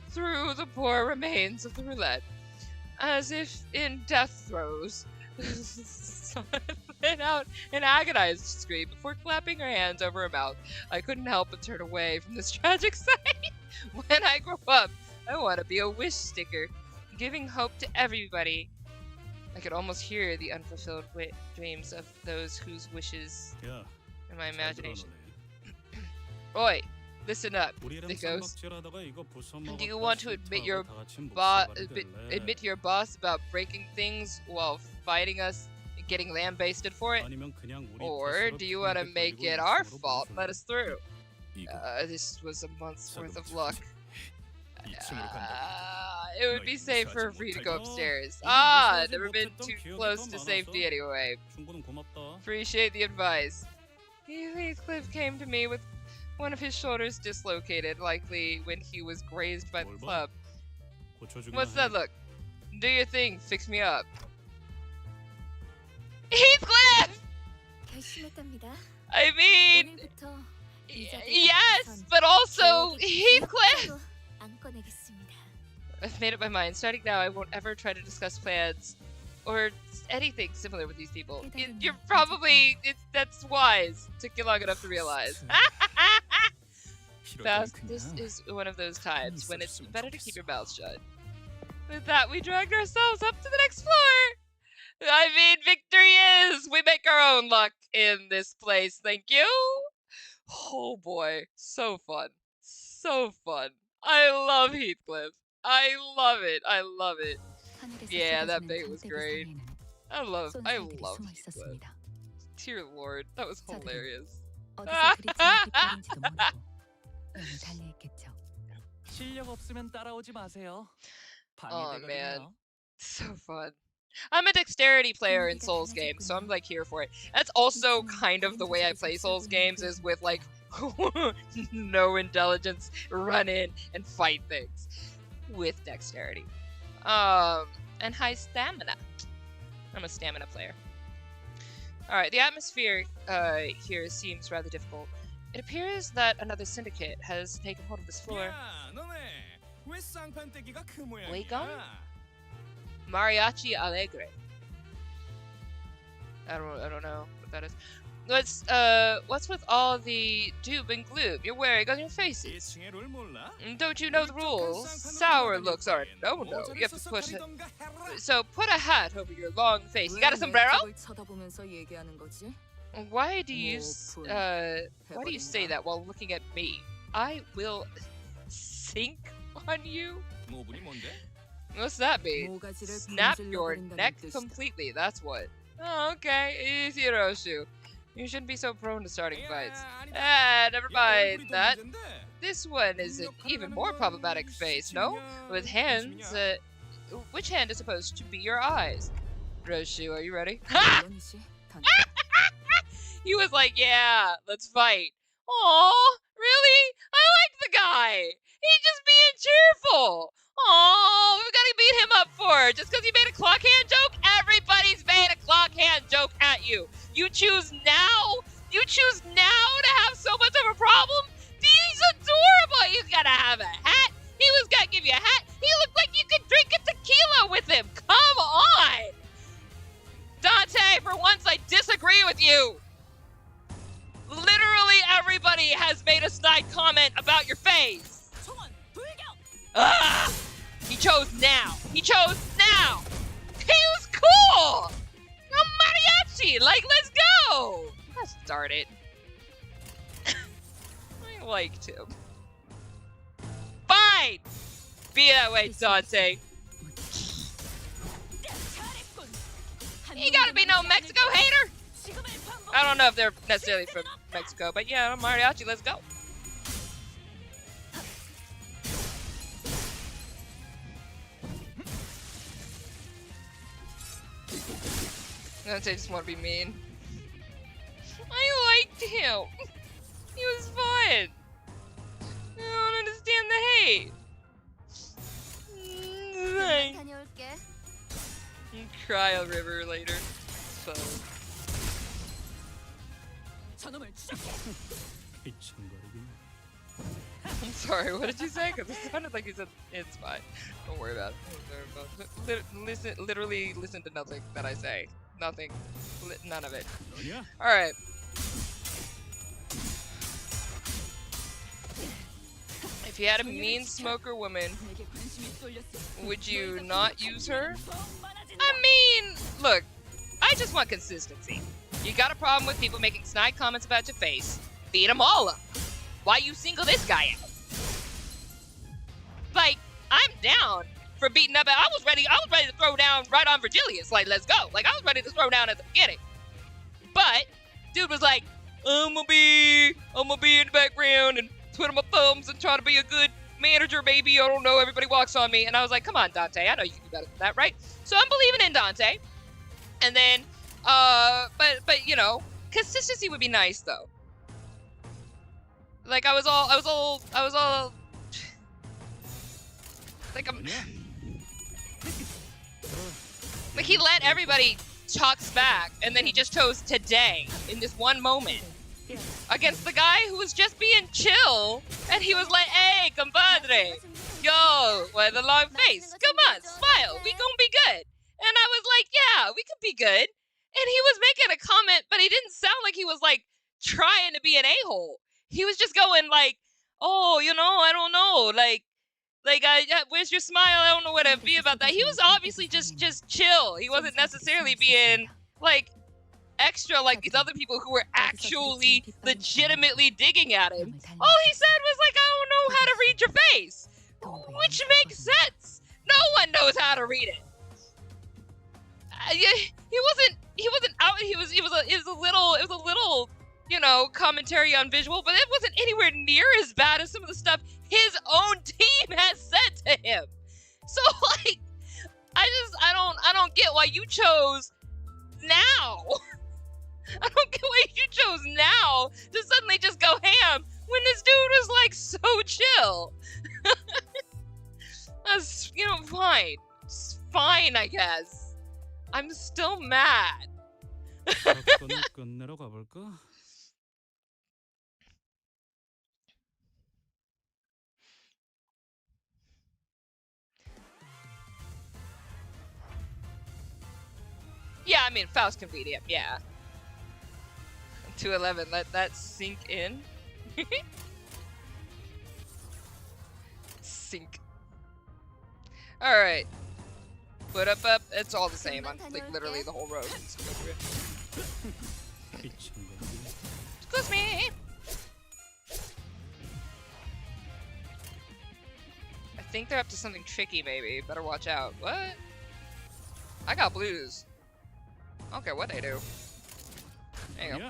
through the poor remains of the roulette, as if in death throes. Let out an agonized scream before clapping her hands over her mouth. I couldn't help but turn away from this tragic sight. When I grow up, I want to be a wish sticker, giving hope to everybody. I could almost hear the unfulfilled dreams of those whose wishes in my imagination. Oi, listen up, thickos. Do you want to admit your admit to your boss about breaking things while fighting us and getting lambasted for it? Or do you want to make it our fault and let us through? This was a month's worth of luck. It would be safer for you to go upstairs. Never been too close to safety anyway. Appreciate the advice. Heathcliff came to me with one of his shoulders dislocated, likely when he was grazed by the club. What's that look? Do your thing, fix me up. Heathcliff! 결심했답니다. I mean, 오늘부터 yes, but also Heathcliff! 저도 안 꺼내겠습니다. I've made up my mind. Starting now, I won't ever try to discuss plans or anything similar with these people. You're probably that's wise. Took you long enough to realize. Faust, this is one of those times when it's better to keep your mouth shut. With that, we dragged ourselves up to the next floor. I mean, victory is we make our own luck in this place. Thank you. Oh boy, so fun, so fun. I love Heathcliff. I love it. I love it. Yeah, that bait was great. I love Heathcliff. Dear Lord, that was hilarious. 실력 없으면 따라오지 마세요. 밤이 Oh 되거든요. man, so fun. I'm a dexterity player in Souls games, so I'm like here for it. That's also kind of the way I play Souls games, is with like no intelligence, run in and fight things with dexterity. And high stamina. I'm a stamina player. Alright, the atmosphere here seems rather difficult. It appears that another syndicate has taken hold of this floor. Wagon? Mariachi Alegre. I don't know what that is. What's with all the doom and gloom you're wearing on your faces? Don't you know the rules? Sour looks are no-no. You have to put a hat over your long face. You got a sombrero? Why do you say that while looking at me? I will sink on you? What's that mean? Snap your neck completely, that's what. Oh, okay, easy, Roshu. You shouldn't be so prone to starting fights. Never mind that. This one is an even more problematic face, no? With hands, which hand is supposed to be your eyes? Roshu, are you ready? Ha! He was like, yeah, let's fight. Aw, really? I like the guy. He's just being cheerful. Oh, we gotta beat him up for it. Just because he made a clock hand joke? Everybody's made a clock hand joke at you. You choose now? You choose now to have so much of a problem? He's adorable. He's gotta have a hat. He was gonna give you a hat. He looked like you could drink a tequila with him. Come on. Dante, for once I disagree with you. Literally everybody has made a snide comment about your face. Ah! He chose now. He chose now. He was cool. A mariachi. Like, let's go. Let's start it. I liked him. Fine. Be that way, Dante. You gotta be no Mexico hater. I don't know if they're necessarily from Mexico, but yeah, mariachi, let's go. Dante just want to be mean. I liked him. He was fun. I don't understand the hate. Cry a river later. So. I'm sorry, what did you say? Because it sounded like you said it's fine. Don't worry about it. Literally listen to nothing that I say. Nothing. None of it. Alright. If you had a mean smoker woman, would you not use her? I mean, look, I just want consistency. You got a problem with people making snide comments about your face, beat them all up. Why you single this guy out? Like, I'm down for beating up. I was ready to throw down right on Virgilius. Like, let's go. Like, I was ready to throw down at the beginning. But dude was like, I'm gonna be in the background and twiddle my thumbs and try to be a good manager, baby. I don't know, everybody walks on me. And I was like, come on, Dante, I know you can do better than that, right? So I'm believing in Dante. And then, but you know, consistency would be nice though. Like I was all like like he let everybody talk back, and then he just chose today in this one moment against the guy who was just being chill, and he was like, hey, compadre, yo, with a long face, come on, smile, we gonna be good. And I was like, yeah, we could be good. And he was making a comment, but he didn't sound like he was like trying to be an a-hole. He was just going like, oh, you know, I don't know, like, where's your smile? I don't know what to be about that. He was obviously just chill. He wasn't necessarily being like extra like these other people who were actually legitimately digging at him. All he said was like, I don't know how to read your face, which makes sense. No one knows how to read it. He wasn't out. It was a little, you know, commentary on visual, but it wasn't anywhere near as bad as some of the stuff his own team has said to him. So like, I don't get why you chose now. I don't get why you chose now to suddenly just go ham when this dude was like so chill. That's, you know, fine. It's fine, I guess. I'm still mad. 끝내러 가볼까? Yeah, I mean, Faust can beat him, yeah. 211, let that sink in. Sink. Alright. Put up, it's all the same on, like, literally the whole road. Excuse me! I think they're up to something tricky, maybe. Better watch out. What? I got blues. I don't care what they do. There you go.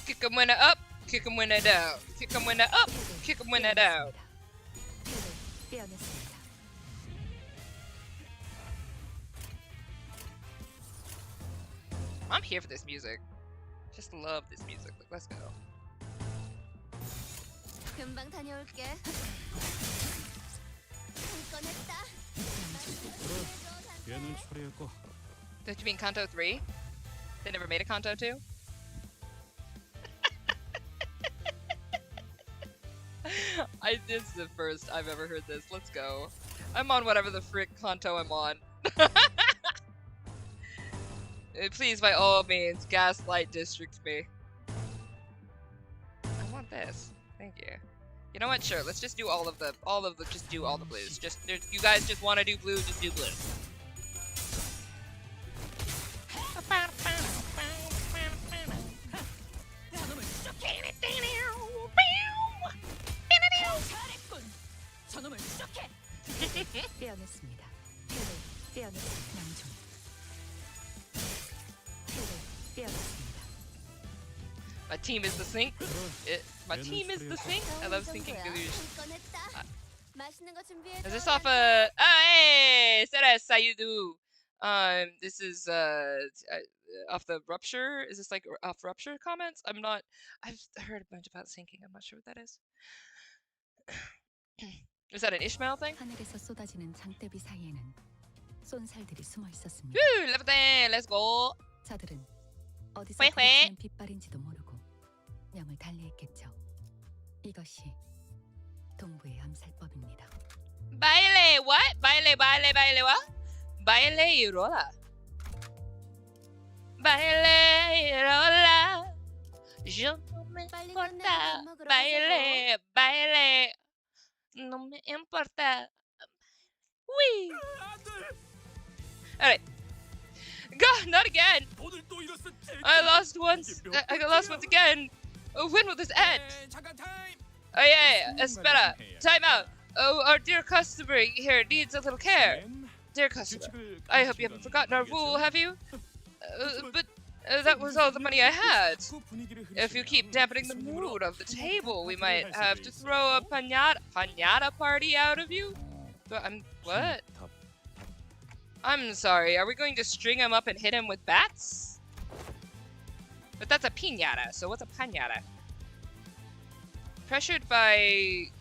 Kick him when they're up, kick him when they're down. Kick him when they're up, kick him when they're down. I'm here for this music. Just love this music. Like, let's go. 금방 다녀올게. 꺼냈다. 얘는 처리했고. Did you mean Canto 3? They never made a Canto 2? This is the first I've ever heard this. Let's go. I'm on whatever the frick Canto I'm on. Please, by all means, gaslight district me. I want this. Thank you. You know what? Sure. Let's just do just do all the blues. Just, you guys just want to do blue, just do blue. 떼어냈습니다. 떼어냈습니다. My team is the sink. My team is the sink. I love sinking delusion. Is this off a? Hey, Seres, how you do? This is off the Rupture. Is this like off Rupture comments? I'm not. I've heard a bunch about sinking. I'm not sure what that is. Is that an Ishmael thing? 하늘에서 쏟아지는 장대비 사이에는 쏜살들이 숨어 있었습니다. Woo, level 10. Let's go. 저들은 어디서 회. 그치는 빛발인지도 모르고 명을 달리했겠죠. 이것이 동부의 암살법입니다. Baile what? Baile what? Baile y rola. Baile y rola. Yo no me importa. Baile. No me importa. Wee. Alright. God, not again. I lost once. I got lost once again. When will this end? Oh yeah, espera. Time out. Oh, our dear customer here needs a little care. Dear customer, I hope you haven't forgotten our rule, have you? But that was all the money I had. If you keep dampening the mood of the table, we might have to throw a piñata party out of you. But what? I'm sorry. Are we going to string him up and hit him with bats? But that's a piñata. So what's a piñata? Pressured by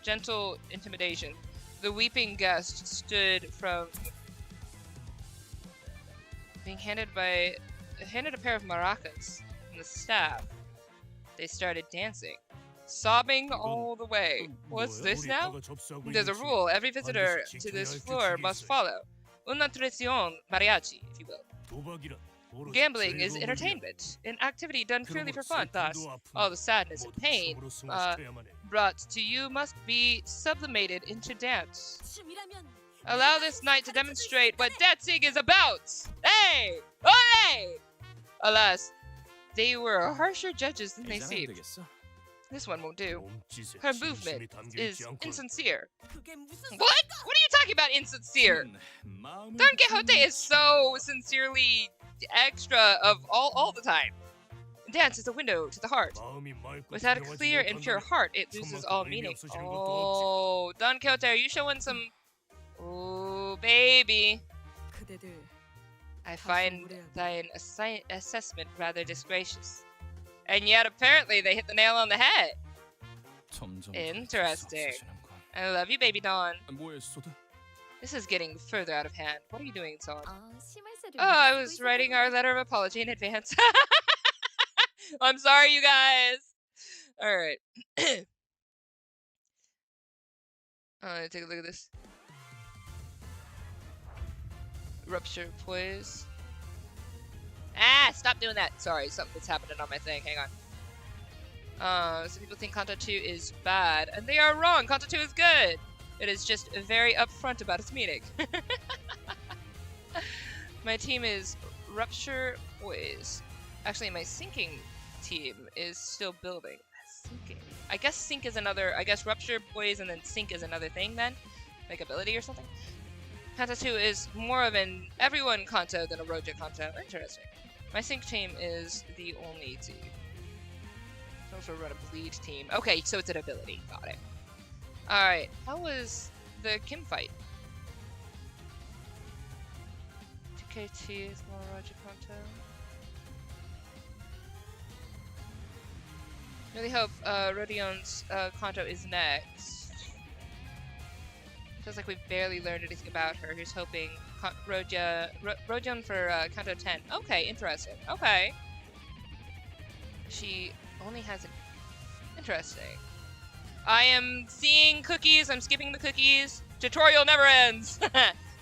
gentle intimidation, the weeping guest stood from being handed a pair of maracas and the staff. They started dancing, sobbing all the way. What's this now? There's a rule every visitor to this floor must follow. Una tradición mariachi, if you will. Gambling is entertainment, an activity done purely for fun. Thus, all the sadness and pain brought to you must be sublimated into dance. 춤이라면 Allow this night to demonstrate what dancing is about! Hey! Ole! Alas, they were harsher judges than they 이제는 안 seemed. 되겠어. This one won't do. Her movement is insincere. 그게 무슨 What? What are you talking about, insincere? 마음을 Don Quixote is so sincerely extra of all the time. Dance is a window to the heart. Without a clear and pure heart, it loses all meaning. Oh, Don Quixote, are you showing some... Oh, baby. 그대들 I find thine assessment rather disgracious. And yet, apparently, they hit the nail on the head. 점점 Interesting. 없어지는군. I love you, baby Dawn. 뭐해, 소드? This is getting further out of hand. What are you doing, Dawn? 심할서를 Oh, I was writing our letter of apology in advance. I'm sorry, you guys. All right. Take a look at this. Rupture poise. Ah, stop doing that. Sorry, something's happening on my thing. Hang on. Some people think Canto 2 is bad, and they are wrong. Canto 2 is good. It is just very upfront about its meaning. My team is Rupture Poise. Actually, my sinking team is still building. Sinking. I guess sink is another. I guess Rupture Poise and then sink is another thing then, like ability or something. Canto 2 is more of an everyone Canto than a Roja Canto. Interesting. My sync team is the only team. Also run a bleed team. Okay, so it's an ability. Got it. Alright, how was the Kim fight? TKT is more Roja Canto. Really hope Rodion's Canto is next. Feels like we've barely learned anything about her. Here's hoping Rodion for Canto 10. Okay, interesting. Okay. She only has an... Interesting. I am seeing cookies. I'm skipping the cookies. Tutorial never ends.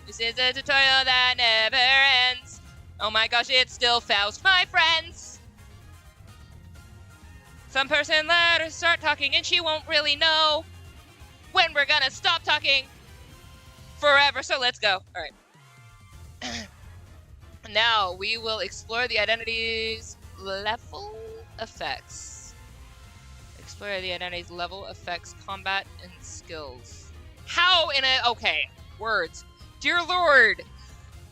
This is a tutorial that never ends. Oh my gosh, it's still Faust, my friends. Some person let her start talking and she won't really know when we're gonna stop talking. Forever, so let's go. Alright. Now, we will explore the identity's level effects. Explore the identity's level effects, combat, and skills. How in a... Okay, words. Dear Lord,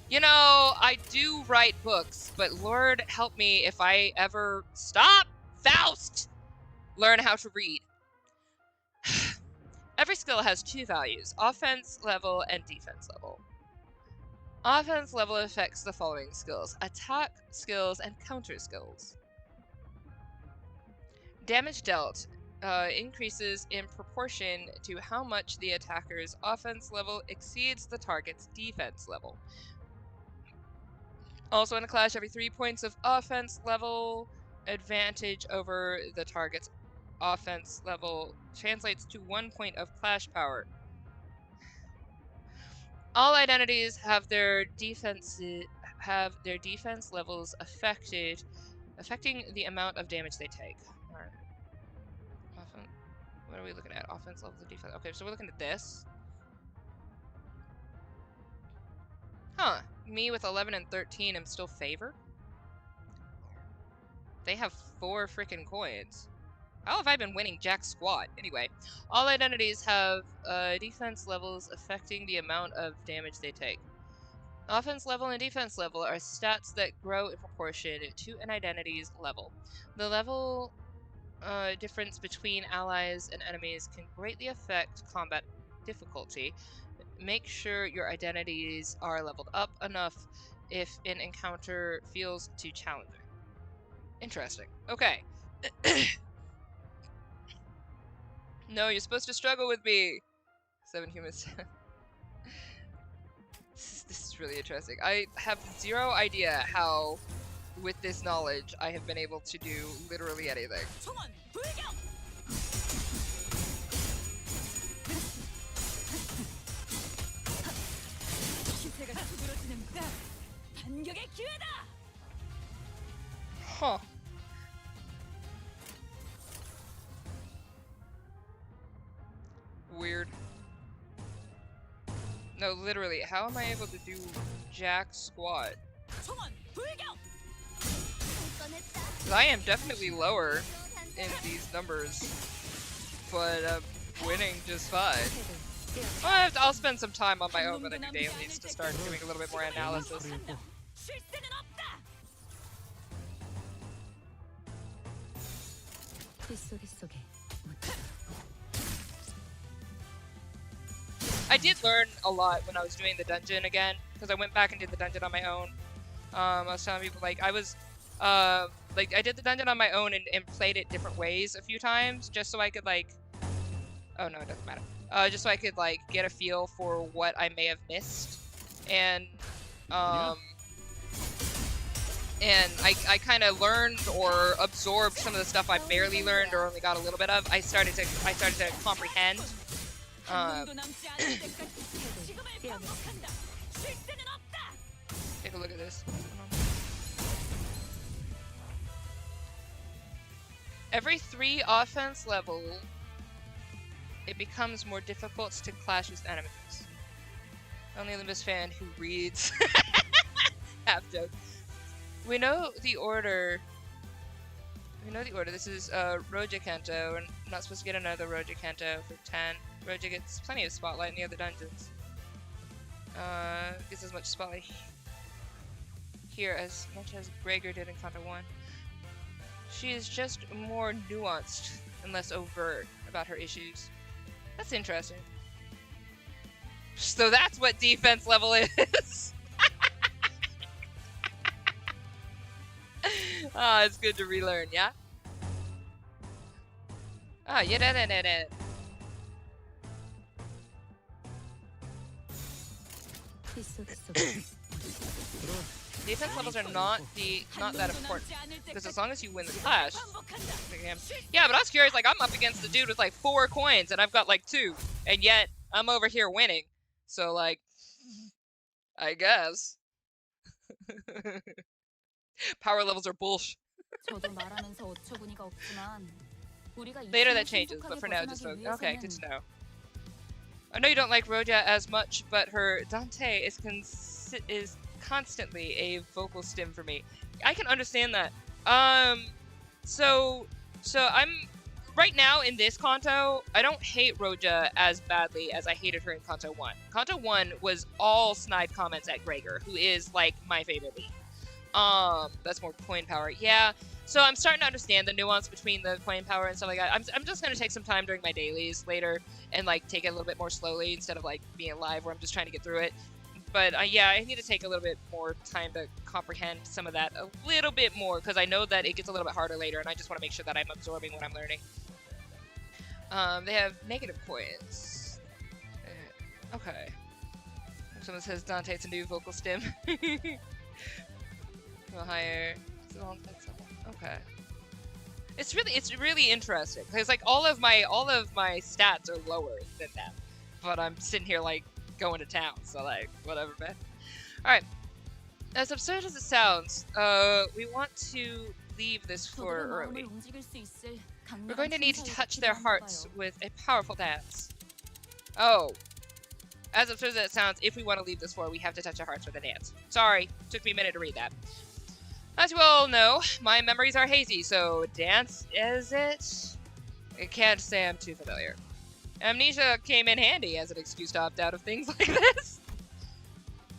you know, I do write books, but Lord help me if I ever... Stop! Faust! Learn how to read. Every skill has two values, offense level and defense level. Offense level affects the following skills: attack skills and counter skills. Damage dealt increases in proportion to how much the attacker's offense level exceeds the target's defense level. Also in a clash, every 3 points of offense level advantage over the target's offense level translates to 1 point of clash power. All identities have their defense levels affecting the amount of damage they take. Alright. What are we looking at? Offense levels of defense. Okay, so we're looking at this. Huh. Me with 11 and 13 am still favored? They have 4 freaking coins. How have I been winning jack squat? Anyway, all identities have defense levels affecting the amount of damage they take. Offense level and defense level are stats that grow in proportion to an identity's level. The level difference between allies and enemies can greatly affect combat difficulty. Make sure your identities are leveled up enough if an encounter feels too challenging. Interesting. Okay. No, you're supposed to struggle with me. 7 humans. This is really interesting. I have zero idea how with this knowledge, I have been able to do literally anything. 총원 불경. 기세가 수그러지는 반격의 기회다. Huh. Weird. No, literally, how am I able to do jack squat? 총원 불경. 'Cause I am definitely lower in these numbers, but winning just fine. I'll spend some time on my own when I do dailies to start doing a little bit more analysis. 실세는 없다. I did learn a lot when I was doing the dungeon again, because I went back and did the dungeon on my own. I was telling people, like, I did the dungeon on my own and played it different ways a few times, just so I could, like, oh no, it doesn't matter. Just so I could, like, get a feel for what I may have missed, and I kind of learned or absorbed some of the stuff I barely learned or only got a little bit of. I started to comprehend. 놈도 남지 않을 때까지 지금을 반복한다. 실세는 없다. Take a look at this. Every 3 offense level, it becomes more difficult to clash with enemies. Only a Limbus fan who reads. Half joke. We know the order. This is Roja Canto. We're not supposed to get another Roja Canto for 10. Roja gets plenty of spotlight in the other dungeons. Gets as much spotlight here as much as Gregor did in Canto 1. She is just more nuanced and less overt about her issues. That's interesting. So that's what defense level is. Ah, it's good to relearn, yeah? Ah, yeah, that. Defense levels are not that important, because as long as you win the clash, yeah. But I was curious, like, I'm up against the dude with like 4 coins, and I've got like 2, and yet I'm over here winning. So, like, I guess power levels are bullshit. Later that changes, but for now, just focus. Okay, good to know. I know you don't like Roja as much, but her Dante is constantly a vocal stim for me. I can understand that. So I'm right now in this Canto. I don't hate Roja as badly as I hated her in Canto 1. Canto 1 was all snide comments at Gregor, who is like my favorite lead. That's more coin power. Yeah. So I'm starting to understand the nuance between the coin power and stuff like that. I'm just gonna take some time during my dailies later and like take it a little bit more slowly instead of like being live where I'm just trying to get through it. But yeah, I need to take a little bit more time to comprehend some of that a little bit more, because I know that it gets a little bit harder later, and I just want to make sure that I'm absorbing what I'm learning. They have negative coins. Okay. Someone says Dante's a new vocal stim. A higher. Okay. It's really interesting, because like all of my stats are lower than that, but I'm sitting here like going to town, so like whatever, man. All right. As absurd as it sounds, we want to leave this floor early. We're going to need to touch their hearts with a powerful dance. Oh. As absurd as it sounds, if we want to leave this floor, we have to touch their hearts with a dance. Sorry, took me a minute to read that. As you all know, my memories are hazy, so dance is it? I can't say I'm too familiar. Amnesia came in handy as an excuse to opt out of things like this.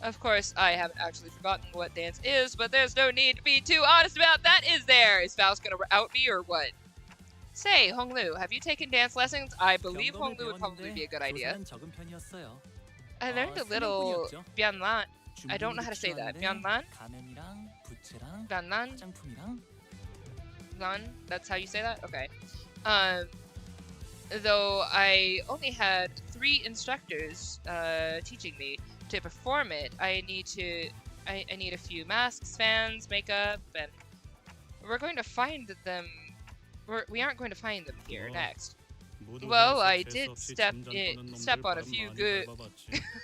Of course, I haven't actually forgotten what dance is, but there's no need to be too honest about that, is there? Is Faust gonna out me or what? Say, Honglu, have you taken dance lessons? I believe Honglu would probably be a good idea. I learned a little Bianlan. I don't know how to say that. Bianlan? Bianlan? Lan? That's how you say that? Okay. Though I only had 3 instructors teaching me to perform it, I need to I need a few masks, fans, makeup, and we're going to find them. We aren't going to find them here next. Well, I did step on a few good.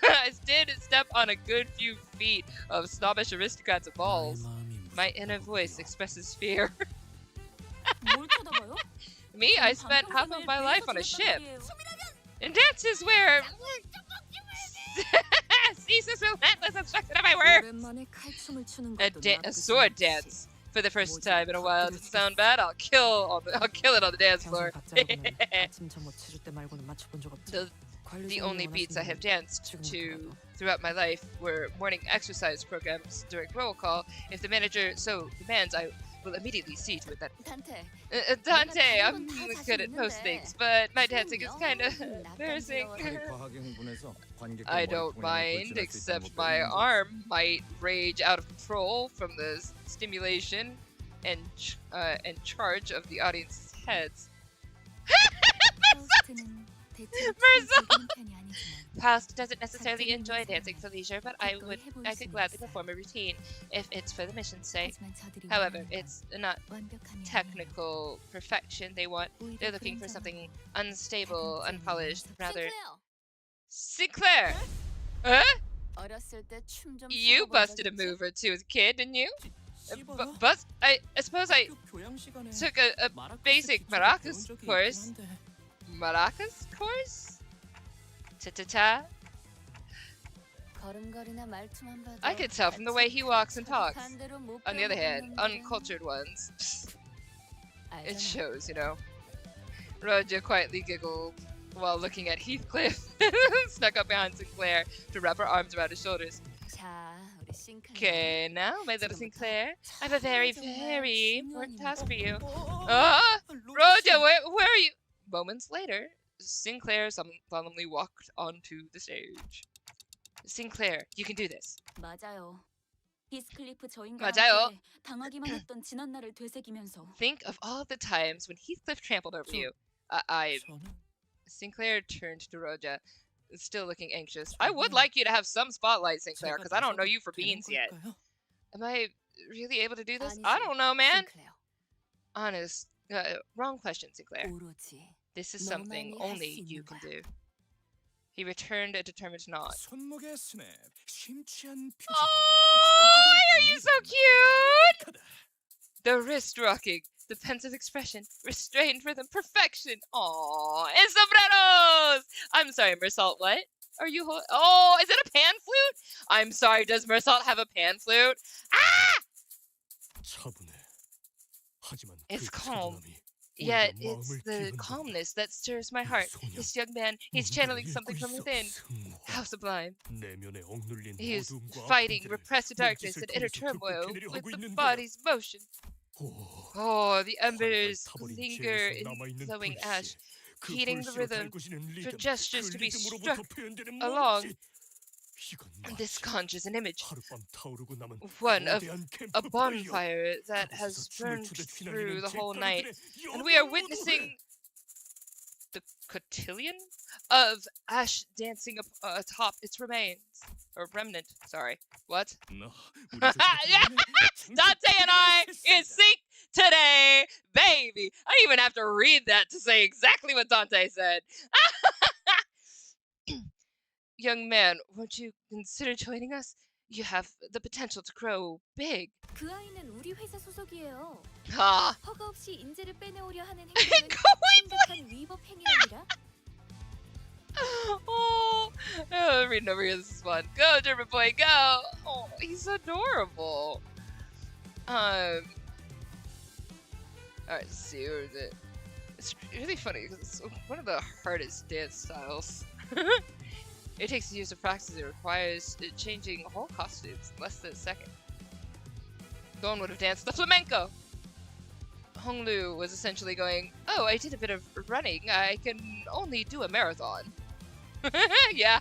I did step on a good few feet of snobbish aristocrats and balls. My inner voice expresses fear. 뭘 쳐다봐요? Me, I spent half of my life on a ship. And dances where ceases relentless obstruction of my work. 오랜만에 칼춤을 추는 A, 것도 a sword dance for the first time in a while. Doesn't sound bad. I'll kill it on the dance floor. The only beats I have danced to throughout my life were morning exercise programs during roll call. If the manager so demands, I will immediately see to it that. Dante. Dante, I'm good at most things, but my dancing is kind of embarrassing. I don't mind, except my arm might rage out of control from the stimulation and charge of the audience's heads. Faust doesn't necessarily enjoy dancing for leisure, but I could gladly perform a routine if it's for the mission's sake. However, it's not technical perfection they want. They're looking for something unstable, unpolished, rather. Sinclair! Huh? You busted a move or two as a kid, didn't you? I suppose I took a basic maracas course. Maracas course? Ta-ta-ta. I could tell from the way he walks and talks. On the other hand, uncultured ones. It shows, you know. Roger quietly giggled while looking at Heathcliff, snuck up behind Sinclair to wrap her arms around his shoulders. Okay, now, my little Sinclair, I have a very, very important task for you. Roger, where are you? Moments later, Sinclair solemnly walked onto the stage. Sinclair, you can do this. 맞아요. 맞아요. 당하기만 했던 지난 날을 되새기면서 Think of all the times when Heathcliff trampled over you. Sinclair turned to Roja, still looking anxious. I would like you to have some spotlight, Sinclair, because I don't know you for beans yet. Am I really able to do this? I don't know, man. Honest. Wrong question, Sinclair. This is something only you can do. He returned a determined nod. Oh, are you so cute? The wrist rocking, the pensive expression, restrained rhythm, perfection. Aww, and sombreros! I'm sorry, Mersault, what? Are you oh, is it a pan flute? I'm sorry, does Mersault have a pan flute? Ah! It's calm. Yet it's the calmness that stirs my heart. This young man, he's channeling something from within. How sublime. He's fighting repressed darkness and inner turmoil with the body's motion. Oh, the embers linger in glowing ash, heating the rhythm for gestures to be struck along. This conjures an image, one of a bonfire that has burned through the whole night, and we are witnessing the cotillion of ash dancing atop its remains. Or remnant, sorry. What? Dante and I in sync today, baby! I didn't even have to read that to say exactly what Dante said. Young man, won't you consider joining us? You have the potential to grow big. 그 아이는 우리 회사 소속이에요. Ah. 허가 없이 인재를 빼내오려 하는 행동은 심각한 위법 행위랍니다. Oh, reading over here, this is fun. Go, German boy, go! Oh, he's adorable. Alright, let's see, where is it? It's really funny because it's one of the hardest dance styles. It takes years of practice. It requires changing whole costumes in less than a second. No one would have danced the flamenco. Honglu was essentially going, oh, I did a bit of running. I can only do a marathon. Yeah.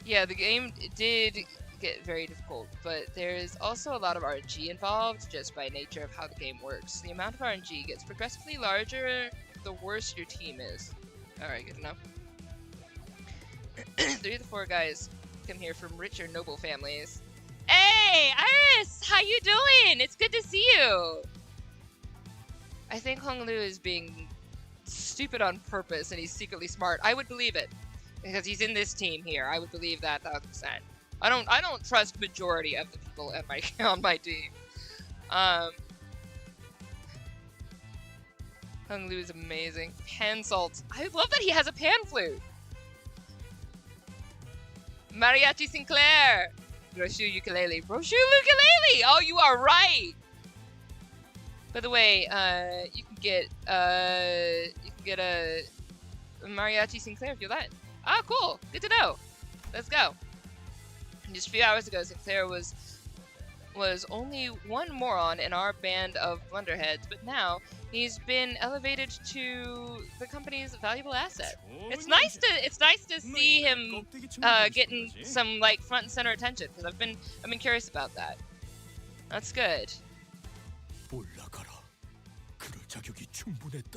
Yeah, the game did get very difficult, but there's also a lot of RNG involved just by nature of how the game works. The amount of RNG gets progressively larger the worse your team is. Alright, good to know. 3 of the 4 guys come here from rich or noble families. Hey, Iris! How you doing? It's good to see you! I think Hong Lu is being stupid on purpose and he's secretly smart. I would believe it. Because he's in this team here. I would believe that 1,000%. I don't trust majority of the people at my on my team. Hung Lu is amazing. Pan salts. I love that he has a pan flute. Mariachi Sinclair. Broshu ukulele. Broshu ukulele. Oh, you are right. By the way, you can get a Mariachi Sinclair if you're that. Ah, cool. Good to know. Let's go. And just a few hours ago, Sinclair was only one moron in our band of blunderheads, but now he's been elevated to the company's valuable asset. It's nice to see him getting some like front and center attention because I've been curious about that. That's good.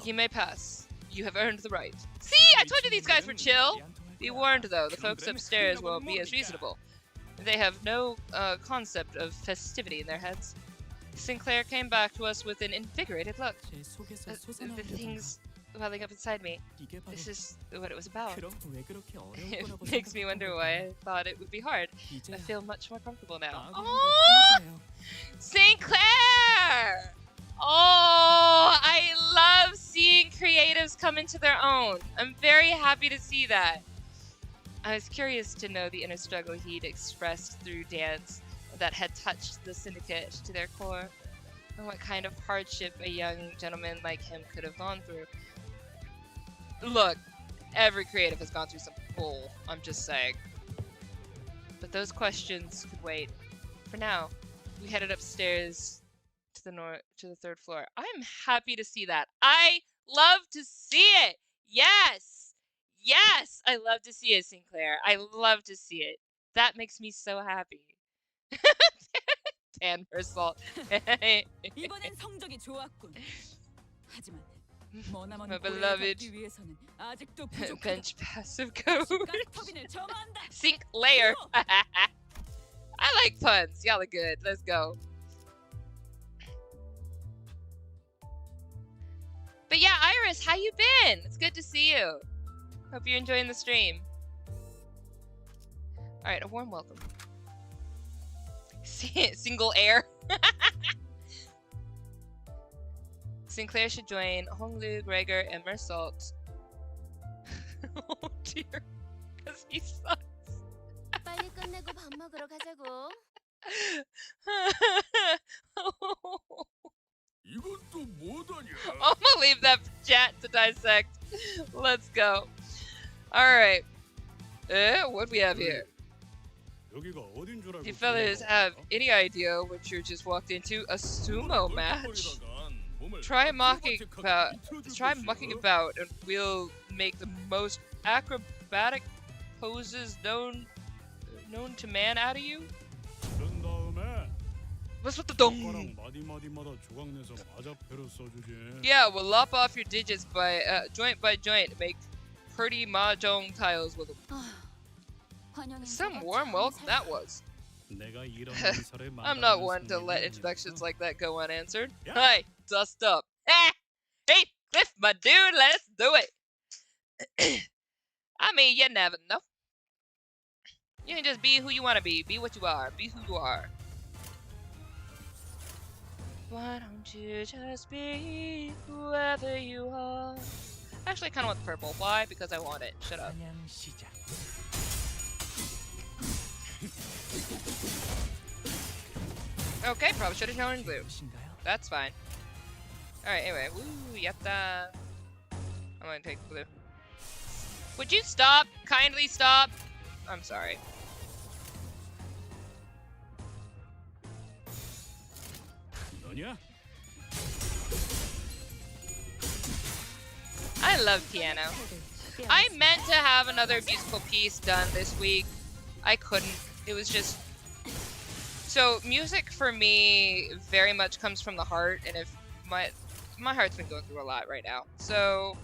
You may pass. You have earned the right. See, I told you these guys were chill. Be warned though, the folks upstairs won't be as reasonable. They have no concept of festivity in their heads. Sinclair came back to us with an invigorated look. The things welling up inside me. This is what it was about. It makes me wonder why I thought it would be hard. I feel much more comfortable now. Oh! Sinclair! Oh, I love seeing creatives come into their own. I'm very happy to see that. I was curious to know the inner struggle he'd expressed through dance that had touched the syndicate to their core, and what kind of hardship a young gentleman like him could have gone through. Look, every creative has gone through some bull, I'm just saying. But those questions could wait. For now, we headed upstairs to the third floor. I'm happy to see that. I love to see it! Yes! Yes! I love to see it, Sinclair. I love to see it. That makes me so happy. Dan Versalt. 이번엔 성적이 좋았군. 하지만 머나먼 My 고래를 beloved 잡기 위해서는 아직도 부족하다. bench passive code. 가스터빈을 점화한다. Sinclair. I like puns. Y'all are good. Let's go. But yeah, Iris, how you been? It's good to see you. Hope you're enjoying the stream. Alright, a warm welcome. Single air. Sinclair should join Honglu, Gregor, and Mersault. Oh dear. Because he sucks. 빨리 끝내고 밥 먹으러 가자고. I'm gonna leave that for chat to dissect. Let's go. Alright. What do we have here? You fellas have any idea what you just walked into? A sumo match? Try mucking about and we'll make the most acrobatic poses known to man out of you? What's with the dung? Yeah, we'll lop off your digits by joint by joint, make pretty mahjong tiles with them. Some warm welcome that was. I'm not one to let introductions like that go unanswered. Hey, dust up. Hey, Cliff, my dude, let's do it. I mean, you never know. You can just be who you want to be. Be what you are. Be who you are. Why don't you just be whoever you are? Actually, I kind of want the purple. Why? Because I want it. Shut up. Okay, probably should have shown blue. That's fine. Alright, anyway. Woo, yatta. I'm gonna take blue. Would you stop? Kindly stop? I'm sorry. I love piano. I meant to have another musical piece done this week. I couldn't. It was just... So, music for me very much comes from the heart, and if my heart's been going through a lot right now. So,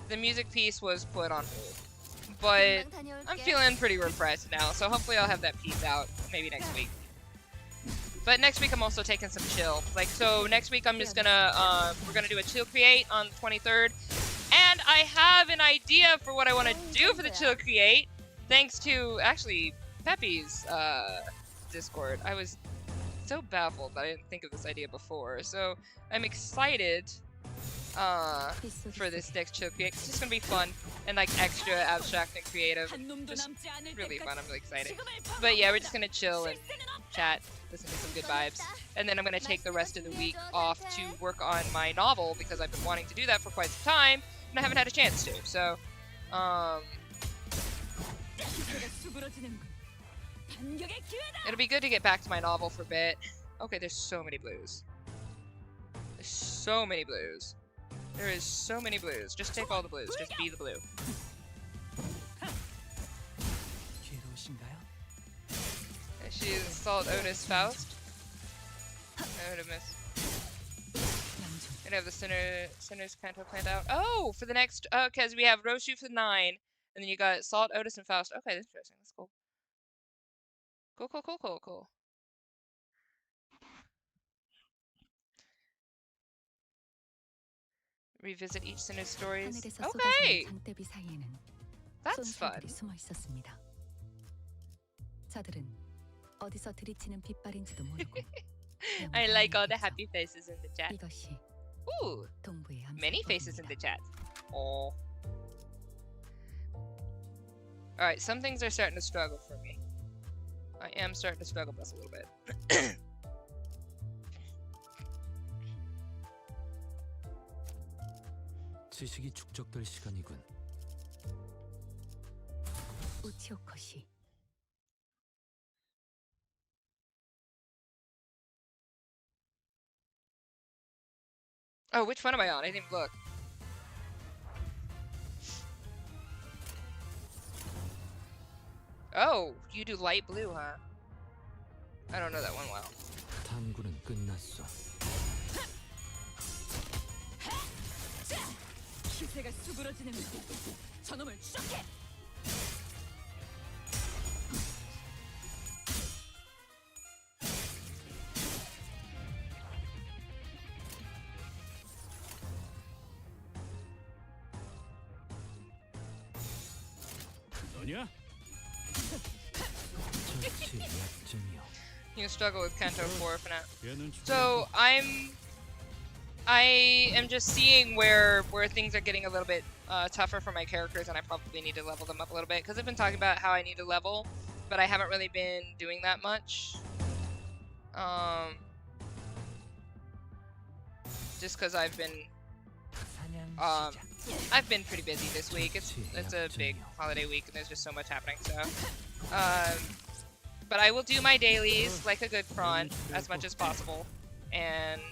the music piece was put on hold. but 금방 다녀올게. I'm feeling pretty repressed now, so hopefully I'll have that peace out maybe next week. But next week I'm also taking some chill. Like, so next week I'm just gonna, we're gonna do a chill create on the 23rd. And I have an idea for what I want to do for the chill create, thanks to, actually, Peppy's, Discord. I was so baffled that I didn't think of this idea before. So I'm excited, for this next chill create. It's just gonna be fun and like extra abstract and creative. Just really fun. I'm really excited. But yeah, we're just gonna chill and chat, listen to some good vibes, and then I'm gonna take the rest of the week off to work on my novel because I've been wanting to do that for quite some time and I haven't had a chance to. So, it'll be good to get back to my novel for a bit. Okay, there's so many blues. There's so many blues. There is so many blues. Just take all the blues. Just be the blue. She is Salt Otis Faust. I would have missed. And I have the Sinner's Canto planned out. Oh, for the next, because we have Roshu for the 9, and then you got Salt, Otis, and Faust. Okay, that's interesting. That's cool. Cool. Revisit each Sinner's stories. Okay! That's fun. I like all the happy faces in the chat. Ooh, many faces in the chat. Oh. Alright, some things are starting to struggle for me. I am starting to struggle with this a little bit. 지식이 축적될 시간이군. Oh, which one am I on? I didn't even look. Oh, you do light blue, huh? I don't know that one well. 탐구는 끝났어. 기세가 수그러지는 저놈을 추적해. 너냐? You can struggle with Canto 4 for now. So I am just seeing where things are getting a little bit tougher for my characters, and I probably need to level them up a little bit because I've been talking about how I need to level, but I haven't really been doing that much. Just because I've been pretty busy this week. It's a big holiday week, and there's just so much happening. So, but I will do my dailies like a good Chron as much as possible, and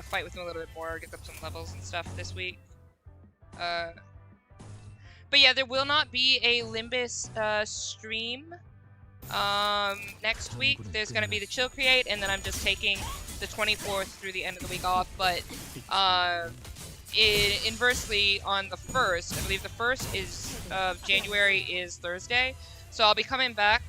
fight with them a little bit more, get them some levels and stuff this week. But yeah, there will not be a Limbus stream next week. There's going to be the Chill Create, and then I'm just taking the 24th through the end of the week off. But inversely, on the 1st, I believe the 1st is January is Thursday, so I'll be coming back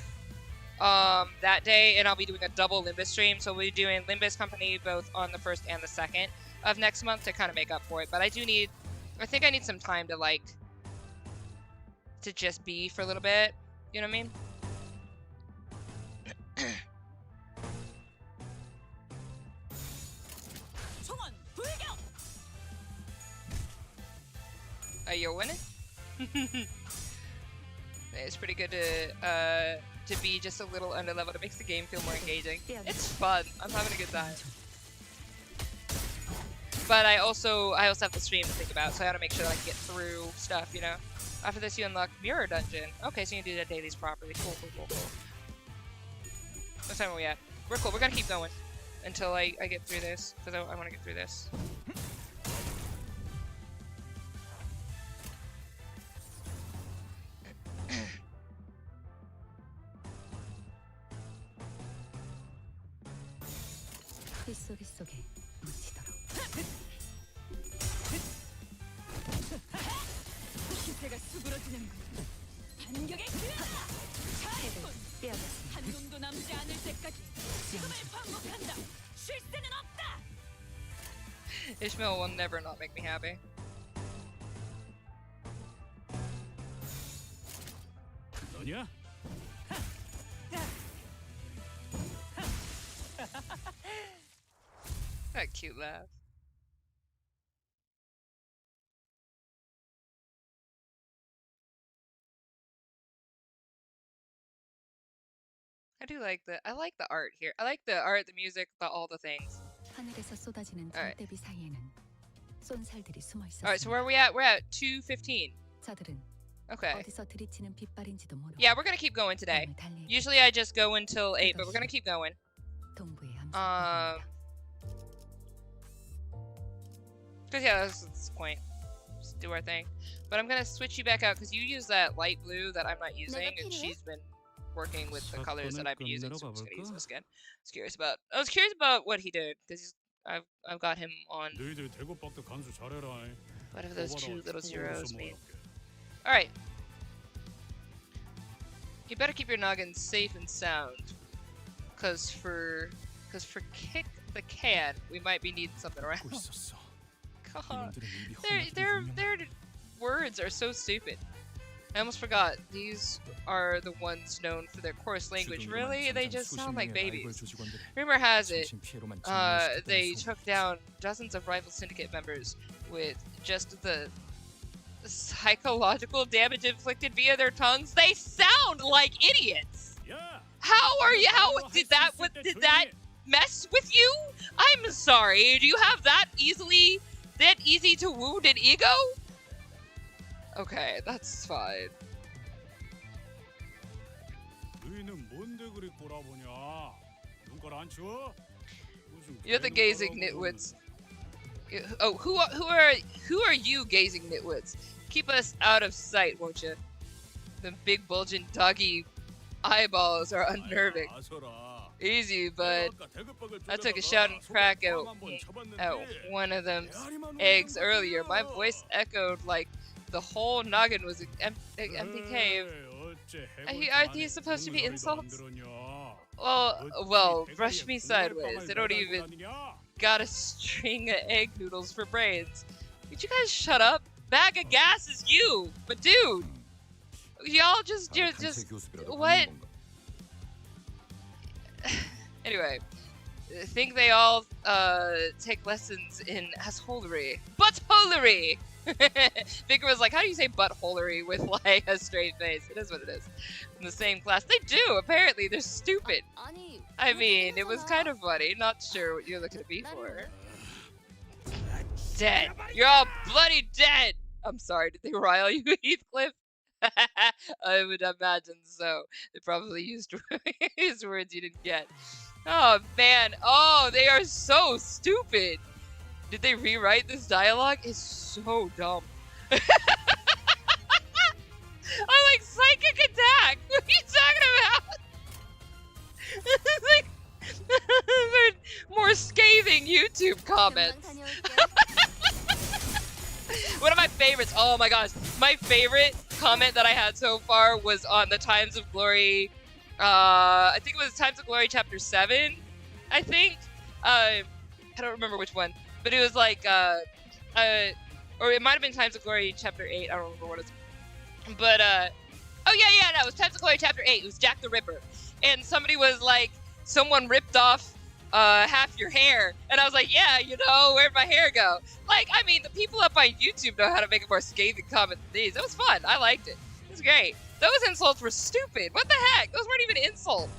that day, and I'll be doing a double Limbus stream. So we'll be doing Limbus Company both on the 1st and the 2nd of next month to kind of make up for it. But I think I need some time to to just be for a little bit. You know what I mean? You're winning? It's pretty good to be just a little underleveled. It makes the game feel more engaging. It's fun. I'm having a good time. But I also have the stream to think about, so I gotta make sure that I can get through stuff, you know? After this, you unlock Mirror Dungeon. Okay, so you can do the dailies properly. Cool. What time are we at? We're cool. We're gonna keep going until I get through this, because I want to get through this. 기세가 수그러지는 반격의 기회다. 잘했군. 한 놈도 남지 않을 때까지 지금을 반복한다. 쉴 새는 없다. Ishmael will never not make me happy. 너냐? That cute laugh. I like the art here. I like the art, the music, all the things. 하늘에서 쏟아지는 Alright. 장대비 사이에는 쏜살들이 숨어 있었습니다. Alright, so where are we at? We're at 2:15. 저들은 Okay. 어디서 들이치는 빛발인지도 모르고 Yeah, we're gonna keep going today. 마음을 달리 Usually I just go until 8, but we're gonna keep going. 동부의 Um, 암살입니다. Because yeah, that's the point. Just do our thing. But I'm gonna switch you back out because you use that light blue that I'm not using, and she's been working with the colors that I've been using, so I'm just gonna use this again. I was curious about what he did because I've got him on. 너희들 대구박도 간수 잘해라. What do those two little zeros mean? All right. You better keep your noggin safe and sound, cause for kick the can, we might be needing something around. 있었어. God, 이놈들은 입이 험하기로 their 유명하다. words are so stupid. I almost forgot. These are the ones known for their coarse language. Really? They just sound like babies. Rumor has it, they took down dozens of rival syndicate members with just the psychological damage inflicted via their tongues. They sound like idiots. How did that mess with you? I'm sorry. Do you have that easy to wound an ego? Okay, that's fine. 너희는 뭔데 그리 꼬라보냐? 눈깔 안 치워? You're the gazing nitwits. Oh, who are you, gazing nitwits? Keep us out of sight, won't you? The big bulging doggy eyeballs are unnerving. Easy, bud. I took a shouting crack at one of them eggs earlier. My voice echoed like the whole noggin was an empty cave. Are these supposed to be insults? Well, brush me sideways. They don't even got a string of egg noodles for brains. Would you guys shut up? Bag of gas is you, but dude, y'all you're just what? Anyway, I think they all take lessons in assholery. Buttholery! Vigor was like, how do you say buttholery with like a straight face? It is what it is. In the same class. They do, apparently. They're stupid. I mean, it was kind of funny. Not sure what you're looking at me for. Dead. You're all bloody dead! I'm sorry, did they rile you, Heathcliff? I would imagine so. They probably used words you didn't get. Oh man, oh, they are so stupid. Did they rewrite this dialogue? It's so dumb. I'm like, psychic attack! What are you talking about? Like, more scathing YouTube comments. One of my favorites, oh my gosh, my favorite comment that I had so far was on the Times of Glory, I think it was Times of Glory chapter 7, I think. I don't remember which one, but it was like, or it might have been Times of Glory chapter 8, I don't remember what it's, but, oh yeah, no, it was Times of Glory chapter 8, it was Jack the Ripper, and somebody was like, someone ripped off half your hair, and I was like, yeah, you know, where'd my hair go? Like, I mean, the people up on YouTube know how to make a more scathing comment than these. It was fun. I liked it. It was great. Those insults were stupid. What the heck? Those weren't even insults.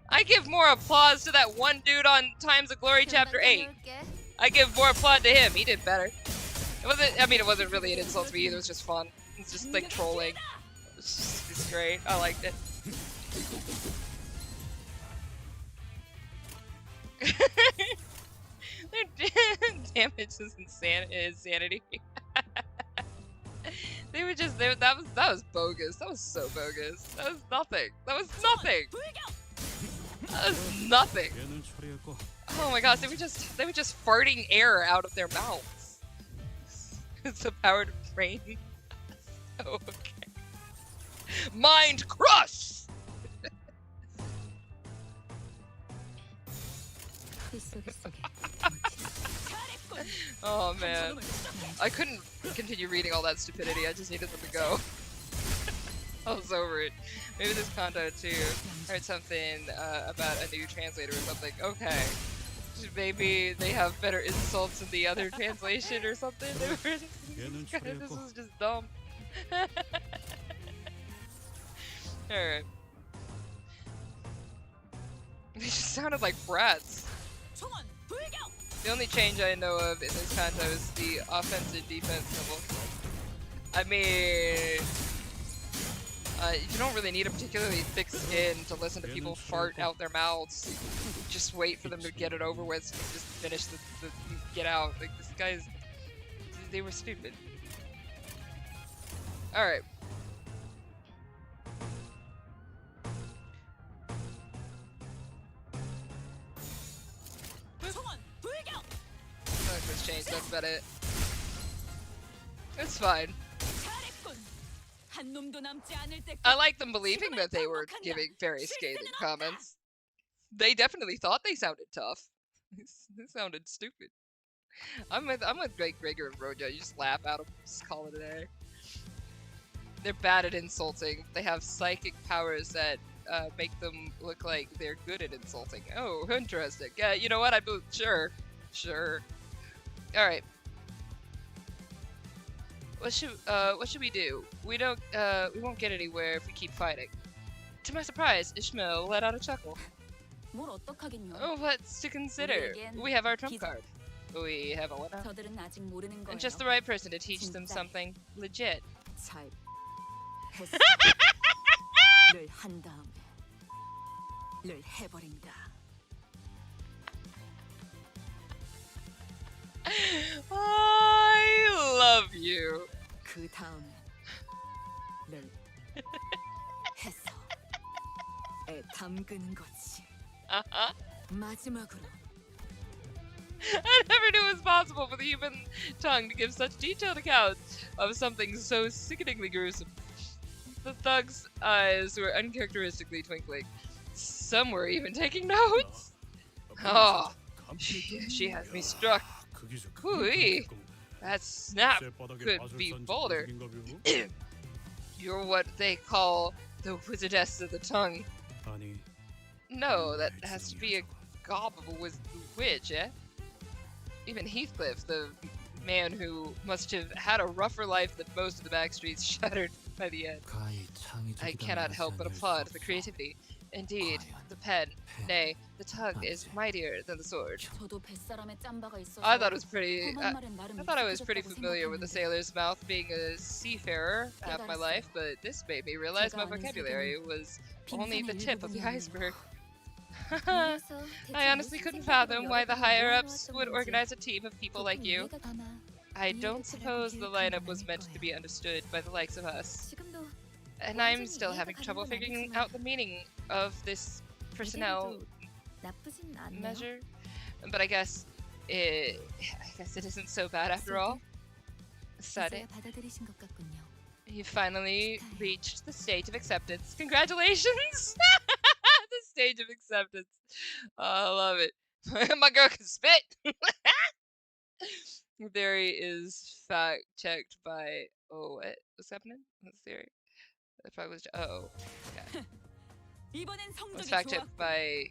I give more applause to that one dude on Times of Glory chapter 8. I give more applause to him. He did better. It wasn't really an insult to me either. It was just fun. It was just like trolling. It's great. I liked it. Damage is insanity. That was bogus. That was so bogus. That was nothing. That was nothing. That was nothing. Oh my gosh, they were just farting air out of their mouths. It's the power to brain. Oh, okay. Mind crush! Oh man. I couldn't continue reading all that stupidity, I just needed them to go. I was over it. Maybe this Canto too. Heard something about a new translator or something. Okay. Maybe they have better insults in the other translation or something. This is just dumb. Alright. They just sounded like brats. The only change I know of in this Canto is the offensive defense symbol. I mean, you don't really need a particularly thick skin to listen to people fart out their mouths. Just wait for them to get it over with, just finish the get out. Like, this guy's, they were stupid. Alright. Nothing's changed, that's about it. It's fine. I like them believing that they were giving very scathing comments. They definitely thought they sounded tough. They sounded stupid. I'm with Gregor and Roja. You just laugh at them, just call it a day. They're bad at insulting. They have psychic powers that make them look like they're good at insulting. Oh, interesting. Yeah, you know what? Sure. All right. What should we do? We won't get anywhere if we keep fighting. To my surprise, Ishmael let out a chuckle. Oh, what's to consider? We have our trump card. We have a what now? And just the right person to teach them something legit. I love you. I never knew it was possible for the human tongue to give such detailed accounts of something so sickeningly gruesome. The thug's eyes were uncharacteristically twinkling. Some were even taking notes. Oh, she has me struck. Hooey, that snap could be bolder. You're what they call the wizardess of the tongue. No, that has to be a gob of a witch, eh? Even Heathcliff, the man who must have had a rougher life than most of the back streets, shuddered by the end. I cannot help but applaud the creativity. Indeed, the pen, nay, the tongue is mightier than the sword. I thought I was pretty familiar with the sailor's mouth, being a seafarer half my life, but this made me realize my vocabulary was only the tip of the iceberg. I honestly couldn't fathom why the higher-ups would organize a team of people like you. I don't suppose the lineup was meant to be understood by the likes of us. And I'm still having trouble figuring out the meaning of this personnel measure. But I guess it isn't so bad after all. Sade, you finally reached the stage of acceptance. Congratulations! The stage of acceptance. Oh, I love it. My girl can spit! Theory is fact-checked by... Oh, what? What's happening? What's theory? That probably was... Oh, okay. Was fact-checked by...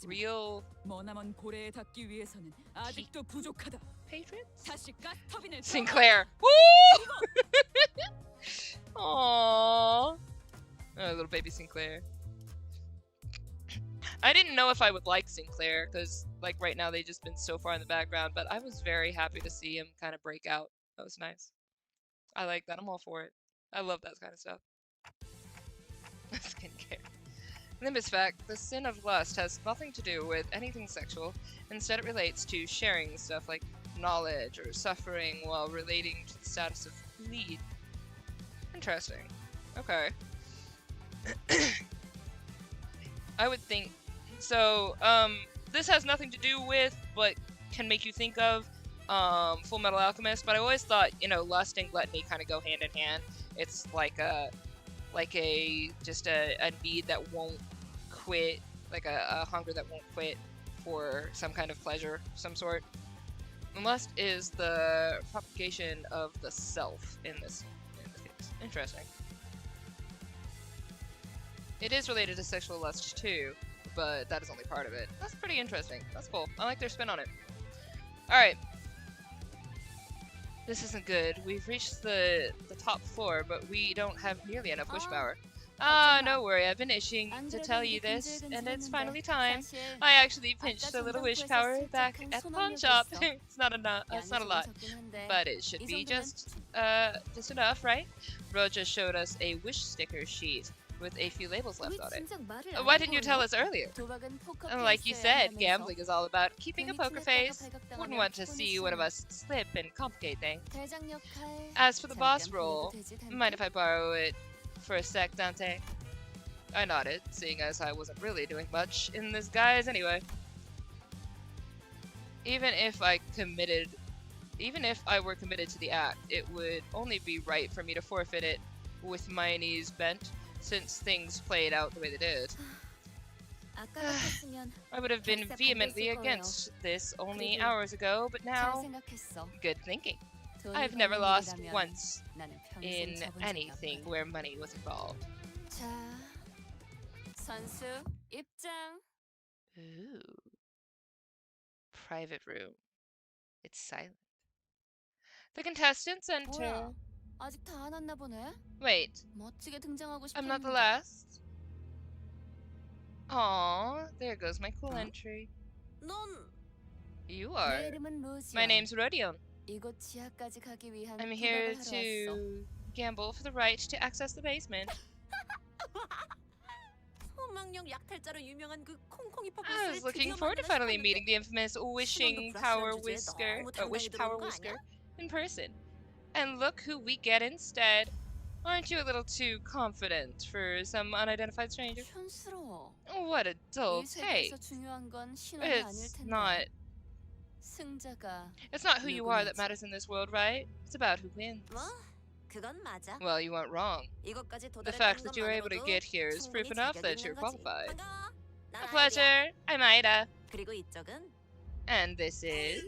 Real... Patriots? Sinclair! Woo! Aww. Oh, little baby Sinclair. I didn't know if I would like Sinclair, because, like, right now they've just been so far in the background, but I was very happy to see him kind of break out. That was nice. I like that. I'm all for it. I love that kind of stuff. Skincare. Limbus fact, the sin of lust has nothing to do with anything sexual. Instead, it relates to sharing stuff like knowledge or suffering while relating to the status of lead. Interesting. Okay. I would think... So, this has nothing to do with, but can make you think of, Full Metal Alchemist, but I always thought, you know, lust and gluttony kind of go hand in hand. It's like a like just a need that won't quit, like a hunger that won't quit for some kind of pleasure of some sort. Lust is the propagation of the self in this case. Interesting. It is related to sexual lust too, but that is only part of it. That's pretty interesting. That's cool. I like their spin on it. Alright. This isn't good. We've reached the top floor, but we don't have nearly enough wish power. No worry. I've been itching to tell you this, and it's finally time. I actually pinched a little wish power back at the pawn shop. It's not enough. It's not a lot, but it should be just enough, right? Roja showed us a wish sticker sheet with a few labels left on it. Why didn't you tell us earlier? Like you said, gambling is all about keeping a poker face. Wouldn't want to see one of us slip and complicate things. As for the boss role, mind if I borrow it for a sec, Dante? I nodded, seeing as I wasn't really doing much in this guise anyway. Even if I were committed to the act, it would only be right for me to forfeit it with my knees bent, since things played out the way they did. I would have been vehemently against this only hours ago, but now, good thinking. I've never lost once in anything where money was involved. 선수 입장. Ooh. Private room. It's silent. The contestants enter. 뭐야? 아직 다 안 왔나 보네. Wait, 멋지게 등장하고 I'm not the 싶었는데. last. Aw, there goes my cool entry. 넌 You 내 are. 이름은 루시안. My name's Rodion. 이곳 지하까지 가기 위한 I'm here 도박을 하러 왔어. to gamble for the right to access the basement. 소망력 약탈자로 유명한 그 콩콩이 I was looking forward to finally meeting the infamous Wishing Power Whisker, Wish Power Whisker, in person. And look who we get instead. Aren't you a little too confident for some unidentified stranger? 촌스러워. What a dull 이 take. 세계에서 중요한 건 신원이 아닐 It's 텐데. 승자가 It's not who you are that matters in this world, right? It's about who wins. 뭐? 그건 맞아. Well, you weren't wrong. 이것까지 The fact that you were able to get here is proof 충분히 enough 자격이 that 있는 you're 거지. qualified. 반가워. 난 A 아이리야. pleasure. I'm Ida. 그리고 이쪽은 And this is...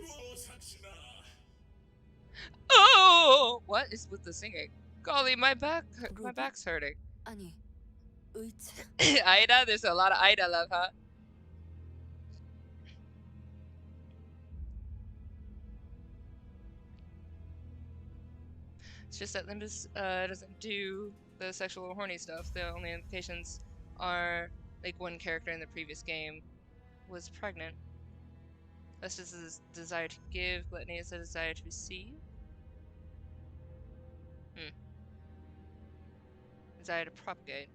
Oh! What is with the singing? Golly, my back's hurting. 아니 의체. Ida? There's a lot of Ida love, huh? It's just that Limbus doesn't do the sexual or horny stuff. The only implications are, like, one character in the previous game was pregnant. Lust is a desire to give, gluttony is a desire to receive. Desire to propagate.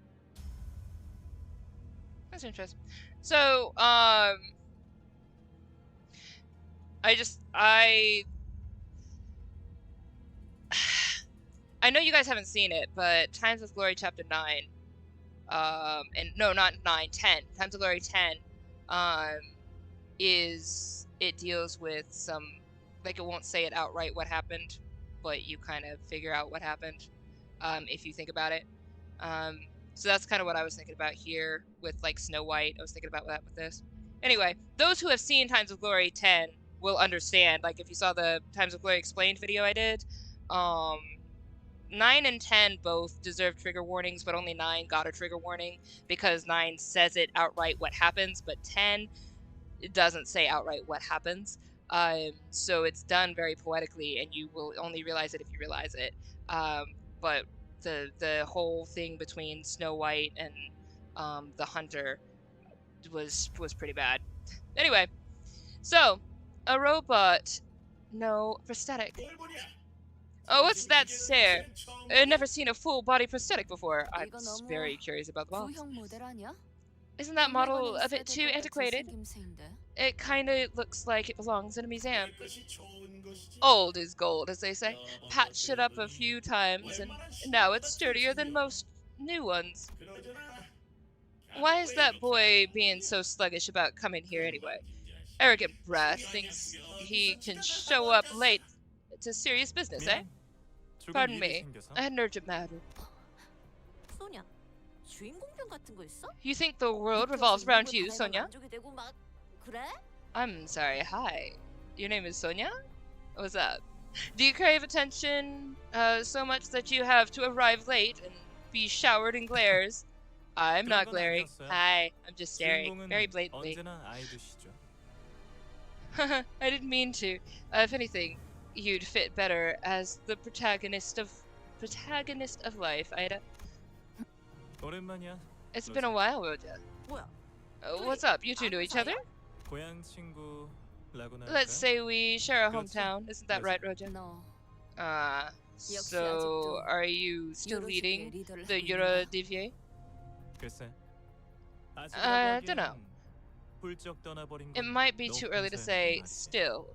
That's interesting. So, I know you guys haven't seen it, but Times of Glory Chapter 9, and no, not 9, 10. Times of Glory 10, it deals with some, like, it won't say it outright what happened, but you kind of figure out what happened, if you think about it. So that's kind of what I was thinking about here with, like, Snow White. I was thinking about that with this. Anyway, those who have seen Times of Glory 10 will understand. Like, if you saw the Times of Glory Explained video I did, 9 and 10 both deserve trigger warnings, but only 9 got a trigger warning because 9 says it outright what happens, but 10 it doesn't say outright what happens. So it's done very poetically, and you will only realize it if you realize it. But the whole thing between Snow White and the hunter was pretty bad. Anyway, so a robot, no prosthetic. Oh, what's that stare? I've never seen a full body prosthetic before. I'm very curious about the box. 구형 모델 아니야? Isn't that model a bit too antiquated? 생김새인데. It kinda looks like it belongs in a museum. Old is gold, as they say. Patched it up a few times, and now it's sturdier than most new ones. Why is that boy being so sluggish about coming here anyway? Arrogant brat thinks he can show up late to serious business, eh? Pardon me, I had an urgent matter. 소냐, 주인공병 같은 거 있어? You think the world revolves around you, Sonia? 만족이 되고 막 그래? I'm sorry, hi. Your name is Sonia? What's up? Do you crave attention so much that you have to arrive late and be showered in glares? I'm not glaring. Hi, I'm just staring, very blatantly. 언제나 아이드시죠. I didn't mean to. If anything, you'd fit better as the protagonist of life, Ida. 오랜만이야. It's been a while, Roja. 뭐야? What's up? You two know each other? 고향 친구라고나 Let's 할까? say we share a 그렇지. hometown. Isn't that right, Roja? 너 So are you still leading the Eurodivier? 글쎄. I dunno. 훌쩍 떠나버린 It 건 might be too 높은 early to 사연이란 say. 말이지. Still,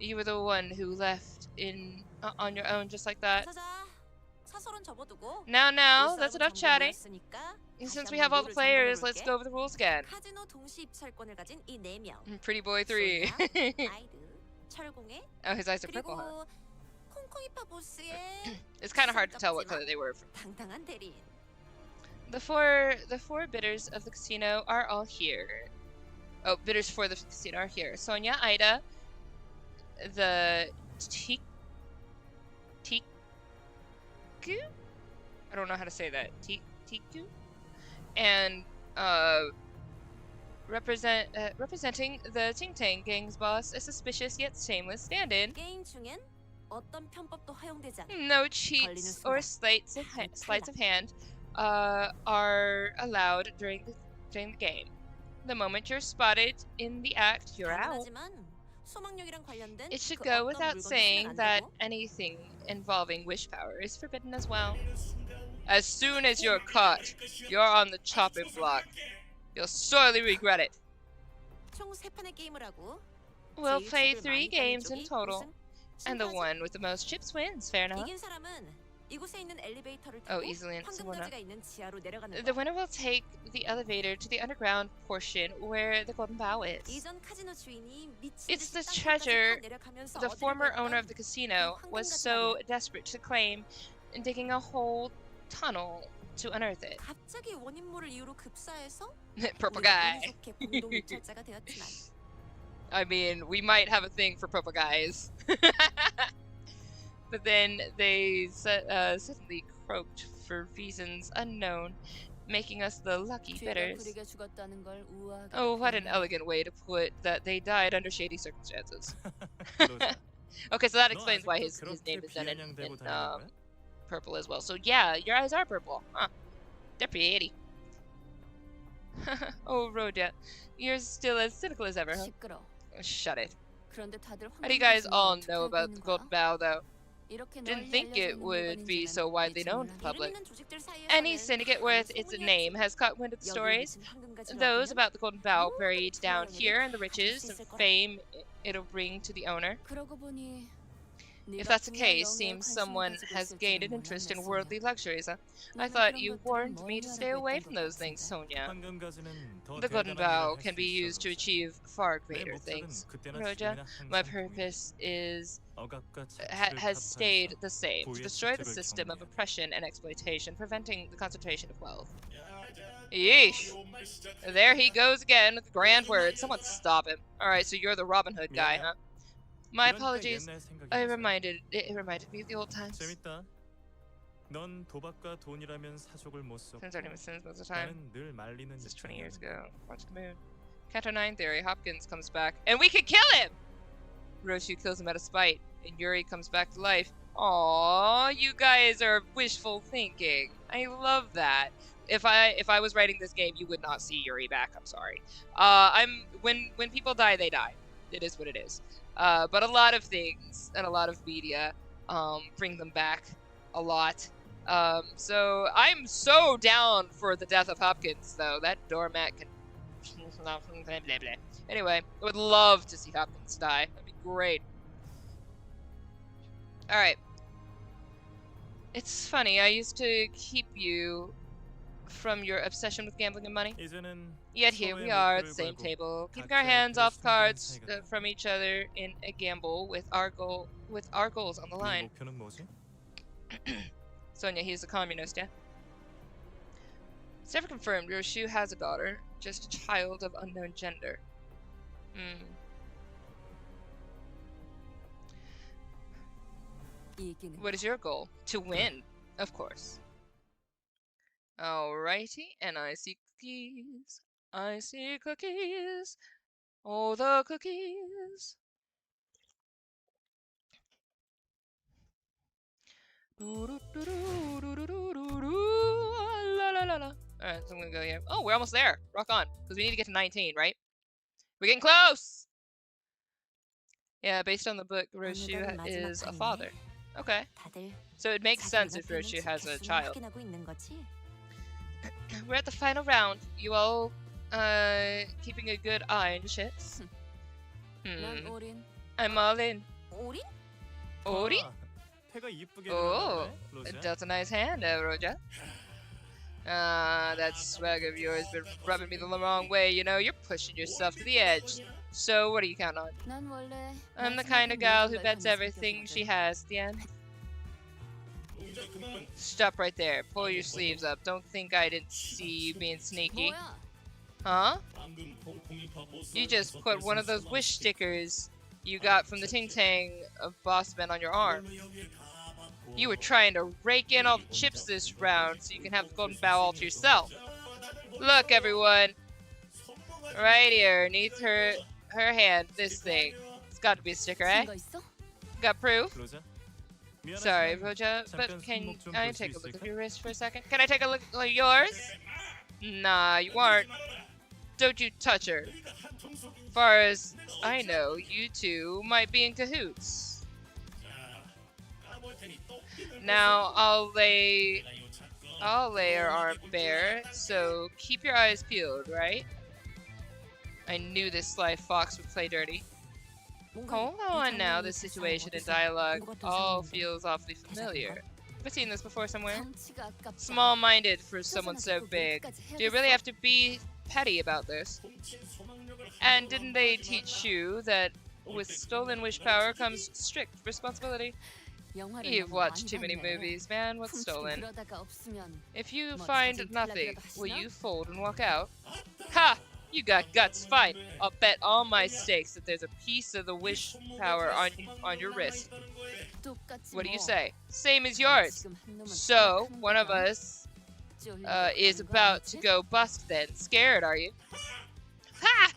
you were the one who left on your own just like that. 자자, 사설은 접어두고. Now, that's enough chatting. Since we have all the players, let's go over the rules again. 카지노 동시 입찰권을 가진 이 4명. Pretty boy 3. 아이드, 철공의, Oh, his eyes are purple, huh? 그리고 콩콩이파 보스의 It's kind of hard to tell what color they were. 당당한 대리인. The four bidders of the casino are all here. Oh, bidders for the casino are here. Sonia, Ida, the Tiku? I don't know how to say that. Tiku? And representing the Ting Tang gang's boss, a suspicious yet shameless stand-in. 게임 중엔 어떤 편법도 허용되지 않아. No cheats or sleights of hand are allowed during the game. The moment you're spotted in the act, you're out. 당연하지만 소망력이랑 관련된 It should 그 go 어떤 without 물건도 saying 쓰면 안 that 되고. anything involving wish power is forbidden as well. As soon as you're caught, you're on the chopping block. You'll sorely regret it. 총 3판의 게임을 하고 We'll 제일 play 칩을 3 많이 따는 games in 쪽이 total, 우승, and the 심판지. one with the most chips wins. Fair enough. 이긴 사람은 이곳에 있는 엘리베이터를 Oh, 타고 easily someone 황금가지가 있는 지하로 내려가는 The 거. winner will take the elevator to the underground portion where the golden bow is. 이전 카지노 주인이 미친 It's the 듯이 treasure 땅끝까지 내려가면서 The 얻으려고 former 했던 owner of the casino was so desperate to claim, digging a whole tunnel to unearth it. 갑자기 원인모를 이유로 급사해서 Purple 우리가 guy. 운이 좋게 공동 유찰자가 되었지만 I mean, we might have a thing for purple guys. But then they suddenly croaked for reasons unknown, making us the lucky 죄가 bidders. 그리게 죽었다는 걸 우아하게 Oh, what an 표현해. elegant way to put that they died under shady circumstances. 그러자. Okay, so that 너 explains why 아직도 his 그렇게 name is done in 비아냥대고 다니는 거야? purple as well. So yeah, your eyes are purple. Huh. They're pretty. Oh, Rhoda, you're still as cynical as ever, huh? 시끄러. Shut it. 그런데 다들 How do you guys 황금가지는 all 어떻게 know 알고 about the 있는 Golden 거야? Bow, though? 이렇게 Didn't 널리 think it 알려져 있는 would be 물건인지는 so widely 알지 known to the 몰라. public. 이름 있는 조직들 사이에서는 Any syndicate worth its 소문이 name has caught wind of the 여기 stories. 무슨 황금가지가 Those 왔으면 about the Golden Bow 모든 buried down 투명인을 here and the 가질 riches 수 and 있을 거라. fame it'll bring to the owner. 그러고 보니 If 네가 that's the 중요한 case, 영예에 seems 관심을 someone 가지고 has 있을 gained an 줄은 interest in 몰랐네, worldly 소녀. luxuries. I 너는 thought 그런 you 것들을 warned me to 멀리 stay 하라고 away 했던 from 것 those things, 같은데. Sonia. 황금가지는 더 The Golden 대단한 Bow 일을 can 할수 be used to 있어서 achieve far 내 greater 목적은 things. 그때나 Roja, 지금이나 my 항상 purpose is 억압과 has 착취를 stayed 타파해서 the same, to 부의 destroy the 축적을 system of 정리하는. oppression and exploitation, preventing the concentration of wealth. Yeesh! There he goes again with the grand words. Someone stop him. Alright, so you're the Robin Hood guy, huh? My 그러니까 apologies. 옛날 생각이 It 나서. reminded me of the old times. 재밌다. 넌 도박과 돈이라면 사족을 못 썼고 Since our name is Sins most of the time. 나는 늘 말리는 This is 20 입장이야. years ago. Watch the moon. Canto 9 theory. Hopkins comes back. And we can kill him! Roshu kills him out of spite. And Yuri comes back to life. Aww, you guys are wishful thinking. I love that. If I was writing this game, you would not see Yuri back. I'm sorry. When people die, they die. It is what it is. But a lot of things and a lot of media bring them back a lot. So I'm so down for the death of Hopkins, though. That doormat can. Anyway, I would love to see Hopkins die. That'd be great. Alright. It's funny, I used to keep you from your obsession with gambling and money. 이제는 Yet here we 서로의 are at 목표를 the same 걸고 table, keeping our 각자의 hands off 배를 cards 숨기는 사이가 from each other in a gamble with our goals on the 우리 line. 목표는 뭐지? Sonia, he's a communist, yeah? It's never confirmed. Roshu has a daughter, just a child of unknown gender. 이기는 What is your goal? To win, of course. Alrighty, and I see cookies. I see cookies. All the cookies. La la la la. Alright, so I'm gonna go here. Oh, we're almost there. Rock on. Because we need to get to 19, right? We're getting close! Yeah, based on the book, Roshu is a father. Okay. 다들 So it makes 자기 sense if 눈앞에 있는 Roshu has a 티켓을 child. 확인하고 있는 거지? We're at the final round. You all, keeping a good eye on your ships? 난 어린 I'm all in. 어린? Ori? 태가 이쁘게 Oh, 들어갔네, 로제. that's a nice hand, Roja. That swag of yours been rubbing me the wrong way. You know, you're pushing yourself to the edge. So what do you count on? 난 원래 I'm the kind of gal who bets everything she has at the end. Stop right there. Pull your sleeves up. Don't think I didn't see you being sneaky. 뭐야? Huh? You just put one of those wish stickers you got from the Ting Tang of Bossman on your arm. You were trying to rake in all the chips this round so you can have the golden bow all to yourself. Look, everyone. Right here, beneath her hand, this thing. It's got to be a sticker, eh? 증거 있어? Got proof? 로제. Sorry, Roja, but can I take a look at your wrist for a second? Can I take a look at yours? Nah, you aren't. Don't you touch her. Far as I know, you two might be in cahoots. Now I'll lay her arm bare, so keep your eyes peeled, right? I knew this sly fox would play dirty. Hold on now, this situation and dialogue all feels awfully familiar. Have I seen this before somewhere? 덩치가 아깝다. Small-minded for someone so big. Do you really have to be petty about this? And didn't they teach you that with stolen wish power comes strict responsibility? 영화를 You've 너무 watched 많이 too many 봤네. movies, man. What's 훔치고 stolen? 그러다가 없으면 If you 뭐 find 자진 nothing, 탈락이라도 will 하시나? you fold and walk out? Ha! You got guts. Fine. I'll bet all my stakes that there's a piece of the wish power on your wrist. 똑같이 What do you 뭐. say? Same as yours. 지금 한 놈은 So, 탈락하는 one of 거다. us 쫄리게 is 가는 거 about to 아니지? go bust then. Scared, are you? Ha!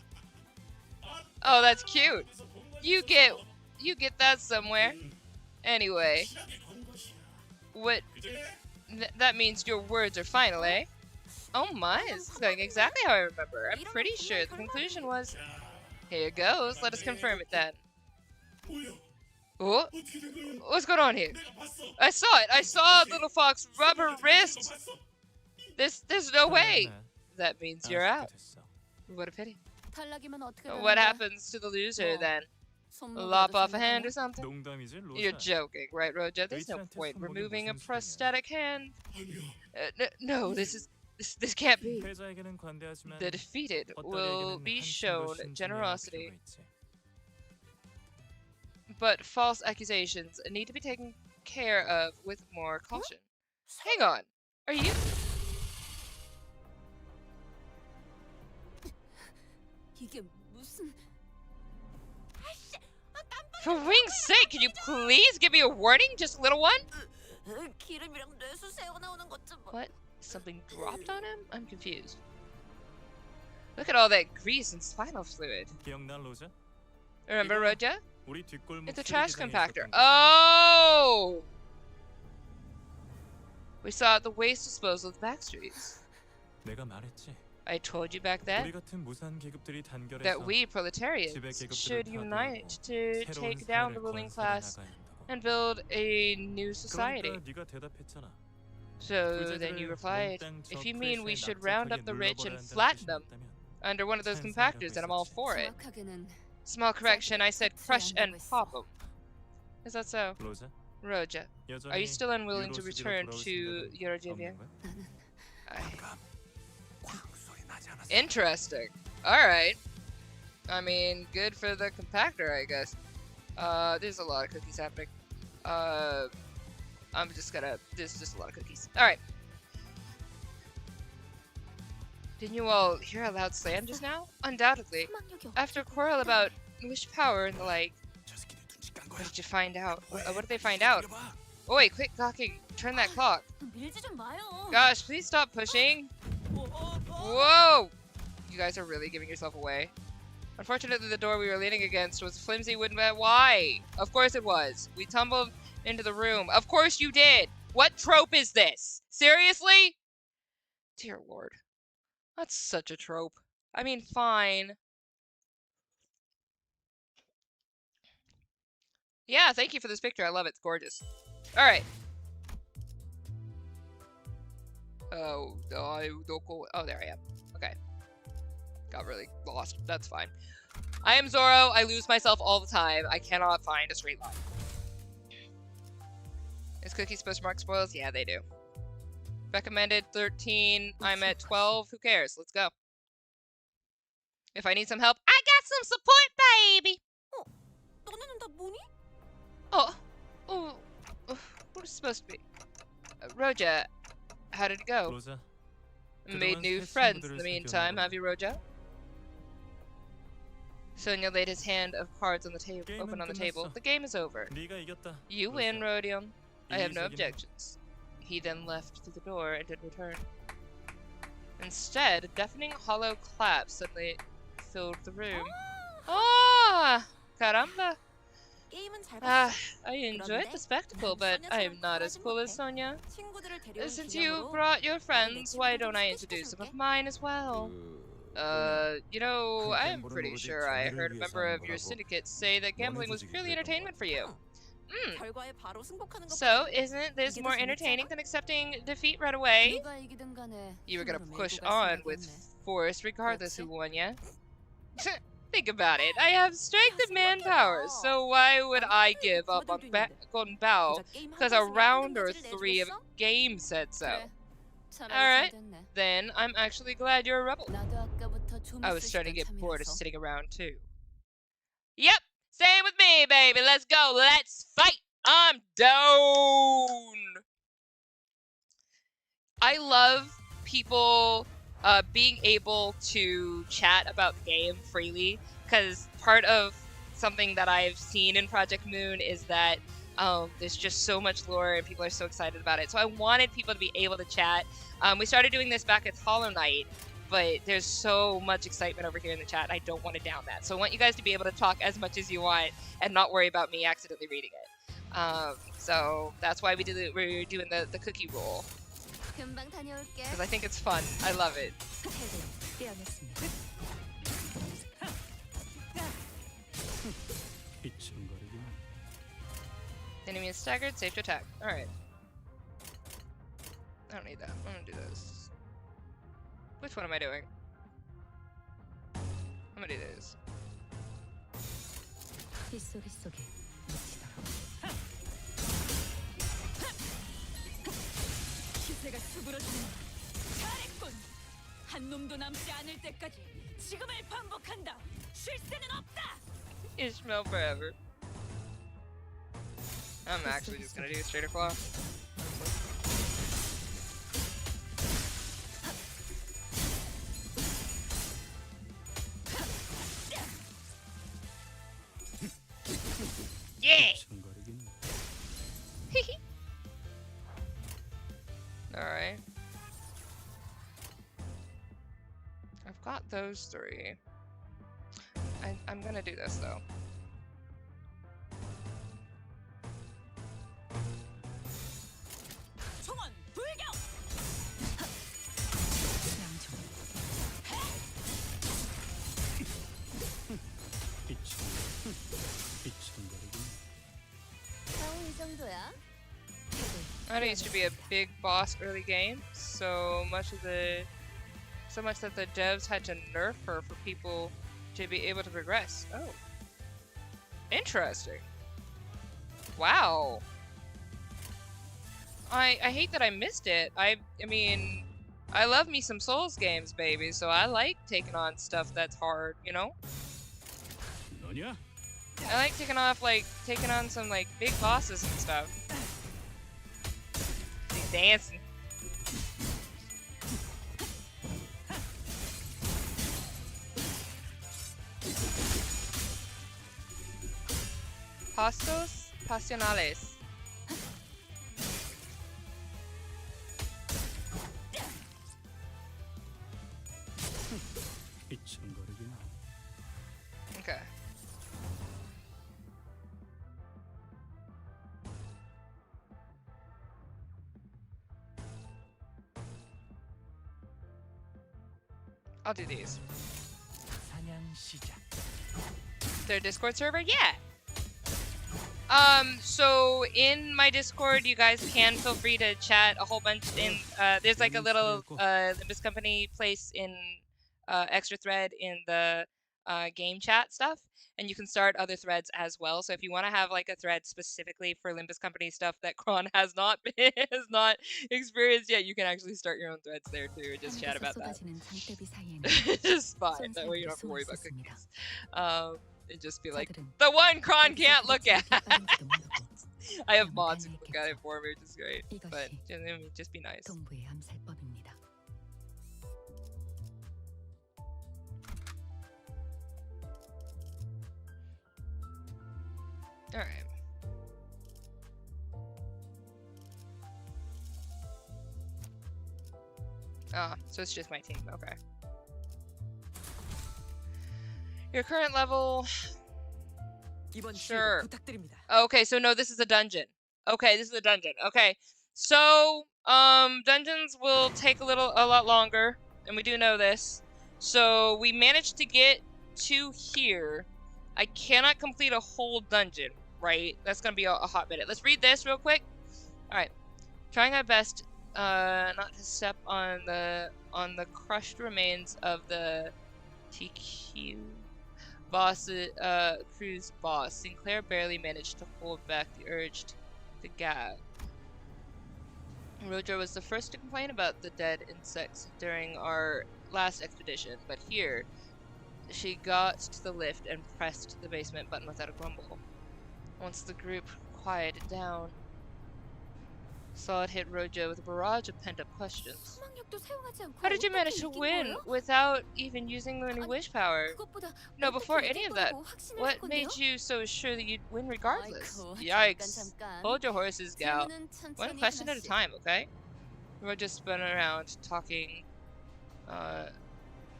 Oh, that's cute. You get that somewhere. Anyway. What? That means your words are final, eh? Oh my, this is going exactly how I remember. I'm pretty sure the conclusion was... Here goes, let us confirm it then. Oh? What's going on here? I saw it! I saw Little Fox rub her wrist! There's no way! That means you're out. What a pity. 탈락이면 어떻게 되는 What 거야? happens to the loser then? 손목이라도 Lop off a 생각하나? hand or something? 농담이지, 로제. You're joking, right, Roja? There's no 의사한테 point 손목이 removing a 무슨 소리야. prosthetic hand. No, this can't be. 패자에게는 관대하지만 The defeated will 어떠리에게는 be 한층 더 shown 신중해야 할 generosity, 필요가 있지. but false accusations need to be taken care of with more caution. Hang on, are you? 이게 무슨 For wing's sake, can you please give me a warning, just a little one? 기름이랑 뇌수 새어나오는 것 좀 봐. What? Something dropped on him? I'm confused. Look at all that grease and spinal fluid. 기억나, 로제? Remember, Roja? 우리 뒷골목 It's a trash 쓰레기장에 compactor. 있었던 거. Oh! We saw at the waste disposal of the back streets. 내가 말했지. I told you back 우리 then 같은 무산 계급들이 단결해서 that we proletarians 계급들을 should 다 unite to 새로운 take down the 사회를 ruling 건설해 class 나가야 한다고. and build a new society. 그러니까 네가 대답했잖아. So then you replied, if you mean we should round up the rich and flatten them under one of those compactors, then I'm all for it. 정확하게는 Small correction, I said crush and pop them. Is that so? 로제, Roja, 여전히 are you still unwilling to 유로시티로 return 돌아올 to 생각은 Eurogivia? 없는 거야? 소리 나지 않았어. Interesting. Alright. I mean, good for the compactor, I guess. There's a lot of cookies happening. There's just a lot of cookies. Alright. Didn't you all hear a loud slam just now? Undoubtedly. 소망력이 After a quarrel about wish power and the like. What did you find out? What did they find out? Oi, quit gawking. Turn that clock. 밀지 좀 마요. Gosh, please stop pushing. Whoa! You guys are really giving yourself away. Unfortunately, the door we were leaning against was flimsy wooden. Why? Of course it was. We tumbled into the room. Of course you did. What trope is this? Seriously? Dear Lord. That's such a trope. I mean, fine. Yeah, thank you for this picture. I love it. It's gorgeous. Alright. Oh, there I am. Okay. Got really lost. That's fine. I am Zoro. I lose myself all the time. I cannot find a straight line. Is Cookie supposed to mark spoils? Yeah, they do. Recommended 13. I'm at 12. Who cares? Let's go. If I need some help, I got some support, baby! 너네는 다 뭐니? Who's supposed to be? Roja, how did it go? 로자, Made 그동안 new 새 friends in 친구들을 the meantime, 사귀었나 have you, Roja? Sonia laid his hand of cards on the table, open on the table. 끝났어. The game is over. 네가 이겼다. You win, Rodion. I have no 이기적이네. objections. He then left through the door and didn't return. Instead, a deafening hollow clap suddenly filled the room. Ah! Caramba! 게임은 잘 Ah, 봤어. I enjoyed the spectacle, but I am not as cool as Sonia. 친구들을 데려온 Since you 기념으로 brought your friends, why don't I introduce some of mine as well? You know, I am pretty sure I heard a member of your syndicate say that gambling was purely entertainment for you. 결과에 바로 승복하는 것. So, isn't this more entertaining than accepting defeat right away? 누가 이기든 간에 You were gonna 힘으로 push 밀고 갈 on 생각이었네. with force regardless who 그렇지? won, yeah? Think about it. I have strength and manpower, so why would I give up on Golden Bow because a round or three of game said so? Alright, then I'm actually glad you're a rebel. I was starting to get bored of sitting around too. Yep, same with me, baby. Let's go. Let's fight. I'm down. I love people being able to chat about the game freely, because part of something that I've seen in Project Moon is that there's just so much lore and people are so excited about it. So I wanted people to be able to chat. We started doing this back at Hollow Knight, but there's so much excitement over here in the chat. I don't want to down that. So I want you guys to be able to talk as much as you want and not worry about me accidentally reading it. So that's why we're doing the cookie rule, 금방 다녀올게. because I think it's fun. I love it. 깨어냈습니다. 비층거리긴. Enemy is staggered, safe to attack. Alright. I don't need that. I'm gonna do this. Which one am I doing? I'm gonna do this. 빗소리 속에 묻히도록. 기세가 수그러지는 잘했군. 한 놈도 남지 않을 때까지 지금을 반복한다. 쉴 새는 없다. Ishmael forever. I'm actually just gonna do straighter claw. Yeah! 비층거리긴. Alright. I've got those three. I'm gonna do this though. 총원 불격. 양쪽. 비층거리긴. 겨우 이 정도야. I used to be a big boss early game, so much that the devs had to nerf her for people to be able to progress. Oh. Interesting. Wow. I hate that I missed it. I mean, I love me some Souls games, baby, so I like taking on stuff that's hard, you know? 너냐? I like taking on some like big bosses and stuff. He's dancing. Pastos Pasionales. 휘청거리긴 하네. Okay. I'll do these. 사냥 시작. Their Discord server? Yeah. So in my Discord, you guys can feel free to chat a whole bunch. There's like a little Limbus Company place in extra thread in the game chat stuff, and you can start other threads as well. So if you want to have like a thread specifically for Limbus Company stuff that Chron has not experienced yet, you can actually start your own threads there too, and just chat about that. Just fine. That way you don't have to worry about cookies. And just be like, the one Chron can't look at. I have mods who can look at it for me, which is great. But just be nice. 동부의 암살법입니다. All right. Ah, so it's just my team. Okay. Your current level. Sure. Okay, so no, this is a dungeon. Okay, this is a dungeon. Okay. So, dungeons will take a lot longer, and we do know this. So, we managed to get to here. I cannot complete a whole dungeon, right? That's gonna be a hot minute. Let's read this real quick. Alright. Trying our best not to step on the crushed remains of the TQ boss, crew's boss. Sinclair barely managed to hold back the urge to gag. Roger was the first to complain about the dead insects during our last expedition, but here, she got to the lift and pressed the basement button without a grumble. Once the group quieted down, saw it hit Rojo with a barrage of pent-up questions. How did you manage to win without even using any wish power? No, before any of that, what made you so sure that you'd win regardless? Yikes. Hold your horses, gal. One question at a time, okay? Rojo spun around, talking,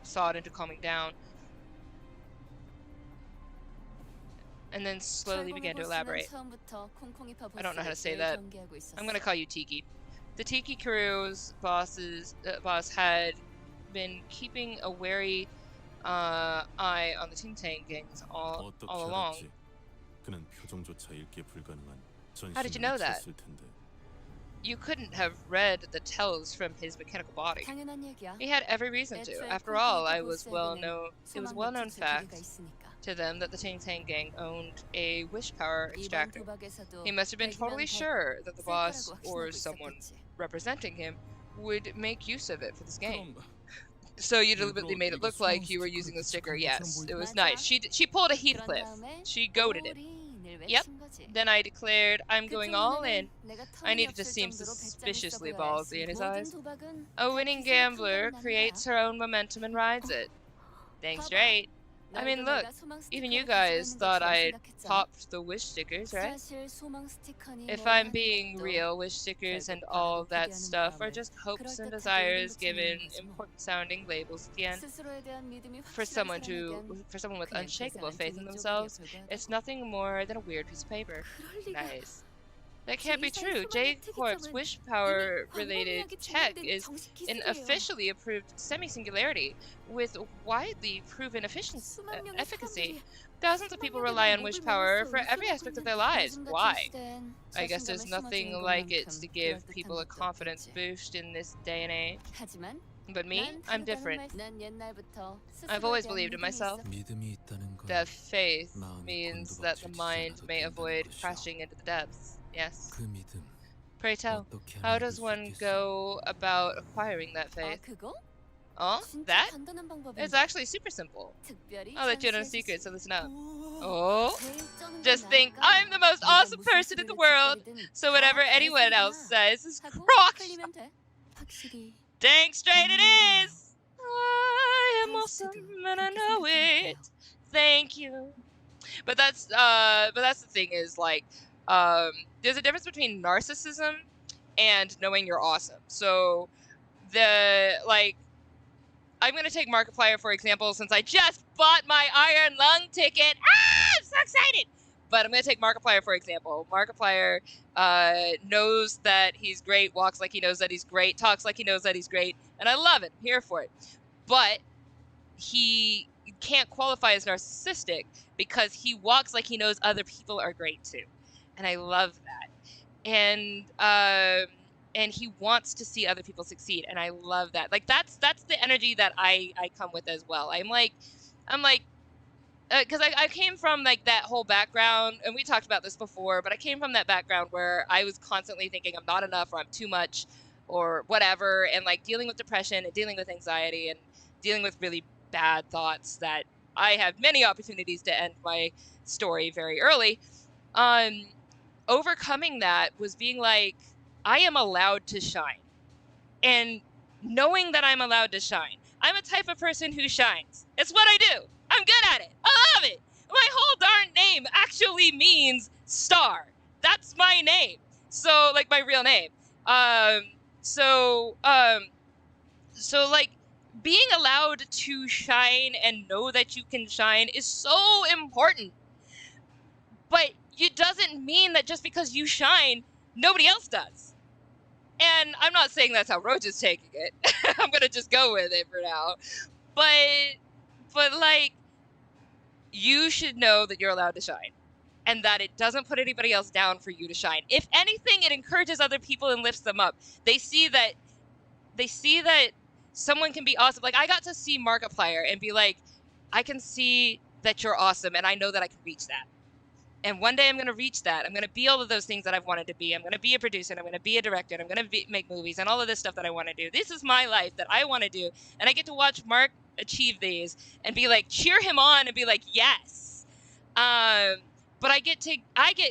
sought into calming down, and then slowly began to elaborate. I don't know how to say that. I'm gonna call you Tiki. The Tiki crew's boss had been keeping a wary eye on the Ting-Tang gangs all along. How did you know that? You couldn't have read the tells from his mechanical body. He had every reason to. After all, it was a well-known fact to them that the Ting-Tang gang owned a wish power extractor. He must have been totally sure that the boss or someone representing him would make use of it for this game. So you deliberately made it look like you were using the sticker. Yes, it was nice. She pulled a Heathcliff. She goaded him. Yep. Then I declared, I'm going all in. I needed to seem suspiciously ballsy in his eyes. A winning gambler creates her own momentum and rides it. Dang straight. I mean, look, even you guys thought I'd popped the wish stickers, right? If I'm being real, wish stickers and all that stuff are just hopes and desires given important-sounding labels at the end. For someone with unshakable faith in themselves, it's nothing more than a weird piece of paper. Nice. That can't be true. J-Corp's wish power related tech is an officially approved semi-singularity with widely proven efficacy. Thousands of people rely on wish power for every aspect of their lives. Why? I guess there's nothing like it to give people a confidence boost in this day and age. But me, I'm different. I've always believed in myself. That faith means that the mind may avoid crashing into the depths. Yes. Pray tell, how does one go about acquiring that faith? Oh, that? It's actually super simple. I'll let you know secrets, so listen up. Oh, just think, I'm the most awesome person in the world, so whatever anyone else says is crock. Dang straight it is! I am awesome and I know it. Thank you. But that's the thing is like, there's a difference between narcissism and knowing you're awesome. So I'm gonna take Markiplier for example, since I just bought my Iron Lung ticket. I'm so excited! But I'm gonna take Markiplier for example. Markiplier knows that he's great, walks like he knows that he's great, talks like he knows that he's great, and I love it. I'm here for it. But he can't qualify as narcissistic because he walks like he knows other people are great too, and I love that. And he wants to see other people succeed, and I love that. Like that's the energy that I come with as well. I'm like, because I came from like that whole background, and we talked about this before, but I came from that background where I was constantly thinking I'm not enough or I'm too much or whatever, and like dealing with depression and dealing with anxiety and dealing with really bad thoughts that I have many opportunities to end my story very early. Overcoming that was being like, I am allowed to shine. And knowing that I'm allowed to shine. I'm a type of person who shines. It's what I do. I'm good at it. I love it. My whole darn name actually means star. That's my name. So, like, my real name. So like, being allowed to shine and know that you can shine is so important. But it doesn't mean that just because you shine, nobody else does. And I'm not saying that's how Roach is taking it. I'm gonna just go with it for now. But like, you should know that you're allowed to shine, and that it doesn't put anybody else down for you to shine. If anything, it encourages other people and lifts them up. They see that someone can be awesome. Like, I got to see Markiplier and be like, I can see that you're awesome, and I know that I can reach that. And one day I'm going to reach that. I'm going to be all of those things that I've wanted to be. I'm going to be a producer, and I'm going to be a director, and I'm going to make movies, and all of this stuff that I want to do. This is my life that I want to do. And I get to watch Mark achieve these and be like, cheer him on and be like, yes. But I get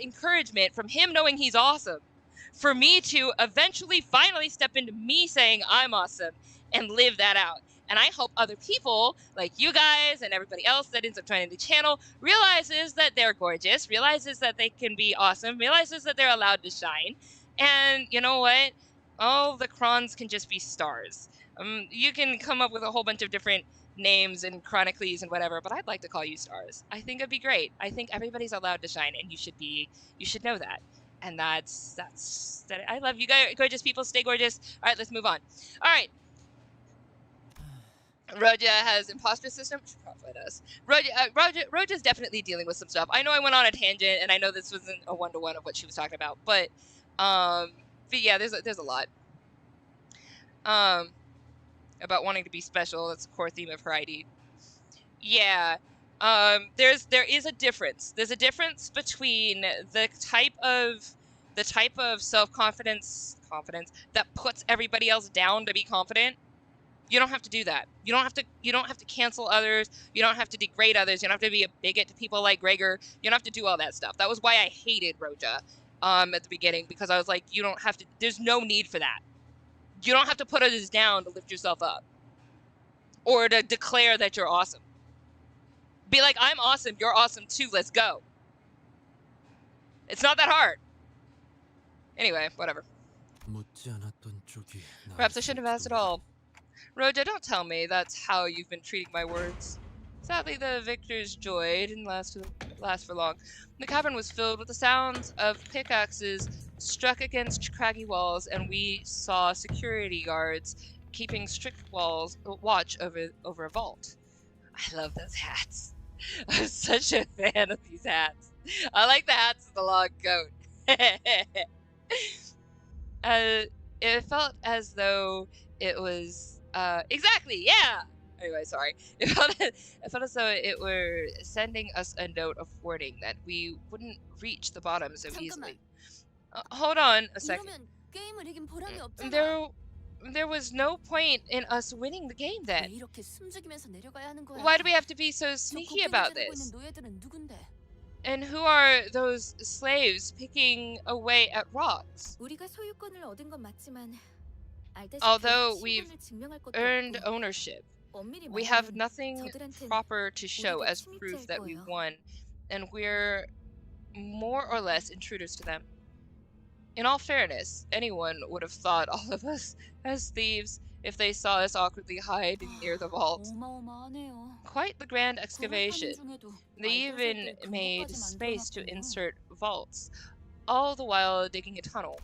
encouragement from him knowing he's awesome, for me to eventually finally step into me saying I'm awesome and live that out. And I hope other people, like you guys and everybody else that ends up joining the channel, realizes that they're gorgeous, realizes that they can be awesome, realizes that they're allowed to shine. And you know what? All the Chrons can just be stars. You can come up with a whole bunch of different names and chronicles and whatever, but I'd like to call you stars. I think it'd be great. I think everybody's allowed to shine, and you should know that. And that's that. I love you guys, gorgeous people. Stay gorgeous. All right, let's move on. All right. Roja has imposter system. She probably does. Roja's definitely dealing with some stuff. I know I went on a tangent, and I know this wasn't a one-to-one of what she was talking about, but yeah, there's a lot. About wanting to be special. That's a core theme of her ID. Yeah. There is a difference. There's a difference between the type of self-confidence that puts everybody else down to be confident. You don't have to do that. You don't have to cancel others. You don't have to degrade others. You don't have to be a bigot to people like Gregor. You don't have to do all that stuff. That was why I hated Roja at the beginning, because I was like, you don't have to, there's no need for that. You don't have to put others down to lift yourself up or to declare that you're awesome. Be like, I'm awesome. You're awesome too. Let's go. It's not that hard. Anyway, whatever. Perhaps I shouldn't have asked at all. Roja, don't tell me that's how you've been treating my words. Sadly, the victor's joy didn't last for long. The cavern was filled with the sounds of pickaxes struck against craggy walls, and we saw security guards keeping strict watch over a vault. I love those hats. I'm such a fan of these hats. I like the hats with the long coat. It felt as though it was exactly, yeah. Anyway, sorry. It felt as though it were sending us a note of warning that we wouldn't reach the bottom so easily. Hold on a second. There was no point in us winning the game then. Why do we have to be so sneaky about this? And who are those slaves picking away at rocks? Although we've earned ownership, we have nothing proper to show as proof that we won. and we're more or less intruders to them. In all fairness, anyone would have thought all of us as thieves if they saw us awkwardly hiding near the vault. 어마어마하네요. Quite the grand 불을 excavation. 타는 중에도 They even 말도새들 made 금고까지 space to 만들어놨군요. insert vaults, all the while digging a tunnel.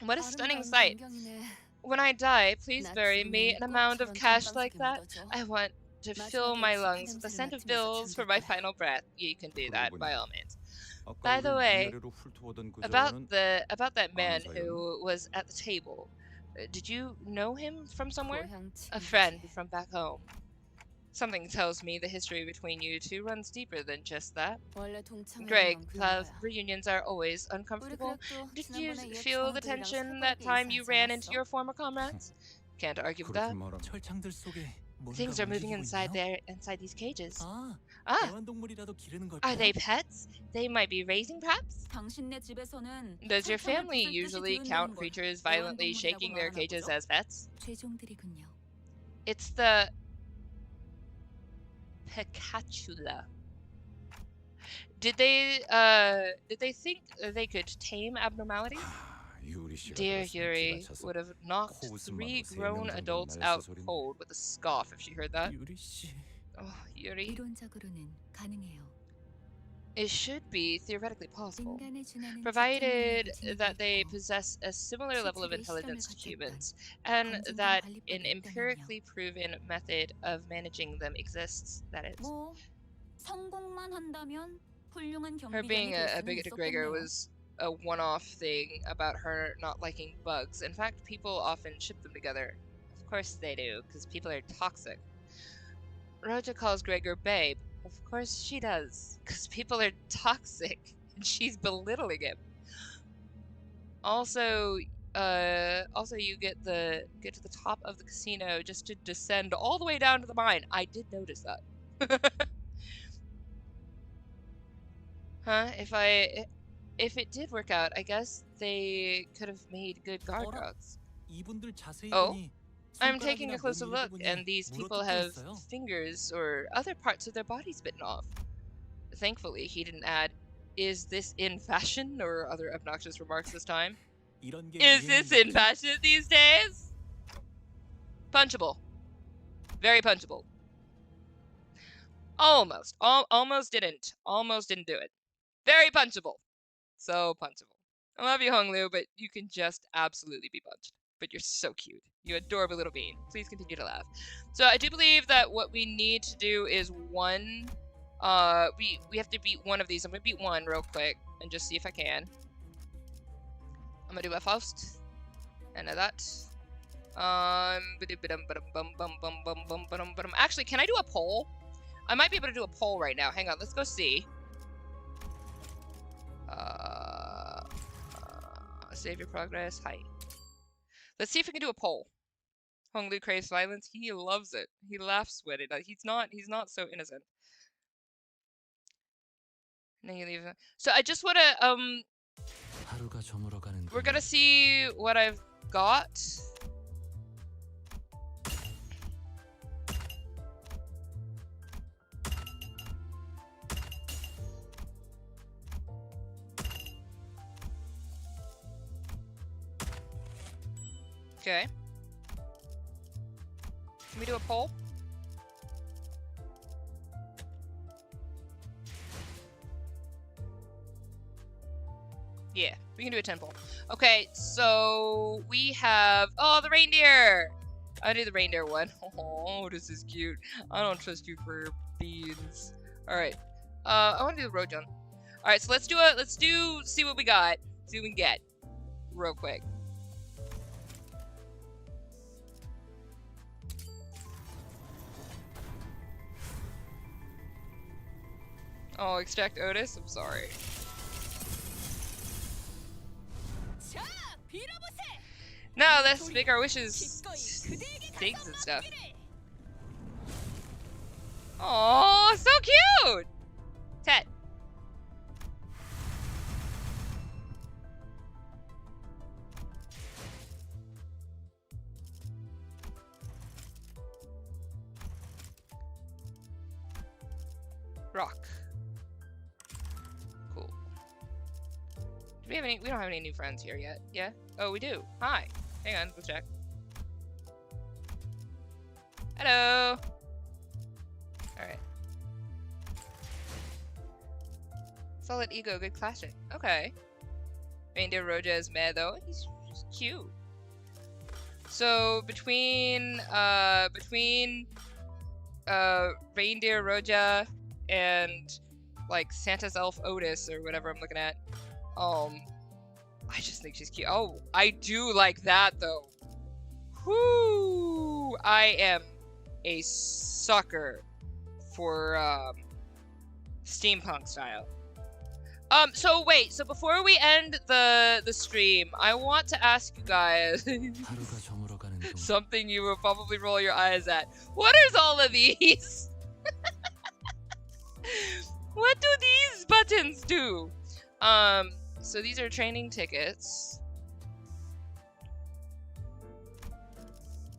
What a stunning 아름다운 sight. 광경이네. When I die, please 나 bury me 죽으면 an 꼭 amount of 저런 cash like 건방지게 that. 묻어줘. I want to fill 마지막에 my 치킨 lungs with the 냄새를 scent of 맡으면서 bills for 잠들 my 거야. final breath. You can do that by all means. 아까 By the 우릴 way, 위아래로 훑어보던 그 about 저는 that man 아는 who was at the table. Did you know him from somewhere? 고향 A 친구지. friend from back home. Something tells me the history between you two runs deeper than just that. 원래 동창회는 Greg, 그런 love, 거야. reunions are always 우리 uncomfortable. 그렉도 Did you 지난번에 옛 feel the 조원들이랑 tension that 살벌하게 time you 인사하지 ran into 않았어? your former comrades? Can't argue with that. 그렇게 말하면 철창들 속에 뭔가 Things are moving 움직이고 inside 있네요. inside these cages. 아, Ah, 애완동물이라도 기르는 걸까요? are they pets? They might be raising perhaps? 당신네 집에서는 Does your 철창을 family 부술 듯이 usually 기운다는 count 걸 creatures violently 애완동물이라고 shaking their 말하나 cages 보죠? as pets? 최종들이군요. It's the Picatula. Did they think they could tame abnormality? 유리 씨가 Dear 들었으면 Yuri 기가 차서 would have knocked 코웃음만으로 3 세 grown 명 정도는 adults 날렸을 out 소리네. cold with a scoff if she heard that. 유리 씨. Oh, Yuri. 이론적으로는 가능해요. It should be theoretically possible, 인간에 준하는 provided 집중 that they 능력이 있고 possess a similar level of 실제로 intelligence to 실험을 humans, and 검증된 that 관리법이 an 있다면요. empirically proven method of managing them exists, that is. 뭐 성공만 한다면 훌륭한 Her 경비견이 being 될 a 수는 bigot to Gregor 있었겠네요. was a one-off thing about her not liking bugs. In fact, people often ship them together. Of course they do, because people are toxic. Roja calls Gregor babe. Of course she does, because people are toxic, and she's belittling him. Also, you get to the top of the casino just to descend all the way down to the mine. I did notice that. Huh? If it did work out, I guess they could have made good guard 어라? dogs. 이분들 자세히 Oh, 보니 I'm taking a 손가락이나 closer 몸 look, 일부분이 and these people 물어뜯고 have 있어요. fingers or other parts of their bodies bitten off. Thankfully, he didn't add, "Is this in fashion?" or other obnoxious remarks this time. 이런 게 Is this in 유행인 거지? fashion these days? Punchable. Very punchable. Almost. Almost didn't. Almost didn't do it. Very punchable. So punchable. I love you, Hong Lu, but you can just absolutely be punched. But you're so cute. You adorable little bean. Please continue to laugh. So I do believe that what we need to do is one. We have to beat one of these. I'm gonna beat one real quick and just see if I can. I'm gonna do a Faust and a that. Actually, can I do a poll? I might be able to do a poll right now. Hang on, let's go see. Save your progress. Hi. Let's see if we can do a poll. Hong Lu craves violence. He loves it. He laughs with it. He's not so innocent. So I just wanna 하루가 저물어가는 we're gonna see what I've got. Okay. Can we do a poll? Yeah, we can do a 10 poll. Okay, so we have... Oh, the reindeer! I'll do the reindeer one. Oh, this is cute. I don't trust you for beans. Alright. I want to do the Rojan. Alright, so let's see what we got. See what we can get. Real quick. Oh, extract Otis? I'm sorry. 자, 빌어보세. No, let's make our wishes. 기꺼이 그대에게 Things and stuff. 맡기래. Oh, so cute! Ted. Rock. We don't have any new friends here yet. Yeah? Oh, we do. Hi. Hang on, we'll check. Hello. Alright. Solid ego, good classic. Okay. Reindeer Roja is mad though. He's just cute. So between Reindeer Roja and like Santa's elf Otis or whatever I'm looking at, I just think she's cute. Oh, I do like that though. Whoo! I am a sucker for steampunk style. So wait, so before we end the stream, I want to ask you guys something you will probably roll your eyes at. What is all of these? What do these buttons do? So these are training tickets.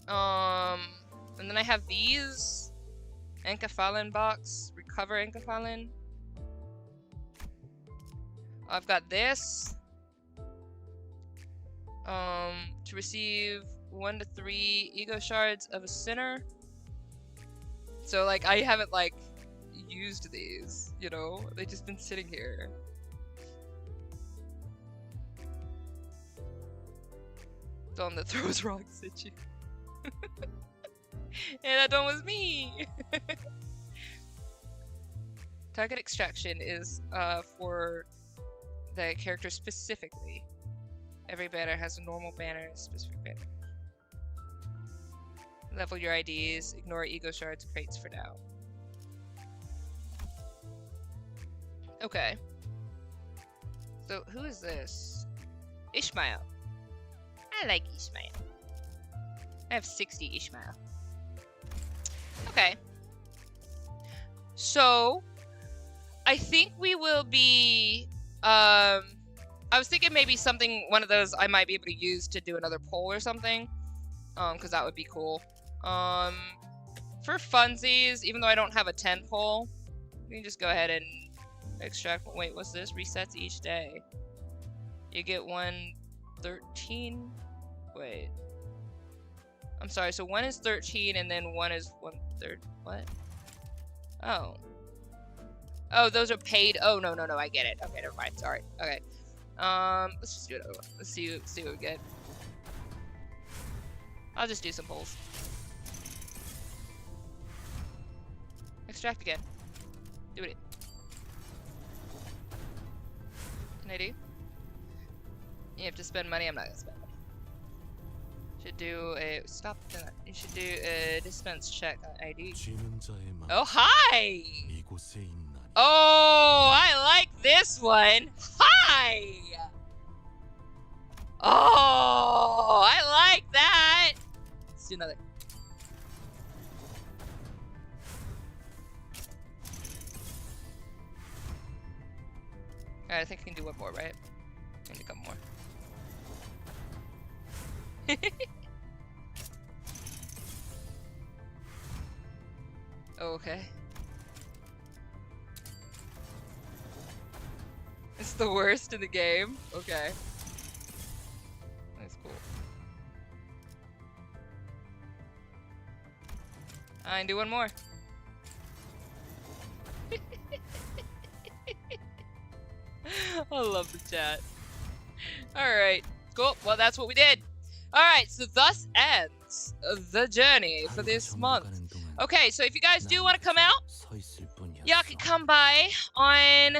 And then I have these. Enkephalin box. Recover Enkephalin. I've got this. To receive 1 to 3 ego shards of a sinner. So like I haven't like used these, you know? They've just been sitting here. The one that throws rocks at you. Yeah, that one was me! Target extraction is for the character specifically. Every banner has a normal banner and a specific banner. Level your IDs, ignore ego shards, crates for now. Okay. So who is this? Ishmael. I like Ishmael. I have 60 Ishmael. Okay. So I think we will be I was thinking maybe something, one of those I might be able to use to do another poll or something. Because that would be cool. For funsies, even though I don't have a 10 poll, we can just go ahead and extract. Wait, what's this? Resets each day. You get 113. Wait. I'm sorry, so 1 is 13 and then 1 is 1/3. What? Oh. Oh, those are paid. Oh, no, I get it. Okay, never mind. Sorry. Okay. Let's just do another one. Let's see what we get. I'll just do some polls. Extract again. Do it. Can I do? You have to spend money. I'm not gonna spend money. Should do a stop doing that. You should do a dispense check on ID. Oh, hi! Oh, I like this one. Hi! Oh, I like that. Let's do another. Alright, I think I can do one more, right? I need a couple more. Okay. It's the worst in the game. Okay. That's cool. I can do one more. I love the chat. Alright, cool. Well, that's what we did. Alright, so thus ends the journey for this month. Okay, so if you guys do want to come out, y'all can come by on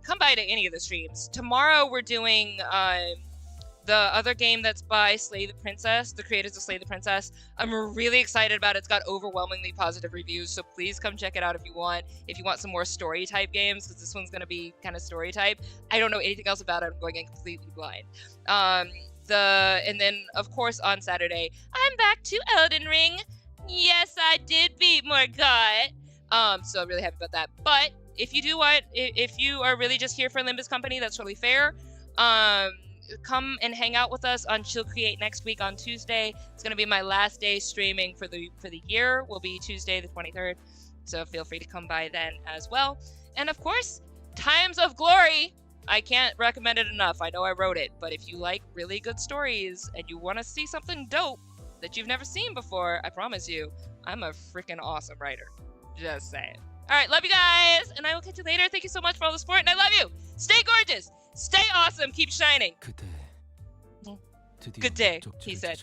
come by to any of the streams. Tomorrow we're doing the other game that's by Slay the Princess, the creators of Slay the Princess. I'm really excited about it. It's got overwhelmingly positive reviews, so please come check it out if you want. If you want some more story type games, because this one's gonna be kind of story type. I don't know anything else about it. I'm going in completely blind. And then of course on Saturday, I'm back to Elden Ring. Yes, I did beat Morgott. So I'm really happy about that. But if you do want, if you are really just here for Limbus Company, that's totally fair. Come and hang out with us on Chill Create next week on Tuesday. It's gonna be my last day streaming for the year. Will be Tuesday the 23rd. So feel free to come by then as well. And of course, Times of Glory I can't recommend it enough. I know I wrote it, but if you like really good stories and you want to see something dope that you've never seen before, I promise you, I'm a freaking awesome writer. Just saying. All right, love you guys, and I will catch you later. Thank you so much for all the support, and I love you. Stay gorgeous. Stay awesome. Keep shining. 그대 Good day, he said.